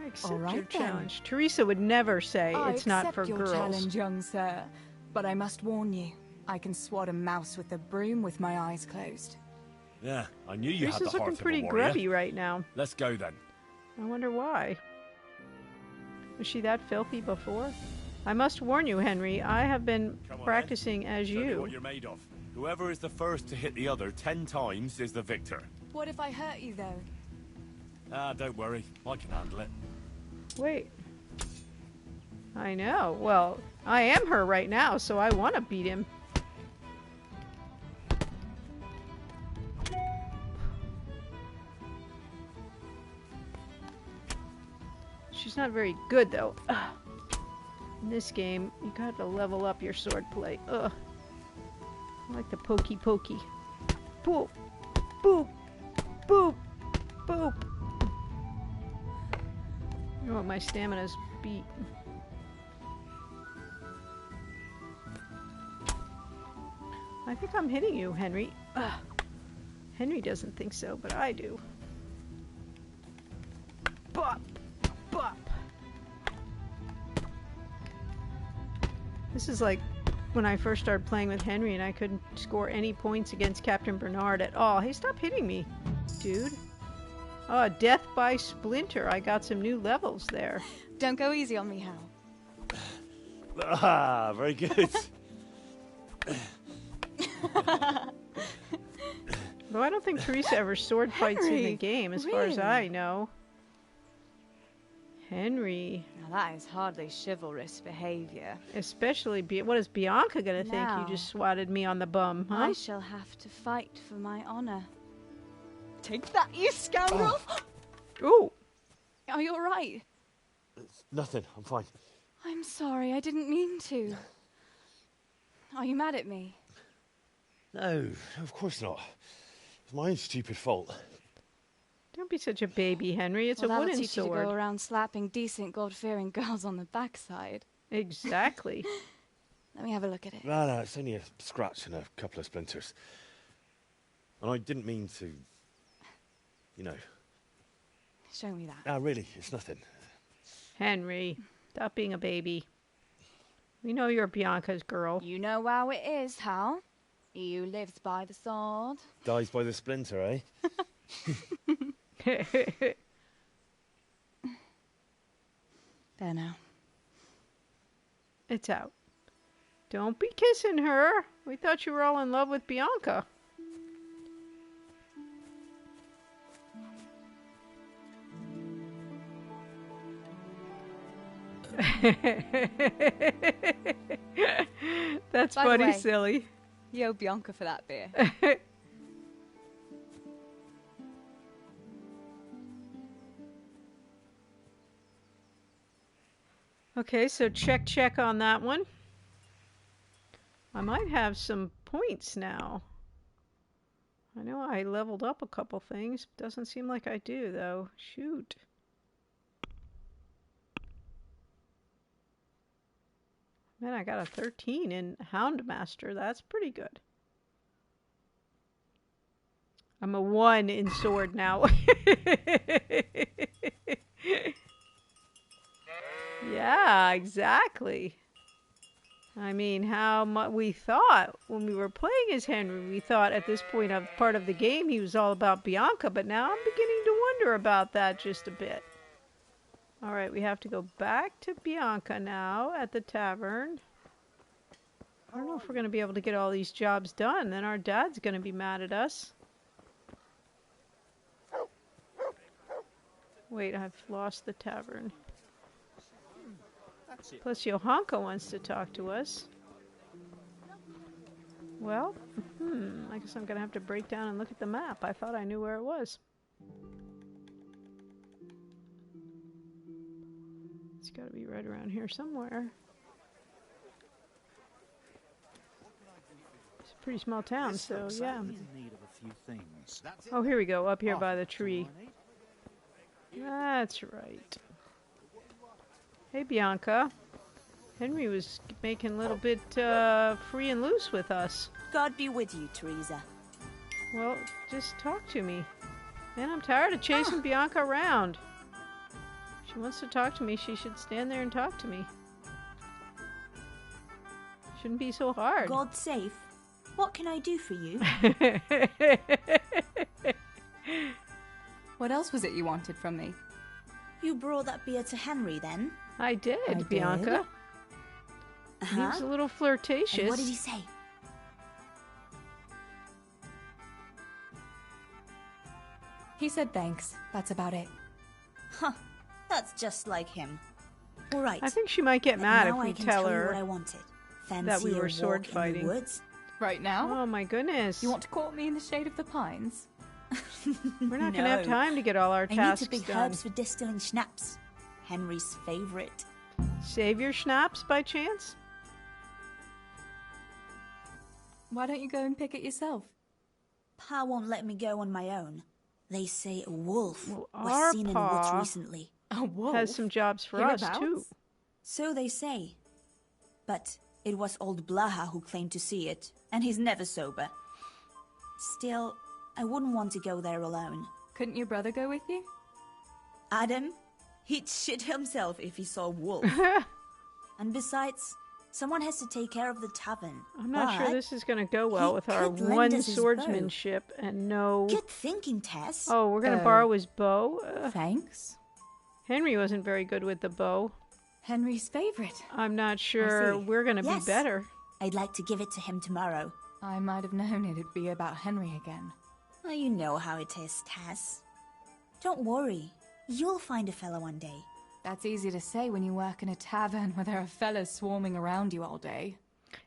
I accept All right, your then. challenge. Teresa would never say I it's not for accept your girls. challenge, young sir. But I must warn you, I can swat a mouse with a broom with my eyes closed. Yeah, I knew you had Teresa's the heart looking of pretty a warrior. grubby right now. Let's go then. I wonder why. Was she that filthy before? I must warn you, Henry, I have been practicing as Show me you. what you're made of. Whoever is the first to hit the other 10 times is the victor. What if I hurt you, though? Ah, don't worry. I can handle it. Wait. I know. Well, I am her right now, so I want to beat him. She's not very good, though. Ugh. In this game, you got to level up your swordplay. Ugh. I like the pokey pokey. Boop, boop, boop, boop. You know what? My stamina's beat. I think I'm hitting you, Henry. Ugh. Henry doesn't think so, but I do. Bop, bop. This is like when I first started playing with Henry and I couldn't score any points against Captain Bernard at all. Hey, stop hitting me, dude. Oh, death by splinter. I got some new levels there. Don't go easy on me, Hal. Ah, very good. Though I don't think Teresa ever sword fights in the Henry, game, as far as really? I know. Henry. Now that is hardly chivalrous behavior. Especially, what is Bianca going to think? Now, You just swatted me on the bum, huh? I shall have to fight for my honor. Take that, you scoundrel! Ooh. Are you alright? Nothing. I'm fine. I'm sorry, I didn't mean to. Are you mad at me? No, of course not. It's my own stupid fault. Don't be such a baby, Henry. It's Well, a that'll wooden teach you to sword. go around slapping decent, God-fearing girls on the backside. Exactly. Let me have a look at it. No, it's only a scratch and a couple of splinters. And I didn't mean to, you know. Show me that. Ah, really, it's nothing. Henry, stop being a baby. We know you're Bianca's girl. You know how it is, Hal. He who lives by the sword Dies by the splinter, eh? There now. It's out. Don't be kissing her. We thought you were all in love with Bianca. That's By the funny, way, silly. You owe Bianca for that beer. Okay, so check on that one. I might have some points now. I know I leveled up a couple things. Doesn't seem like I do, though. Shoot. Man, I got a 13 in Houndmaster. That's pretty good. I'm a 1 in Sword now. Yeah, exactly. I mean, how much we thought when we were playing as Henry, we thought at this point of part of the game he was all about Bianca, but now I'm beginning to wonder about that just a bit. All right, we have to go back to Bianca now at the tavern. I don't know if we're going to be able to get all these jobs done. Then our dad's going to be mad at us. Wait, I've lost the tavern. Plus, Johanka wants to talk to us. Well, I guess I'm going to have to break down and look at the map. I thought I knew where it was. It's got to be right around here somewhere. It's a pretty small town, so yeah. Oh, here we go, up here by the tree. That's right. Hey, Bianca. Henry was making a little bit free and loose with us. God be with you, Teresa. Well, just talk to me. Man, I'm tired of chasing Bianca around. If she wants to talk to me, she should stand there and talk to me. Shouldn't be so hard. God's safe. What can I do for you? What else was it you wanted from me? You brought that beer to Henry, then? I did, Bianca. He was a little flirtatious. And what did he say? He said thanks. That's about it. Huh. That's just like him. All right. I think she might get mad if we tell her what I wanted. that we were sword fighting. Woods? Right now? Oh my goodness. You want to court me in the shade of the pines? We're not going to have time to get all our tasks I need to pick herbs for distilling schnapps. Henry's favorite. Save your schnapps by chance? Why don't you go and pick it yourself? Pa won't let me go on my own. They say a wolf was our seen in the Pa woods recently. A wolf? Has some jobs for us, too. So they say. But it was old Blaha who claimed to see it, and he's never sober. Still, I wouldn't want to go there alone. Couldn't your brother go with you? Adam? He'd shit himself if he saw a wolf. And besides, someone has to take care of the tavern. I'm not sure this is going to go well with our one swordsmanship and no... Good thinking, Tess. Oh, we're going to borrow his bow? Thanks. Henry wasn't very good with the bow. Henry's favorite. I'm not sure we're going to be better. I'd like to give it to him tomorrow. I might have known it'd be about Henry again. Well, you know how it is, Tess. Don't worry. You'll find a fella one day. That's easy to say when you work in a tavern where there are fellas swarming around you all day.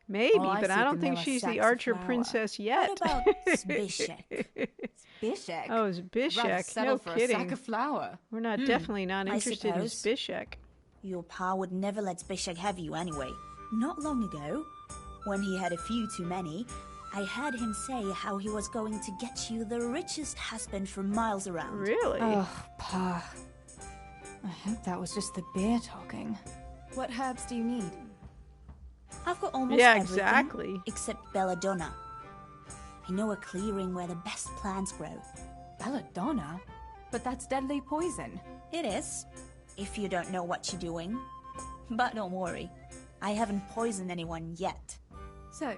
Maybe, but I don't think she's the archer princess yet. What about Zbyszek? Zbyszek? Oh, Zbyszek. No for kidding. A sack of flour. We're not definitely not interested in Zbyszek. Your pa would never let Zbyszek have you anyway. Not long ago, when he had a few too many, I heard him say how he was going to get you the richest husband for miles around. Really? Oh, Pa. I hope that was just the beer talking. What herbs do you need? I've got almost everything exactly. except belladonna. I know a clearing where the best plants grow. Belladonna? But that's deadly poison. It is, if you don't know what you're doing. But don't worry, I haven't poisoned anyone yet. So,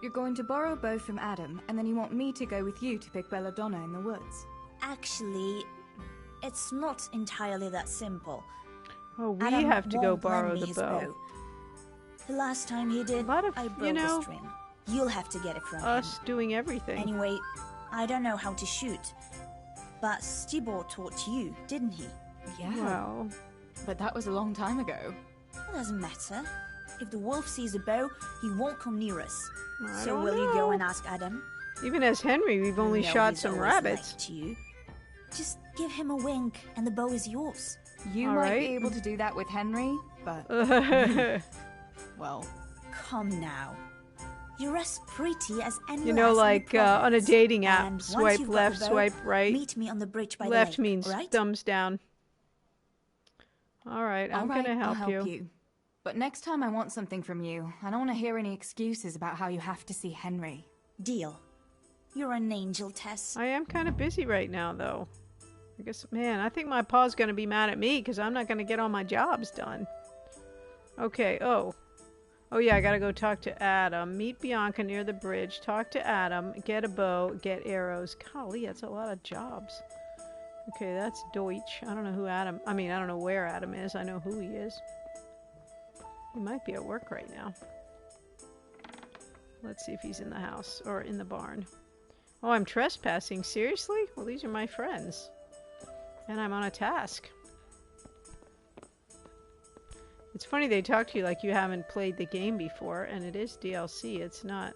you're going to borrow a bow from Adam, and then you want me to go with you to pick belladonna in the woods? Actually, it's not entirely that simple. Oh, we Adam have to go won't borrow lend me the his bow. The last time he did, I broke the string. You'll have to get it from Us him. doing everything. Anyway, I don't know how to shoot. But Stibor taught you, didn't he? Yeah. Well, but that was a long time ago. It doesn't matter. If the wolf sees a bow, he won't come near us. I So don't will you go know. and ask Adam? Even as Henry, we've only You know shot he's some always rabbits. liked you. Just give him a wink, and the bow is yours. You All might right. be able to do that with Henry, but... well... Come now. You're as pretty as any You know, lass in the like on a province. dating app, And once swipe you've got left, the bow, swipe right. Meet me on the bridge by the Left lake, means right? thumbs down. All right, I'm All right, gonna I'll help help you. But next time I want something from you. I don't want to hear any excuses about how you have to see Henry. Deal. You're an angel, Tess. I am kind of busy right now, though. I guess, man, I think my pa's gonna be mad at me because I'm not gonna get all my jobs done. Okay, oh yeah, I gotta go talk to Adam. Meet Bianca near the bridge. Talk to Adam. Get a bow. Get arrows. Golly, that's a lot of jobs. Okay, that's Deutsch. I don't know who Adam... I mean, I don't know where Adam is. I know who he is. He might be at work right now. Let's see if he's in the house or in the barn. Oh, I'm trespassing. Seriously? Well, these are my friends. And I'm on a task. It's funny they talk to you like you haven't played the game before, and it is DLC. It's not...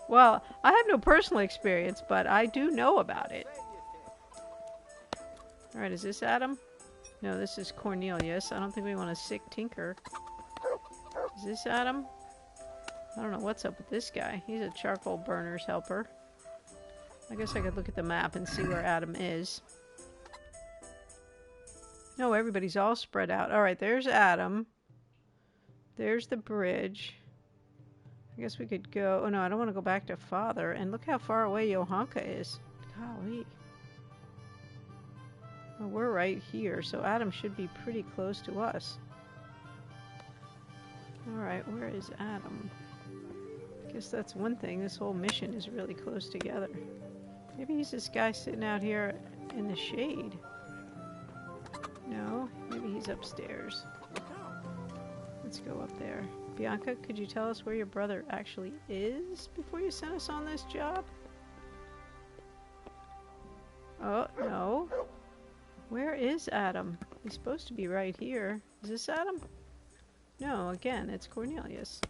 Well, I have no personal experience, but I do know about it. Alright, is this Adam? No, this is Cornelius. I don't think we want a sick tinker. Is this Adam? I don't know what's up with this guy. He's a charcoal burner's helper. I guess I could look at the map and see where Adam is. No, everybody's all spread out. Alright, there's Adam. There's the bridge. I guess we could go... Oh no, I don't want to go back to Father. And look how far away Johanka is. Golly. Well, we're right here, so Adam should be pretty close to us. Alright, where is Adam? I guess that's one thing. This whole mission is really close together. Maybe he's this guy sitting out here in the shade. No, maybe he's upstairs. Let's go up there. Bianca, could you tell us where your brother actually is before you sent us on this job? Oh, no. Where is Adam? He's supposed to be right here. Is this Adam? No, again, it's Cornelius.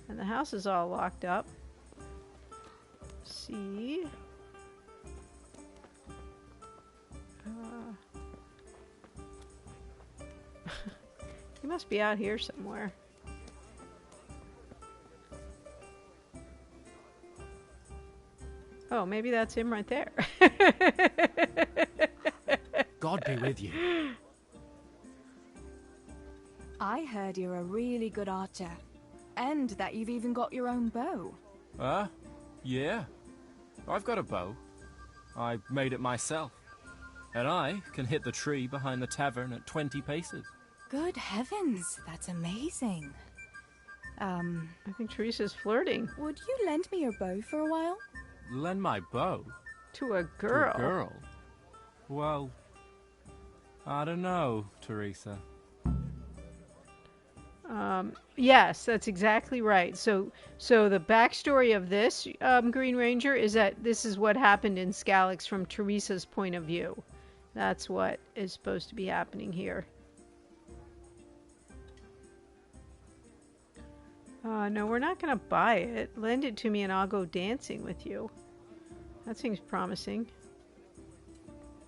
And the house is all locked up. See? He must be out here somewhere. Oh, maybe that's him right there. God be with you. I heard you're a really good archer. And that you've even got your own bow. Yeah. I've got a bow. I made it myself. And I can hit the tree behind the tavern at 20 paces. Good heavens, that's amazing. I think Teresa's flirting. Would you lend me your bow for a while? Lend my bow? To a girl. To a girl? Well, I don't know, Teresa. Yes, that's exactly right. So the backstory of this, Green Ranger, is that this is what happened in Skalix from Teresa's point of view. That's what is supposed to be happening here. No, we're not going to buy it. Lend it to me and I'll go dancing with you. That seems promising.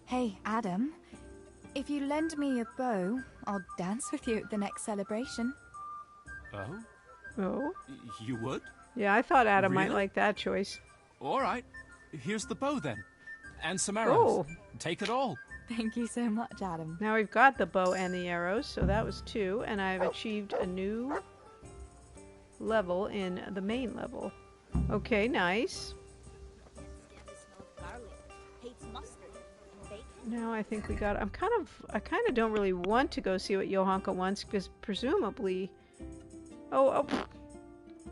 Hey, Adam. If you lend me your bow, I'll dance with you at the next celebration. Oh? Oh? You would? Yeah, I thought Adam might Really? like that choice. All right. Here's the bow then. And some arrows. Oh. Take it all. Thank you so much, Adam. Now we've got the bow and the arrows, so that was 2, and I've achieved a new level in the main level. Okay, nice. Now I think we got... I kind of don't really want to go see what Johanka wants, because presumably... Oh,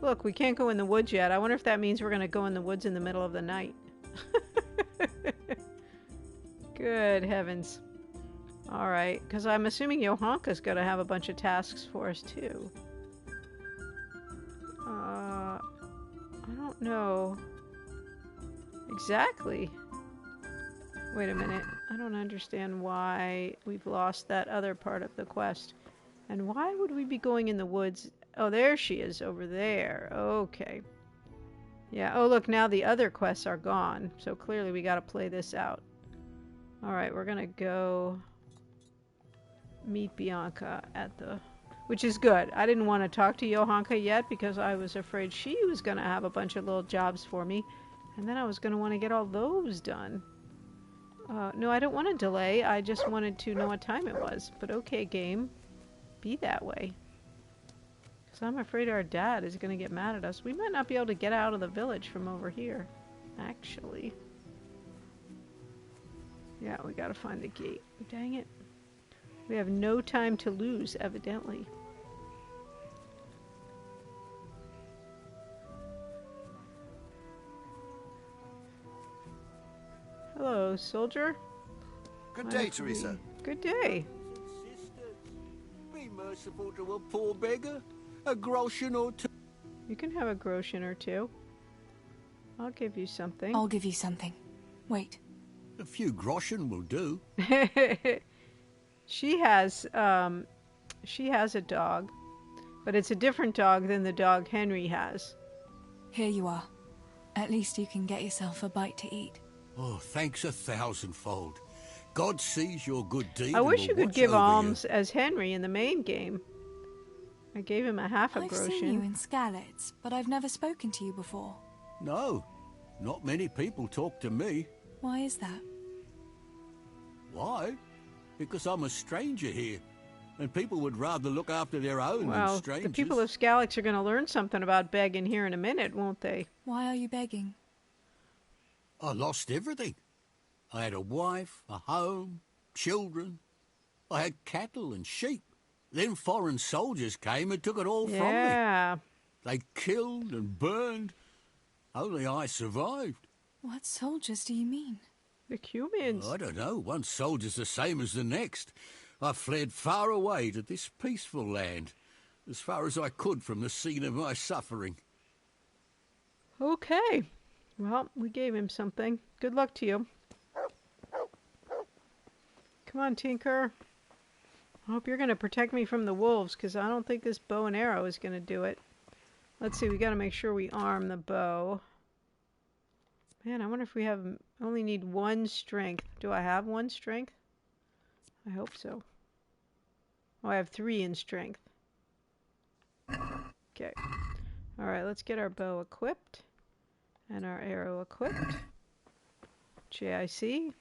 look, we can't go in the woods yet. I wonder if that means we're going to go in the woods in the middle of the night. Good heavens. Alright, because I'm assuming Johanka's going to have a bunch of tasks for us, too. I don't know exactly. Wait a minute. I don't understand why we've lost that other part of the quest. And why would we be going in the woods? Oh, there she is over there. Okay. Yeah, oh look, now the other quests are gone. So clearly we got to play this out. Alright, we're going to go meet Bianca at the... Which is good. I didn't want to talk to Johanka yet because I was afraid she was going to have a bunch of little jobs for me. And then I was going to want to get all those done. No, I don't want to delay. I just wanted to know what time it was. But okay, game. Be that way. Because I'm afraid our dad is going to get mad at us. We might not be able to get out of the village from over here. Actually. Yeah, we got to find the gate. Dang it. We have no time to lose, evidently. Hello, soldier. Good day, Teresa. Good day. Be merciful to a poor beggar. A groschen or two. You can have a groschen or two. I'll give you something. I'll give you something. Wait. A few groschen will do. She has a dog, but it's a different dog than the dog Henry has. Here you are. At least you can get yourself a bite to eat. Oh, thanks 1,000-fold. God sees your good deed. I wish and you will could watch give over alms as Henry in the main game. I gave him a half a I've groschen. seen you in Skalitz, but I've never spoken to you before. No, not many people talk to me. Why is that? Why? Because I'm a stranger here, and people would rather look after their own Well, than strangers. the people of Skalitz are going to learn something about begging here in a minute, won't they? Why are you begging? I lost everything. I had a wife, a home, children. I had cattle and sheep. Then foreign soldiers came and took it all from me. Yeah. They killed and burned. Only I survived. What soldiers do you mean? The Cumans. I don't know. One soldier's the same as the next. I fled far away to this peaceful land, as far as I could from the scene of my suffering. Okay. Well, we gave him something. Good luck to you. Come on, Tinker. I hope you're going to protect me from the wolves, because I don't think this bow and arrow is going to do it. Let's see, we got to make sure we arm the bow. Man, I wonder if we only need 1 strength. Do I have 1 strength? I hope so. Oh, I have 3 in strength. Okay. Alright, let's get our bow equipped. And our arrow equipped. JIC.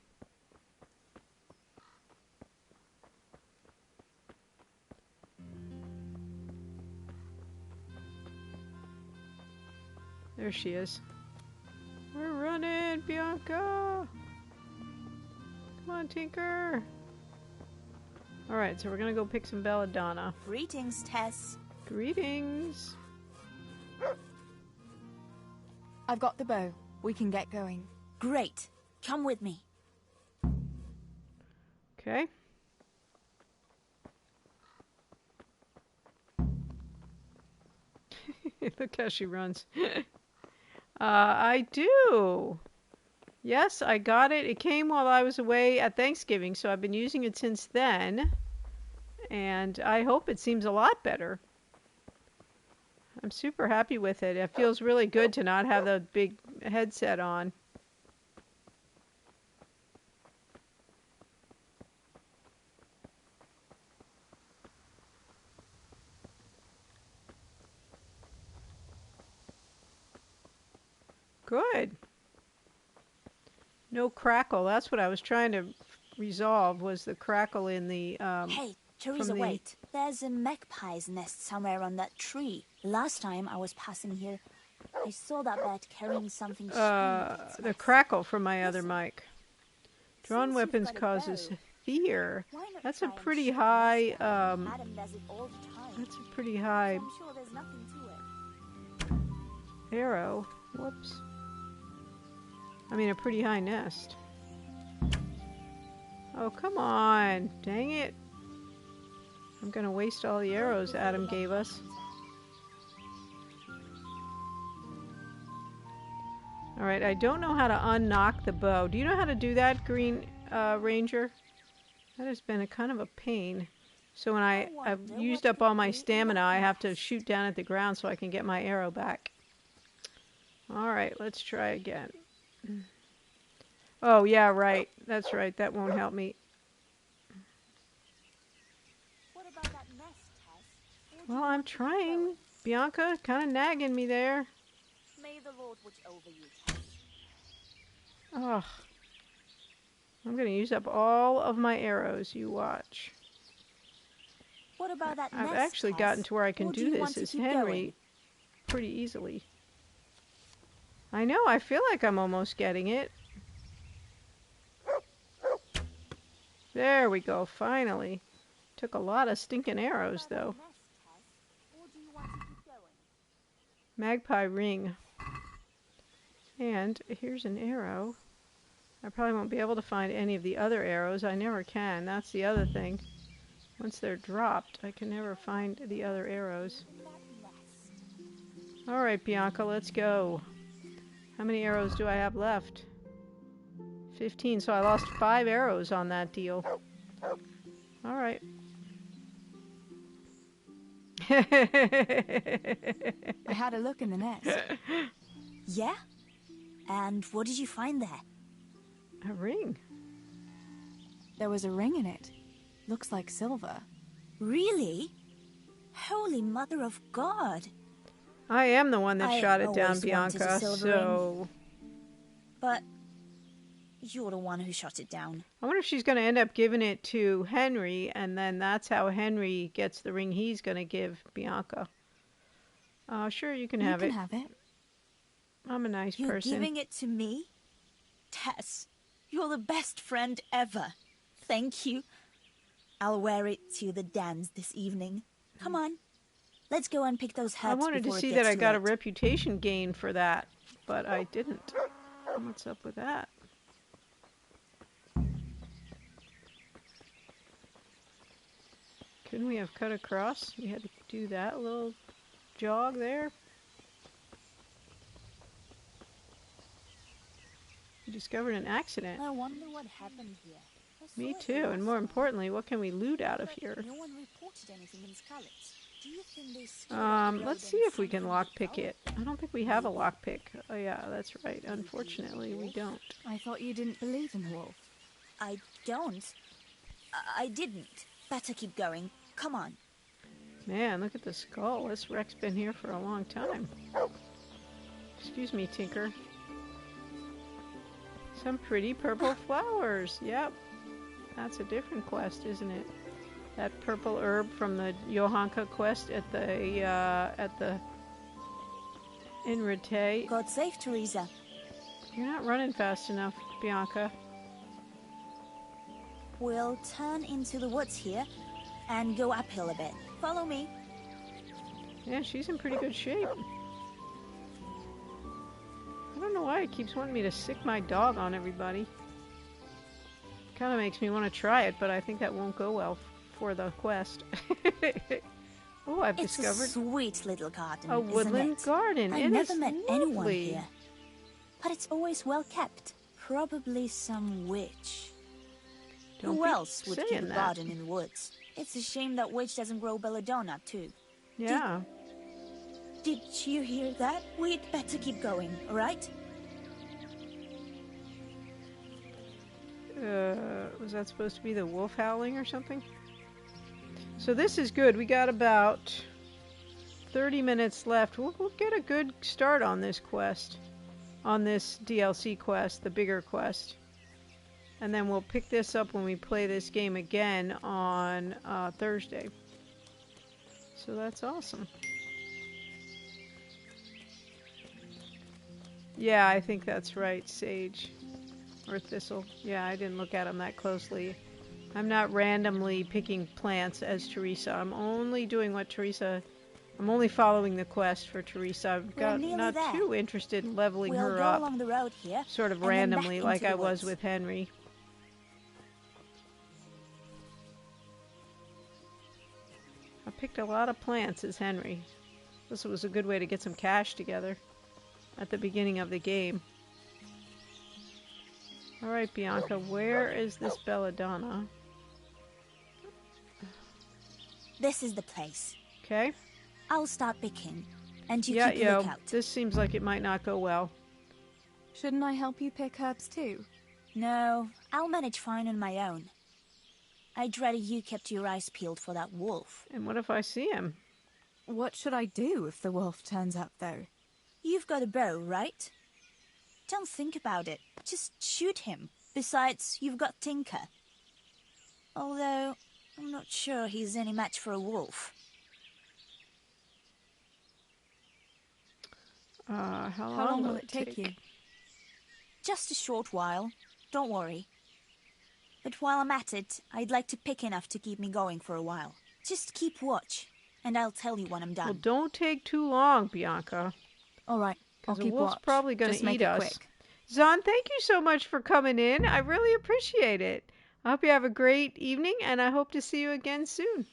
There she is. We're running, Bianca! Come on, Tinker! Alright, so we're gonna go pick some belladonna. Greetings, Tess. Greetings! I've got the bow. We can get going. Great. Come with me. Okay. Look how she runs. I do. Yes, I got it. It came while I was away at Thanksgiving, so I've been using it since then. And I hope it seems a lot better. I'm super happy with it. It feels really good to not have the big headset on. Good. No crackle. That's what I was trying to resolve, was the crackle in the Hey, Teresa, wait. There's a magpie's nest somewhere on that tree. Last time I was passing here, I saw that bat carrying something shiny. The crackle from my other mic. Drawn weapons causes fear. That's a pretty high, that's a pretty high arrow. Whoops. I mean, a pretty high nest. Oh, come on. Dang it. I'm going to waste all the arrows Adam gave us. Alright, I don't know how to unknock the bow. Do you know how to do that, Green Ranger? That has been a kind of a pain. So when I've used up all my stamina, I have to shoot down at the ground so I can get my arrow back. Alright, let's try again. Oh, yeah, right. That's right. That won't help me. Well, I'm trying. Bianca, kind of nagging me there. May the Lord watch over you, Tess. Oh, I'm going to use up all of my arrows. You watch. What about that I've nest, actually Tess? gotten to where I can Or do you this want to as keep Henry going? pretty easily. I know. I feel like I'm almost getting it. There we go. Finally. Took a lot of stinking arrows, though. Magpie ring. And here's an arrow. I probably won't be able to find any of the other arrows. I never can. That's the other thing. Once they're dropped, I can never find the other arrows. Alright, Bianca, let's go. How many arrows do I have left? 15, so I lost 5 arrows on that deal. Alright. I had a look in the nest. Yeah? And what did you find there? A ring. There was a ring in it. Looks like silver. Really? Holy Mother of God. I am the one that I shot it down, always wanted a Bianca, silver so... ring. But you're the one who shot it down. I wonder if she's going to end up giving it to Henry, and then that's how Henry gets the ring he's going to give Bianca. Sure, you can have it. You can have it. I'm a nice You're person. giving it to me? Tess, you're the best friend ever. Thank you. I'll wear it to the dance this evening. Come on. Let's go and pick those herbs. I wanted to see that I got a reputation gain for that, but I didn't. What's up with that? Couldn't we have cut across? We had to do that little jog there. We discovered an accident. I wonder what happened here. Me too, and more importantly, what can we loot out of here? No one reported anything in Scarlet's. Do you think they scoured Let's see if we can lockpick it. I don't think we have a lockpick. Oh yeah, that's right. Unfortunately, we don't. I thought you didn't believe in the wolf. I don't. I didn't. Better keep going. Come on. Man, look at the skull. This wreck's been here for a long time. Excuse me, Tinker. Some pretty purple flowers. Yep. That's a different quest, isn't it? That purple herb from the Johanka quest at the Inrite. God save Teresa. You're not running fast enough, Bianca. We'll turn into the woods here and go uphill a bit. Follow me. Yeah, she's in pretty good shape. I don't know why it keeps wanting me to sick my dog on everybody. Kind of makes me want to try it, but I think that won't go well for the quest. Oh, I've discovered a sweet little garden. A woodland garden. I never met anyone here, but it's always well kept. Probably some witch. Who else would keep a garden in the woods? It's a shame that witch doesn't grow belladonna too. Yeah. Did you hear that? We'd better keep going, all right? Was that supposed to be the wolf howling or something? So this is good. We got about 30 minutes left. We'll get a good start on this quest. On this DLC quest, the bigger quest. And then we'll pick this up when we play this game again on Thursday. So that's awesome. Yeah, I think that's right, Sage. Or Thistle. Yeah, I didn't look at them that closely. I'm not randomly picking plants as Teresa. I'm only doing what Teresa... I'm only following the quest for Teresa. I'm not too interested in leveling her go up along the road here, sort of and then back randomly into like the I was woods. with Henry. I picked a lot of plants as Henry. This was a good way to get some cash together at the beginning of the game. Alright, Bianca, where is this belladonna? This is the place. Okay. I'll start picking, and you Yeah, keep a lookout. this seems like it might not go well. Shouldn't I help you pick herbs too? No, I'll manage fine on my own. I'd rather you kept your eyes peeled for that wolf. And what if I see him? What should I do if the wolf turns up, though? You've got a bow, right? Don't think about it. Just shoot him. Besides, you've got Tinker. Although, I'm not sure he's any match for a wolf. How long will it take you? Just a short while. Don't worry. But while I'm at it, I'd like to pick enough to keep me going for a while. Just keep watch, and I'll tell you when I'm done. Well, don't take too long, Bianca. All right, I'll Because the keep wolf's watch. probably going Just to make eat it us. quick. Zahn, thank you so much for coming in. I really appreciate it. I hope you have a great evening, and I hope to see you again soon.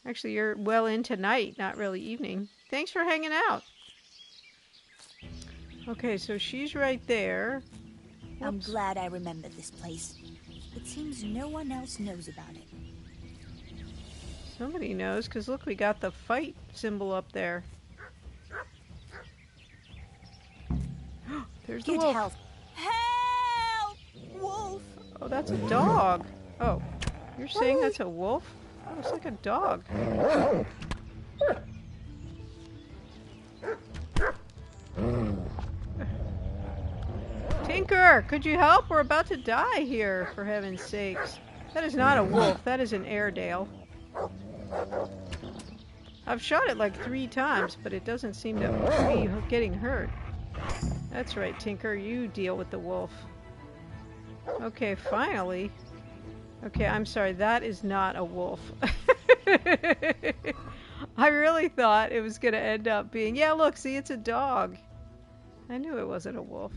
Actually, you're well into night, not really evening. Thanks for hanging out. Okay, so she's right there. I'm glad I remembered this place. It seems no one else knows about it. Somebody knows, because look, we got the fight symbol up there. There's the Good wolf. health. Help! Wolf! Oh, that's a dog. Oh, you're saying that's a wolf? That looks like a dog. Tinker, could you help? We're about to die here, for heaven's sakes. That is not a wolf. That is an Airedale. I've shot it like 3 times, but it doesn't seem to be getting hurt. That's right, Tinker. You deal with the wolf. Okay, finally. Okay, I'm sorry. That is not a wolf. I really thought it was going to end up being... Yeah, look, see, it's a dog. I knew it wasn't a wolf.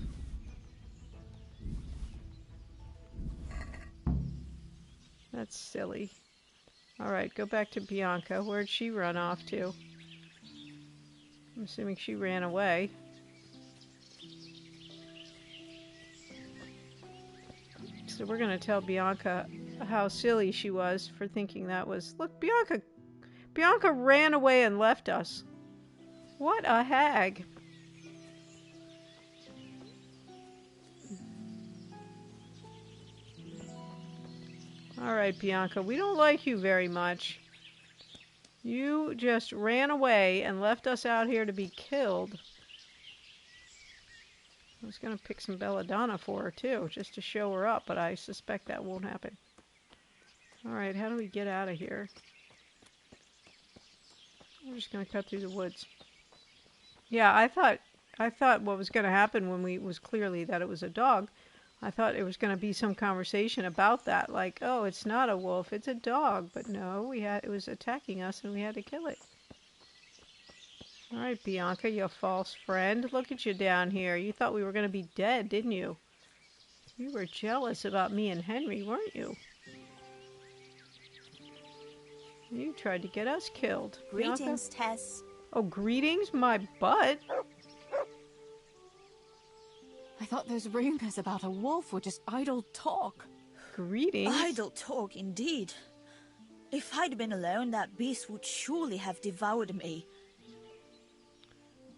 That's silly. Alright, go back to Bianca. Where'd she run off to? I'm assuming she ran away. So we're going to tell Bianca how silly she was for thinking that was... Look, Bianca ran away and left us. What a hag. Alright, Bianca, we don't like you very much. You just ran away and left us out here to be killed. I was going to pick some belladonna for her, too, just to show her up, but I suspect that won't happen. Alright, how do we get out of here? We're just going to cut through the woods. Yeah, I thought what was going to happen when it was clearly that it was a dog. I thought it was going to be some conversation about that, like, oh, it's not a wolf, it's a dog. But no, it was attacking us and we had to kill it. All right, Bianca, you false friend. Look at you down here. You thought we were going to be dead, didn't you? You were jealous about me and Henry, weren't you? You tried to get us killed. Greetings, Bianca? Tess. Oh, greetings, my butt. I thought those rumors about a wolf were just idle talk. Greetings? Idle talk, indeed. If I'd been alone, that beast would surely have devoured me.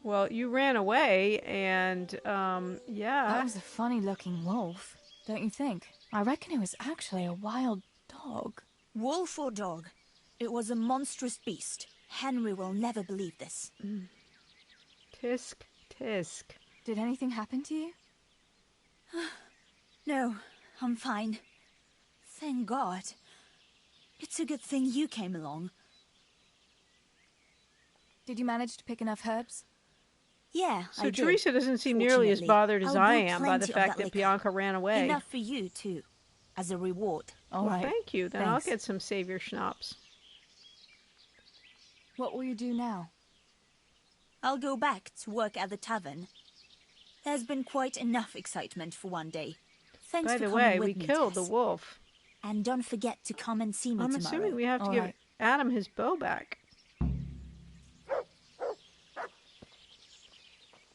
Well, you ran away, and, yeah. That was a funny-looking wolf, don't you think? I reckon it was actually a wild dog. Wolf or dog, it was a monstrous beast. Henry will never believe this. Tisk, tisk. Did anything happen to you? No, I'm fine. Thank God. It's a good thing you came along. Did you manage to pick enough herbs? Yeah, So I did. Teresa doesn't seem nearly as Fortunately, bothered as I'll I brew am by the plenty of fact that liquor. Bianca ran away. Enough for you, too, as a reward. All Well, right. thank you. Then Thanks. I'll get some Savior Schnapps. What will you do now? I'll go back to work at the tavern. There's been quite enough excitement for one day. Thanks By for the coming way, with we me, killed Tess. the wolf. And don't forget to come and see me I'm tomorrow. assuming we have to All give right. Adam his bow back.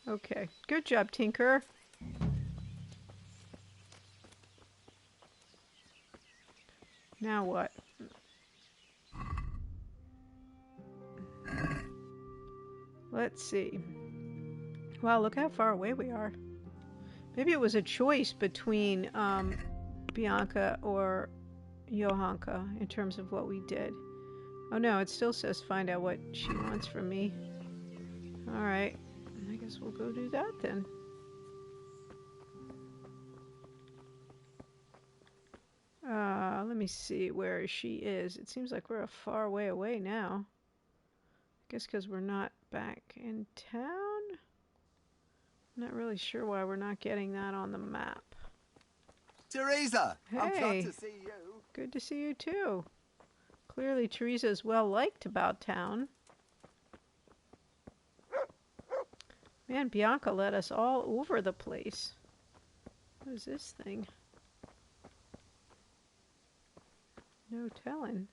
Okay. Good job, Tinker. Now what? Let's see. Wow, look how far away we are. Maybe it was a choice between Bianca or Johanka in terms of what we did. Oh no, it still says find out what she wants from me. Alright, I guess we'll go do that then. Let me see where she is. It seems like we're a far way away now. I guess because we're not back in town? I'm not really sure why we're not getting that on the map. Teresa, Hey, I'm glad to see you. Good to see you too. Clearly Teresa is well liked about town. Man, Bianca led us all over the place. What is this thing? No telling.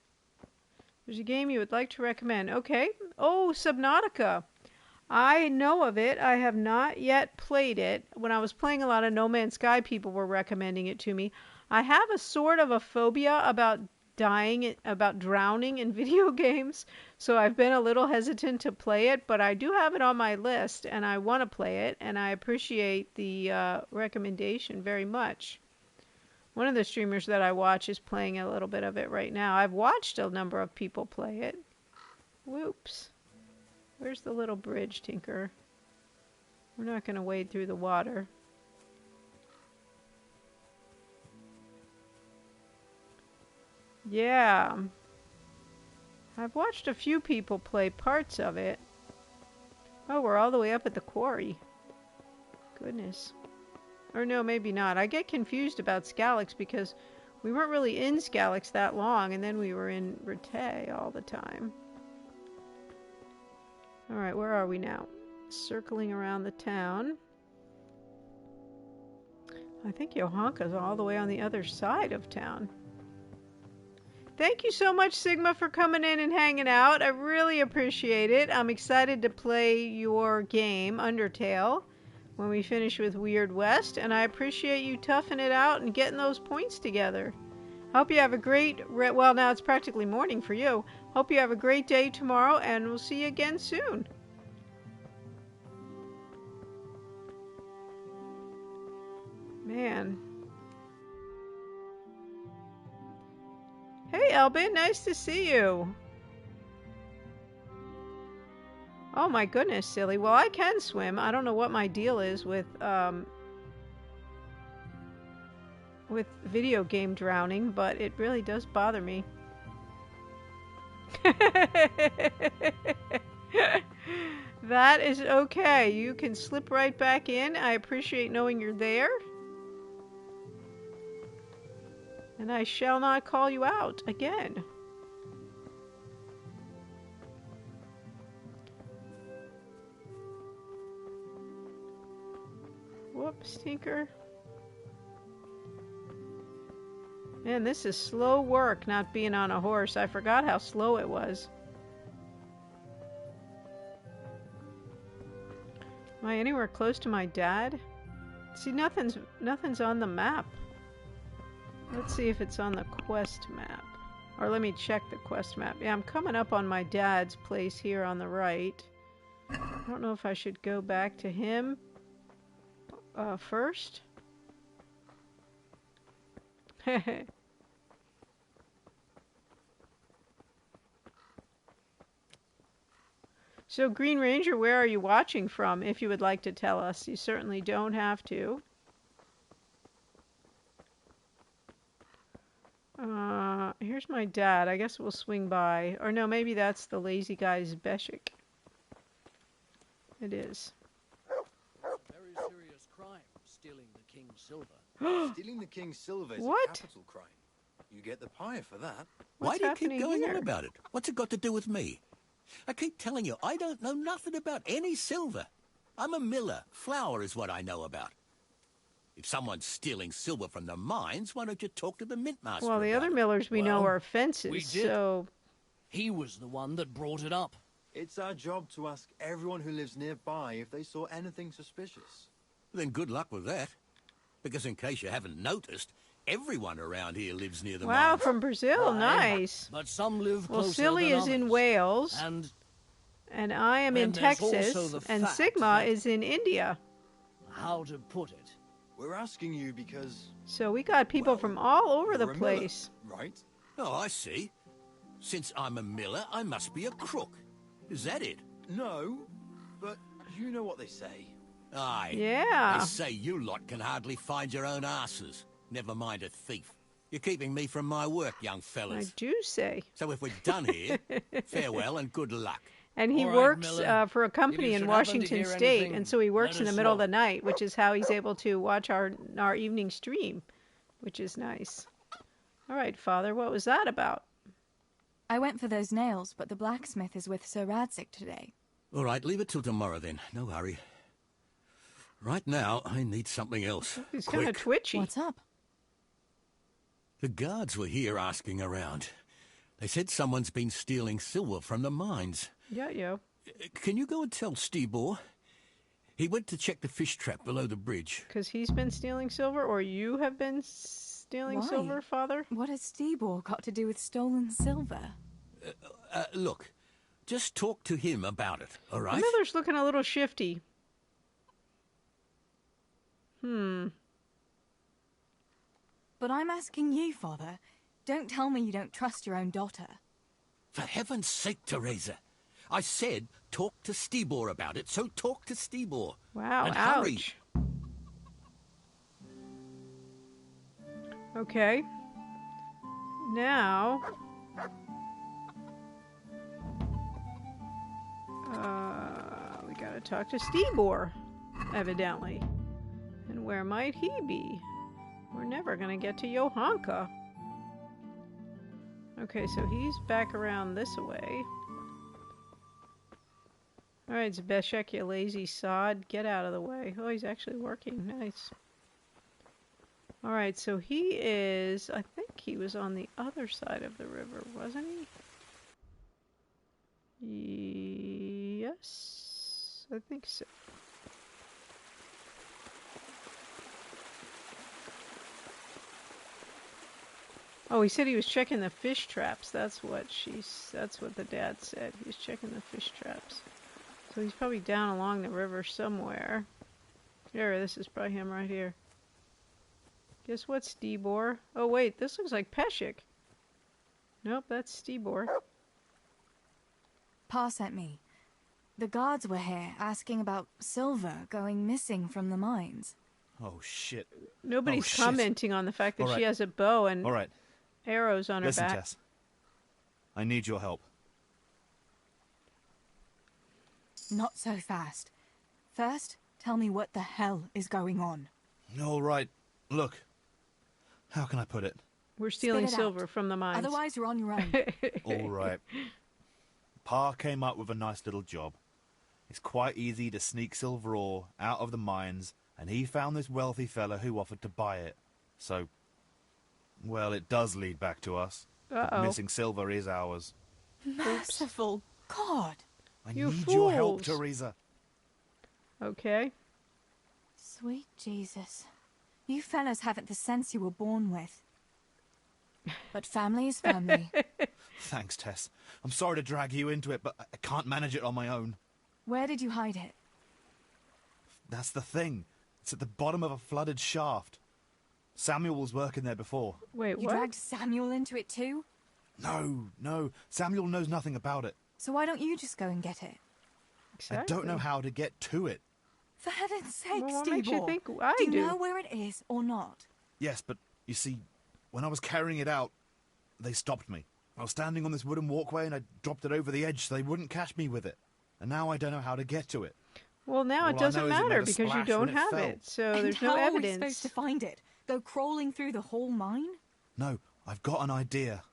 There's a game you would like to recommend. Okay. Oh, Subnautica. I know of it. I have not yet played it. When I was playing a lot of No Man's Sky, people were recommending it to me. I have a sort of a phobia about drowning in video games, so I've been a little hesitant to play it, but I do have it on my list, and I want to play it, and I appreciate the recommendation very much. One of the streamers that I watch is playing a little bit of it right now. I've watched a number of people play it. Whoops. Where's the little bridge, Tinker? We're not going to wade through the water. Yeah. I've watched a few people play parts of it. Oh, we're all the way up at the quarry. Goodness. Or no, maybe not. I get confused about Scalyx because we weren't really in Scalyx that long, and then we were in Rete all the time. Alright, where are we now? Circling around the town. I think Johanka's all the way on the other side of town. Thank you so much, Sigma, for coming in and hanging out. I really appreciate it. I'm excited to play your game, Undertale, when we finish with Weird West, and I appreciate you toughing it out and getting those points together. Hope you have a great, well, now it's practically morning for you. Hope you have a great day tomorrow, and we'll see you again soon. Man. Hey, Elbin, nice to see you. Oh my goodness, silly. Well, I can swim. I don't know what my deal is with video game drowning, but it really does bother me. That is okay. You can slip right back in. I appreciate knowing you're there. And I shall not call you out again. Whoops, Tinker. Man, this is slow work not being on a horse. I forgot how slow it was. Am I anywhere close to my dad? See, nothing's on the map. Let's see if it's on the quest map. Or let me check the quest map. Yeah, I'm coming up on my dad's place here on the right. I don't know if I should go back to him first. So, Green Ranger, where are you watching from, if you would like to tell us? You certainly don't have to. Here's my dad. I guess we'll swing by. Or no, maybe that's the lazy guy's Beshik. It is. Very serious crime, stealing the king's silver. Stealing the king's silver is What? a capital crime. You get the pie for that. Why do you keep going here? on about it? What's it got to do with me? I keep telling you, I don't know nothing about any silver. I'm a miller. Flour is what I know about. If someone's stealing silver from the mines, why don't you talk to the mint master? Well, the other millers we know are fences, we did. so... He was the one that brought it up. It's our job to ask everyone who lives nearby if they saw anything suspicious. Then good luck with that. Because in case you haven't noticed, everyone around here lives near the Wow, mines. from Brazil. Nice. But some live Well, closer Silly than is in others. Wales. And I am in then there's Texas. also the And fact Sigma that- is in India. How to put it? We're asking you because... So we got people from all over the you're a miller, place. right? Oh, I see. Since I'm a miller, I must be a crook. Is that it? No, but you know what they say. Aye. Yeah. They say you lot can hardly find your own asses. Never mind a thief. You're keeping me from my work, young I fellas. do say. So if we're done here, farewell and good luck. And he All right, works Miller. for a If company you in should happen to Washington hear State, anything, and so he works let in the us middle of know. the night, which is how he's able to watch our evening stream, which is nice. All right, Father, what was that about? I went for those nails, but the blacksmith is with Sir Radzik today. All right, leave it till tomorrow then. No hurry. Right now, I need something else. He's kind of Quick. twitchy. What's up? The guards were here asking around. They said someone's been stealing silver from the mines. Yeah. Can you go and tell Stibor? He went to check the fish trap below the bridge. Because he's been stealing silver, or you have been stealing Why? silver, Father? What has Stibor got to do with stolen silver? Look, just talk to him about it, all right? The Miller's looking a little shifty. But I'm asking you, Father. Don't tell me you don't trust your own daughter. For heaven's sake, Teresa. I said talk to Stibor about it, so talk to Stibor. Wow, and ouch. hurry. Okay. Now... we gotta talk to Stibor, evidently. And where might he be? We're never gonna get to Johanka. Okay, so he's back around this way. Alright, Zbeshek, you lazy sod. Get out of the way. Oh, he's actually working. Nice. Alright, so he is... I think he was on the other side of the river, wasn't he? Yes, I think so. Oh, he said he was checking the fish traps. That's what the dad said. He was checking the fish traps. So he's probably down along the river somewhere. Here, this is probably him right here. Guess what, Stibor? Oh wait, this looks like Peshik. Nope, that's Stibor. Pa sent me. The guards were here asking about silver going missing from the mines. Oh, shit. Nobody's shit. commenting on the fact that All she right. has a bow and All right. arrows on her Listen, back. Tess. I need your help. Not so fast. First, tell me what the hell is going on. All right. Look. How can I put it? We're stealing Spit it silver out. from the mines. Otherwise, you're on your own. All right. Pa came up with a nice little job. It's quite easy to sneak silver ore out of the mines, and he found this wealthy fella who offered to buy it. So, well, it does lead back to us. Uh-oh. Missing silver is ours. Merciful God. I You need your help, fools. Teresa. Okay. Sweet Jesus. You fellas haven't the sense you were born with. But family is family. Thanks, Tess. I'm sorry to drag you into it, but I can't manage it on my own. Where did you hide it? That's the thing. It's at the bottom of a flooded shaft. Samuel was working there before. Wait, You what? dragged Samuel into it too? No. Samuel knows nothing about it. So why don't you just go and get it? I don't know how to get to it. For heaven's sake, Well, what Steve. makes you think I do you do? know where it is or not? Yes, but you see, when I was carrying it out, they stopped me. I was standing on this wooden walkway and I dropped it over the edge so they wouldn't catch me with it. And now I don't know how to get to it. Well, now it doesn't matter because you don't have it, so there's no How are we evidence. supposed to find it? Go crawling through the whole mine? No, I've got an idea.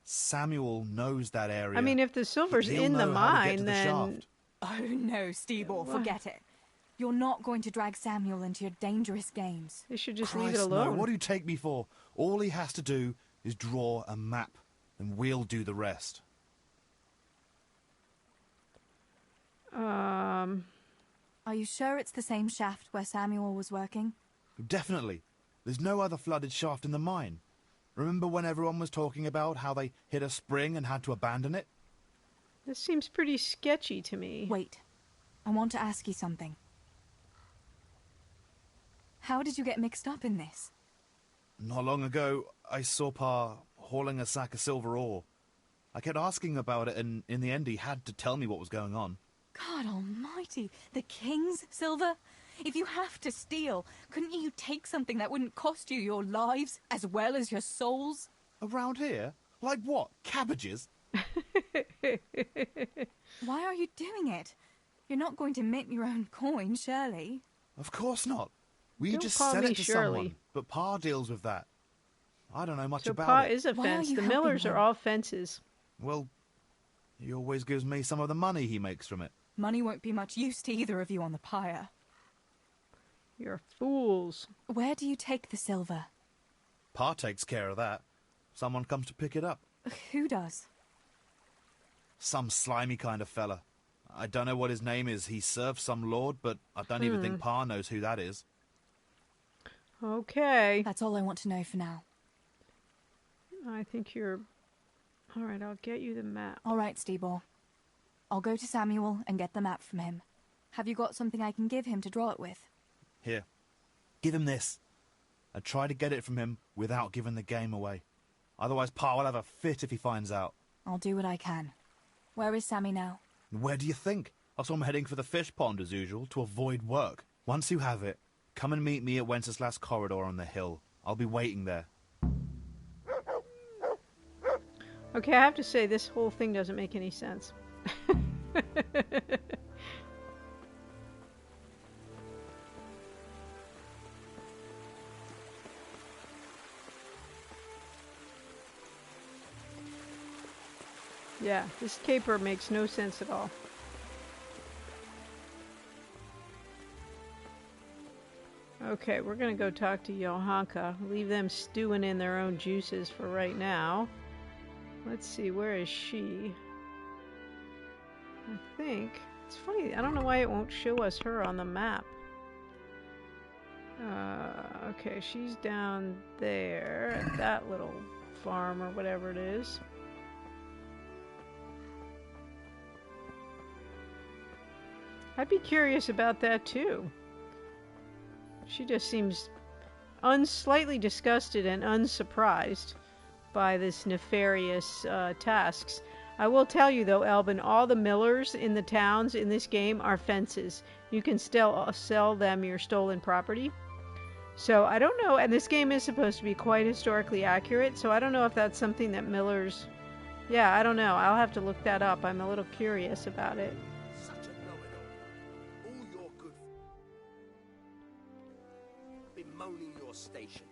Samuel knows that area. I mean, if the silver's He'll in the know how to get mine, to the then... shaft. Oh no, Steeball, forget it. You're not going to drag Samuel into your dangerous games. They should just Christ, leave it alone. No. What do you take me for? All he has to do is draw a map, and we'll do the rest. Are you sure it's the same shaft where Samuel was working? Definitely. There's no other flooded shaft in the mine. Remember when everyone was talking about how they hit a spring and had to abandon it? This seems pretty sketchy to me. Wait. I want to ask you something. How did you get mixed up in this? Not long ago, I saw Pa hauling a sack of silver ore. I kept asking about it, and in the end he had to tell me what was going on. God almighty, the king's silver? If you have to steal, couldn't you take something that wouldn't cost you your lives as well as your souls? Around here? Like what? Cabbages? Why are you doing it? You're not going to mint your own coin, surely? Of course not. We Don't just call sell me it to Shirley. someone. But Pa deals with that. I don't know much So about Pa it. is a Why are fence. you The helping Millers him? are all fences. Well, he always gives me some of the money he makes from it. Money won't be much use to either of you on the pyre. You're fools. Where do you take the silver? Pa takes care of that. Someone comes to pick it up. Who does? Some slimy kind of fella. I don't know what his name is. He serves some lord, but I don't even think Pa knows who that is. Okay. That's all I want to know for now. I think you're... All right, I'll get you the map. All right, Steeball. I'll go to Samuel and get the map from him. Have you got something I can give him to draw it with? Here. Give him this. And try to get it from him without giving the game away. Otherwise Pa will have a fit if he finds out. I'll do what I can. Where is Sammy now? Where do you think? I saw him heading for the fish pond as usual to avoid work. Once you have it, come and meet me at Wenceslas Corridor on the hill. I'll be waiting there. Okay, I have to say, this whole thing doesn't make any sense. Yeah, this caper makes no sense at all. Okay, we're gonna go talk to Johanka. Leave them stewing in their own juices for right now. Let's see, where is she? I think... It's funny, I don't know why it won't show us her on the map. Okay, she's down there at that little farm or whatever it is. I'd be curious about that too. She just seems slightly disgusted and unsurprised by this nefarious tasks. I will tell you though, Albin, all the millers in the towns in this game are fences. You can still sell them your stolen property. So I don't know, and this game is supposed to be quite historically accurate, so I don't know if that's something that millers... Yeah, I don't know. I'll have to look that up. I'm a little curious about it. Such a know-it-all. All your good bemoaning your station.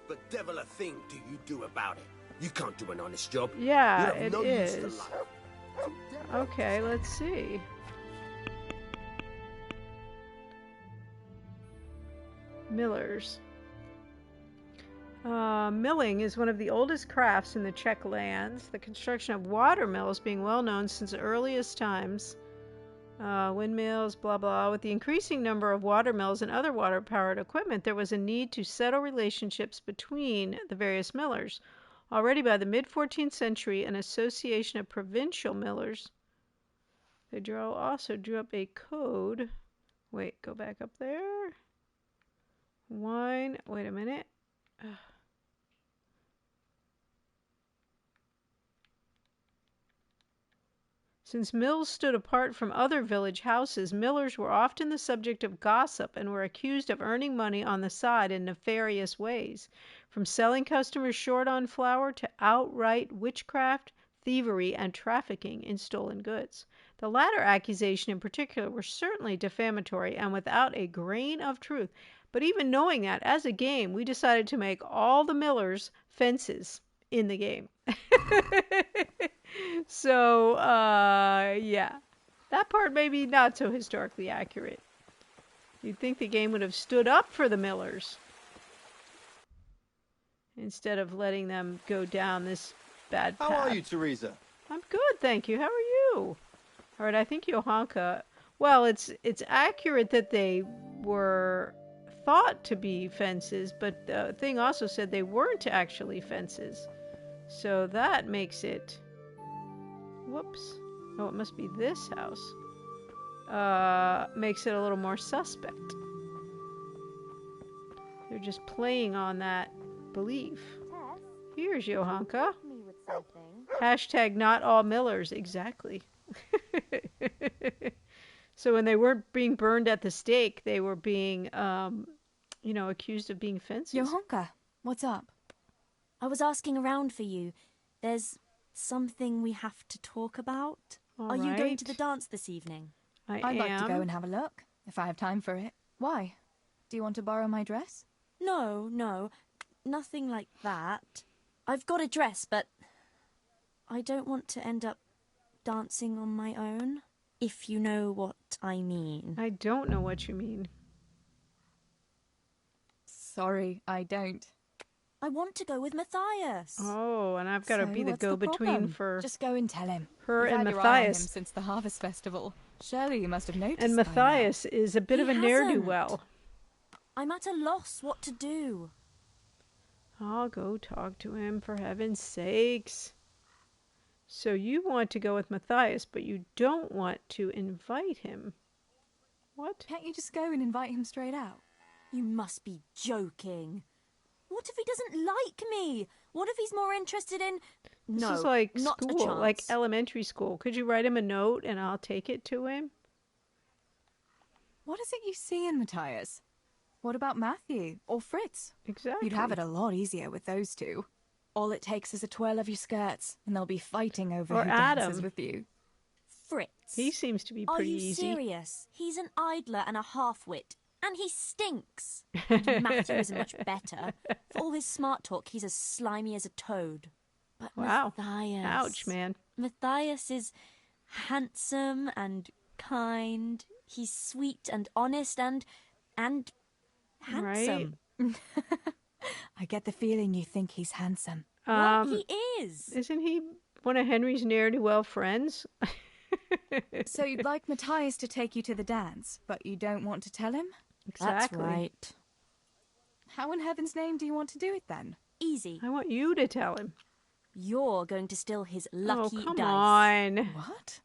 But devil a thing do you do about it. You can't do an honest job. Yeah, you have it no use to is. life. Okay, let's see. Millers. Milling is one of the oldest crafts in the Czech lands. The construction of water mills being well known since the earliest times. Windmills, blah blah. With the increasing number of water mills and other water-powered equipment, there was a need to settle relationships between the various millers. Already by the mid-14th century, an association of provincial millers. They also drew up a code. Wait, go back up there. Wine. Wait a minute. Since mills stood apart from other village houses, millers were often the subject of gossip and were accused of earning money on the side in nefarious ways, from selling customers short on flour to outright witchcraft, thievery, and trafficking in stolen goods. The latter accusation in particular was certainly defamatory and without a grain of truth. But even knowing that, as a game, we decided to make all the millers fences in the game. So, yeah. That part may be not so historically accurate. You'd think the game would have stood up for the millers instead of letting them go down this bad path. How are you, Teresa? I'm good, thank you. How are you? All right, I think Johanka... Well, it's accurate that they were thought to be fences, but the thing also said they weren't actually fences. So that makes it... Whoops. Oh, it must be this house. Makes it a little more suspect. They're just playing on that belief. Here's Johanka. Hashtag not all millers. Exactly. So when they weren't being burned at the stake, they were being, accused of being fences. Johanka, what's up? I was asking around for you. There's something we have to talk about. All Are you going right. to the dance this evening? I'd like to go and have a look, if I have time for it. Why? Do you want to borrow my dress? No, nothing like that. I've got a dress, but I don't want to end up dancing on my own, if you know what I mean. I don't know what you mean. Sorry, I don't. I want to go with Matthias. Oh, and I've got to be the go-between for Just go and tell him. her You've and had your eye on him Matthias. since the Harvest Festival. Surely you must have noticed. And by Matthias is a bit He of a hasn't. ne'er-do-well. I'm at a loss what to do. I'll go talk to him, for heaven's sakes. So you want to go with Matthias, but you don't want to invite him. What? Can't you just go and invite him straight out? You must be joking. What if he doesn't like me? What if he's more interested in... No, This is like not a school, chance. like elementary school. Could you write him a note and I'll take it to him? What is it you see in Matthias? What about Matthew or Fritz? Exactly. You'd have it a lot easier with those two. All it takes is a twirl of your skirts, and they'll be fighting over Or who Adam. dances with you. Fritz. He seems to be Are pretty you easy. serious? He's an idler and a half-wit. And he stinks. And Matthew isn't much better. For all his smart talk, he's as slimy as a toad. But Wow. Matthias... Ouch, man. Matthias is handsome and kind. He's sweet and honest and handsome. I get the feeling you think he's handsome. Well, he is. Isn't he one of Henry's ne'er-do-well friends? So you'd like Matthias to take you to the dance, but you don't want to tell him? Exactly. That's right. How in heaven's name do you want to do it then? Easy. I want you to tell him. You're going to steal his lucky Oh, come dice. on. What?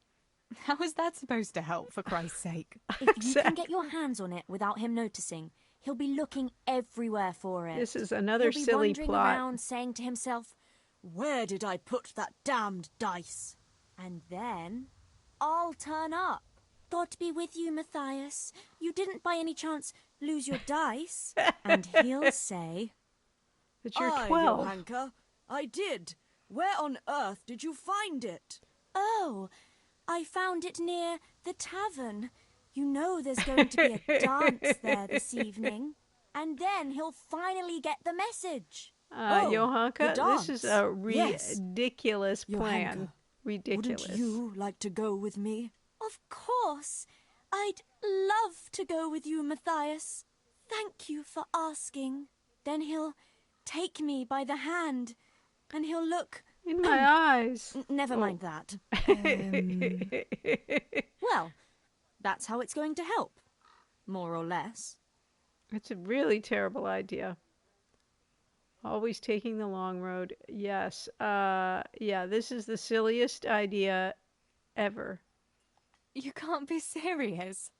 How is that supposed to help, for Christ's sake? If you can get your hands on it without him noticing, he'll be looking everywhere for it. This is another He'll be silly wandering plot. around saying to himself, "Where did I put that damned dice?" And then I'll turn up. God be with you, Matthias. You didn't by any chance lose your dice? And he'll say, That you're Aye, 12. Johanka, I did. Where on earth did you find it? "Oh, I found it near the tavern. You know there's going to be a dance there this evening." And then he'll finally get the message. Johanka, the this is a Yes. ridiculous plan. Johanka, Ridiculous. Wouldn't you like to go with me? Of course. I'd love to go with you, Matthias. Thank you for asking. Then he'll take me by the hand, and he'll look... In my eyes. Never mind that. Well, that's how it's going to help. More or less. It's a really terrible idea. Always taking the long road. Yes. Yeah, this is the silliest idea ever. You can't be serious.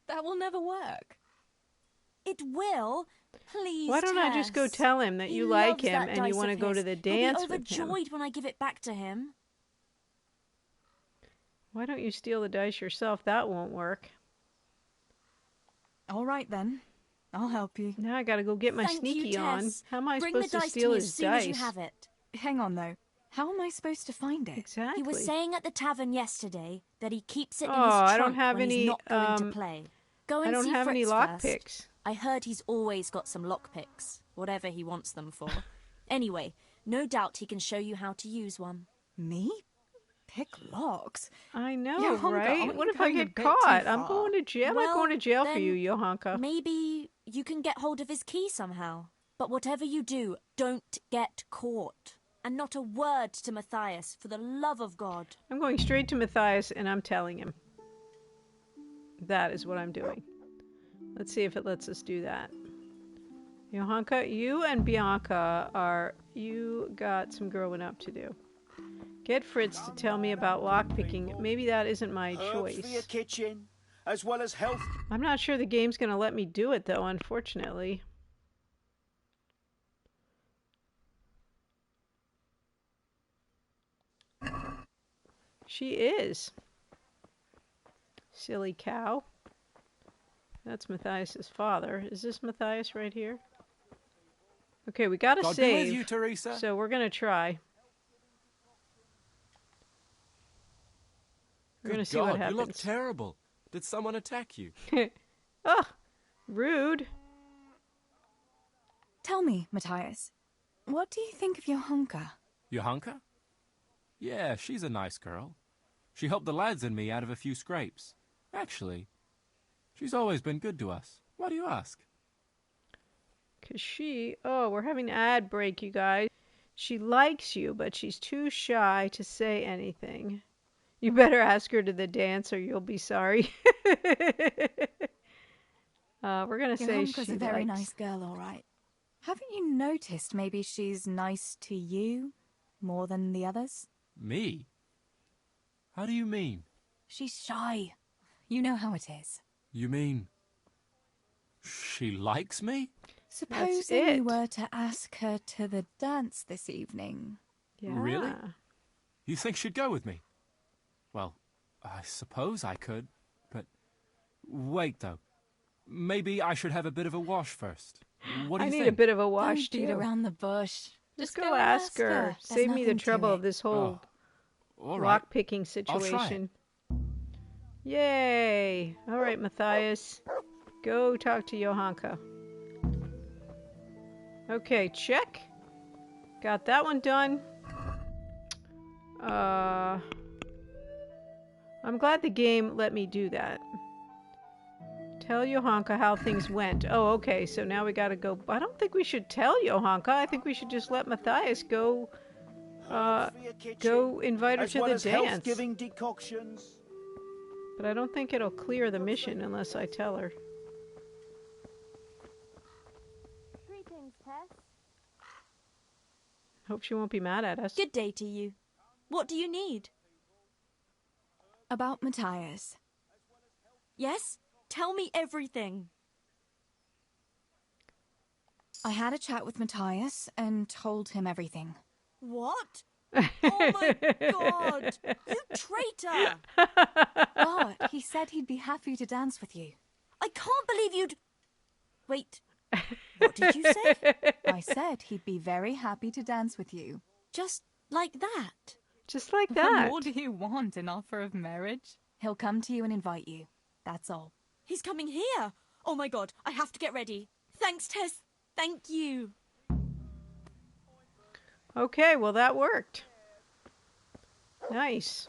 That will never work. It will. Please, Why don't I just go Tess. tell him that He you like loves him that and dice you want to of go to his. the He'll dance be with him? overjoyed when I give it back to him. Why don't you steal the dice yourself? That won't work. All right, then. I'll help you. Now I gotta go get my Thank you, sneaky on. Tess. How am I Bring supposed the to dice steal me his as soon dice? as you have it. Hang on, though. How am I supposed to find it? Exactly. He was saying at the tavern yesterday that he keeps it in his I trunk don't have when any, he's not going to play. Go and I don't see have any Fritz lock first. picks. I heard he's always got some lockpicks, whatever he wants them for. Anyway, no doubt he can show you how to use one. Me? Pick locks? I know, Johanka, right? aren't What you if I going a get bit too caught? I'm far? going to jail. Well, I'm going to jail for then you, Johanka. Maybe you can get hold of his key somehow. But whatever you do, don't get caught. And not a word to Matthias, for the love of God. I'm going straight to Matthias and I'm telling him. That is what I'm doing. Let's see if it lets us do that. Johanka, you and Bianca you got some growing up to do. Get Fritz to tell me about lockpicking. Maybe that isn't my choice. For your kitchen, as well as health. I'm not sure the game's going to let me do it, though, unfortunately. She is. Silly cow. That's Matthias's father. Is this Matthias right here? Okay, we gotta God save. be with you, Teresa. So we're gonna try. We're gonna Good see God, what happens. you look terrible. Did someone attack you? Oh, rude. Tell me, Matthias, what do you think of Johanka? Johanka? Yeah, she's a nice girl. She helped the lads and me out of a few scrapes. Actually, she's always been good to us. Why do you ask? 'Cause we're having an ad break, you guys. She likes you, but she's too shy to say anything. You better ask her to the dance or you'll be sorry. We're going to say Johanka's she a very likes... nice girl, all right. Haven't you noticed maybe she's nice to you more than the others? Me? How do you mean? She's shy. You know how it is. You mean... she likes me? Supposing you were to ask her to the dance this evening. Yeah. Really? You think she'd go with me? Well, I suppose I could, but... Wait, though. Maybe I should have a bit of a wash first. What do you think? I need a bit of a wash, Don't beat too. around the bush. Just go ask her. Save me the trouble of this whole lock-picking situation. Yay! All right, Matthias. Go talk to Johanka. Okay, check. Got that one done. I'm glad the game let me do that. Tell Johanka how things went. Oh, okay, so now we gotta go. I don't think we should tell Johanka. I think we should just let Matthias go invite her to the dance. Health-giving decoctions. But I don't think it'll clear the mission unless I tell her. Greetings, Tess. Hope she won't be mad at us. Good day to you. What do you need? About Matthias. Yes? Tell me everything. I had a chat with Matthias and told him everything. What? Oh my God! You traitor! But he said he'd be happy to dance with you. I can't believe you'd... Wait, what did you say? I said he'd be very happy to dance with you. Just like that? Just like that? What do you want, an offer of marriage? He'll come to you and invite you. That's all. He's coming here! Oh my God, I have to get ready. Thanks, Tess. Thank you. Okay, well that worked. Nice.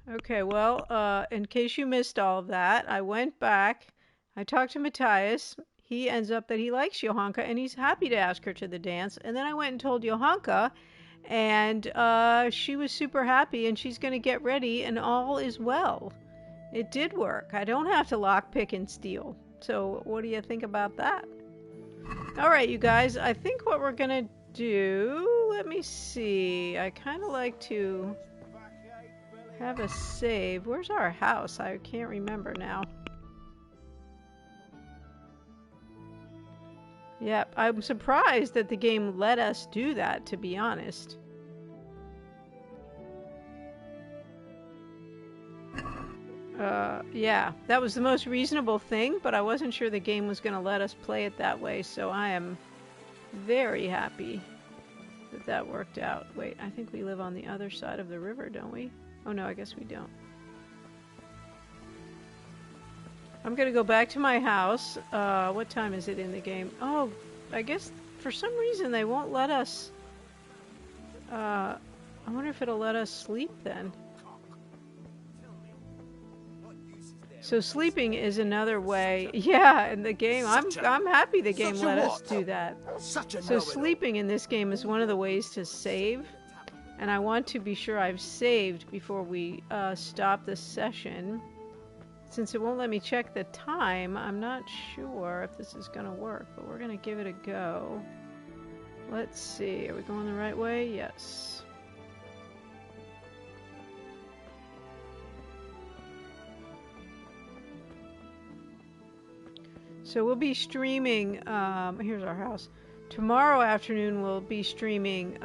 Okay, well, in case you missed all of that, I went back, I talked to Matthias, he ends up that he likes Johanka, and he's happy to ask her to the dance, and then I went and told Johanka, and she was super happy, and she's going to get ready, and all is well. It did work. I don't have to lockpick and steal. So what do you think about that? Alright, you guys, I think what we're going to do, let me see, I kind of like to have a save. Where's our house? I can't remember now. Yep, I'm surprised that the game let us do that, to be honest. Yeah, that was the most reasonable thing, but I wasn't sure the game was going to let us play it that way, so I am very happy that that worked out. Wait, I think we live on the other side of the river, don't we? Oh no, I guess we don't. I'm going to go back to my house. What time is it in the game? Oh, I guess for some reason they won't let us... I wonder if it'll let us sleep then. So sleeping is another way. Yeah, in the game, I'm happy the game let us do that. So sleeping in this game is one of the ways to save, and I want to be sure I've saved before we stop the session. Since it won't let me check the time, I'm not sure if this is going to work, but we're going to give it a go. Let's see, are we going the right way? Yes. So we'll be streaming, here's our house. Tomorrow afternoon we'll be streaming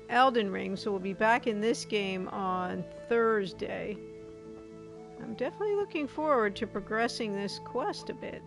Elden Ring, so we'll be back in this game on Thursday. I'm definitely looking forward to progressing this quest a bit.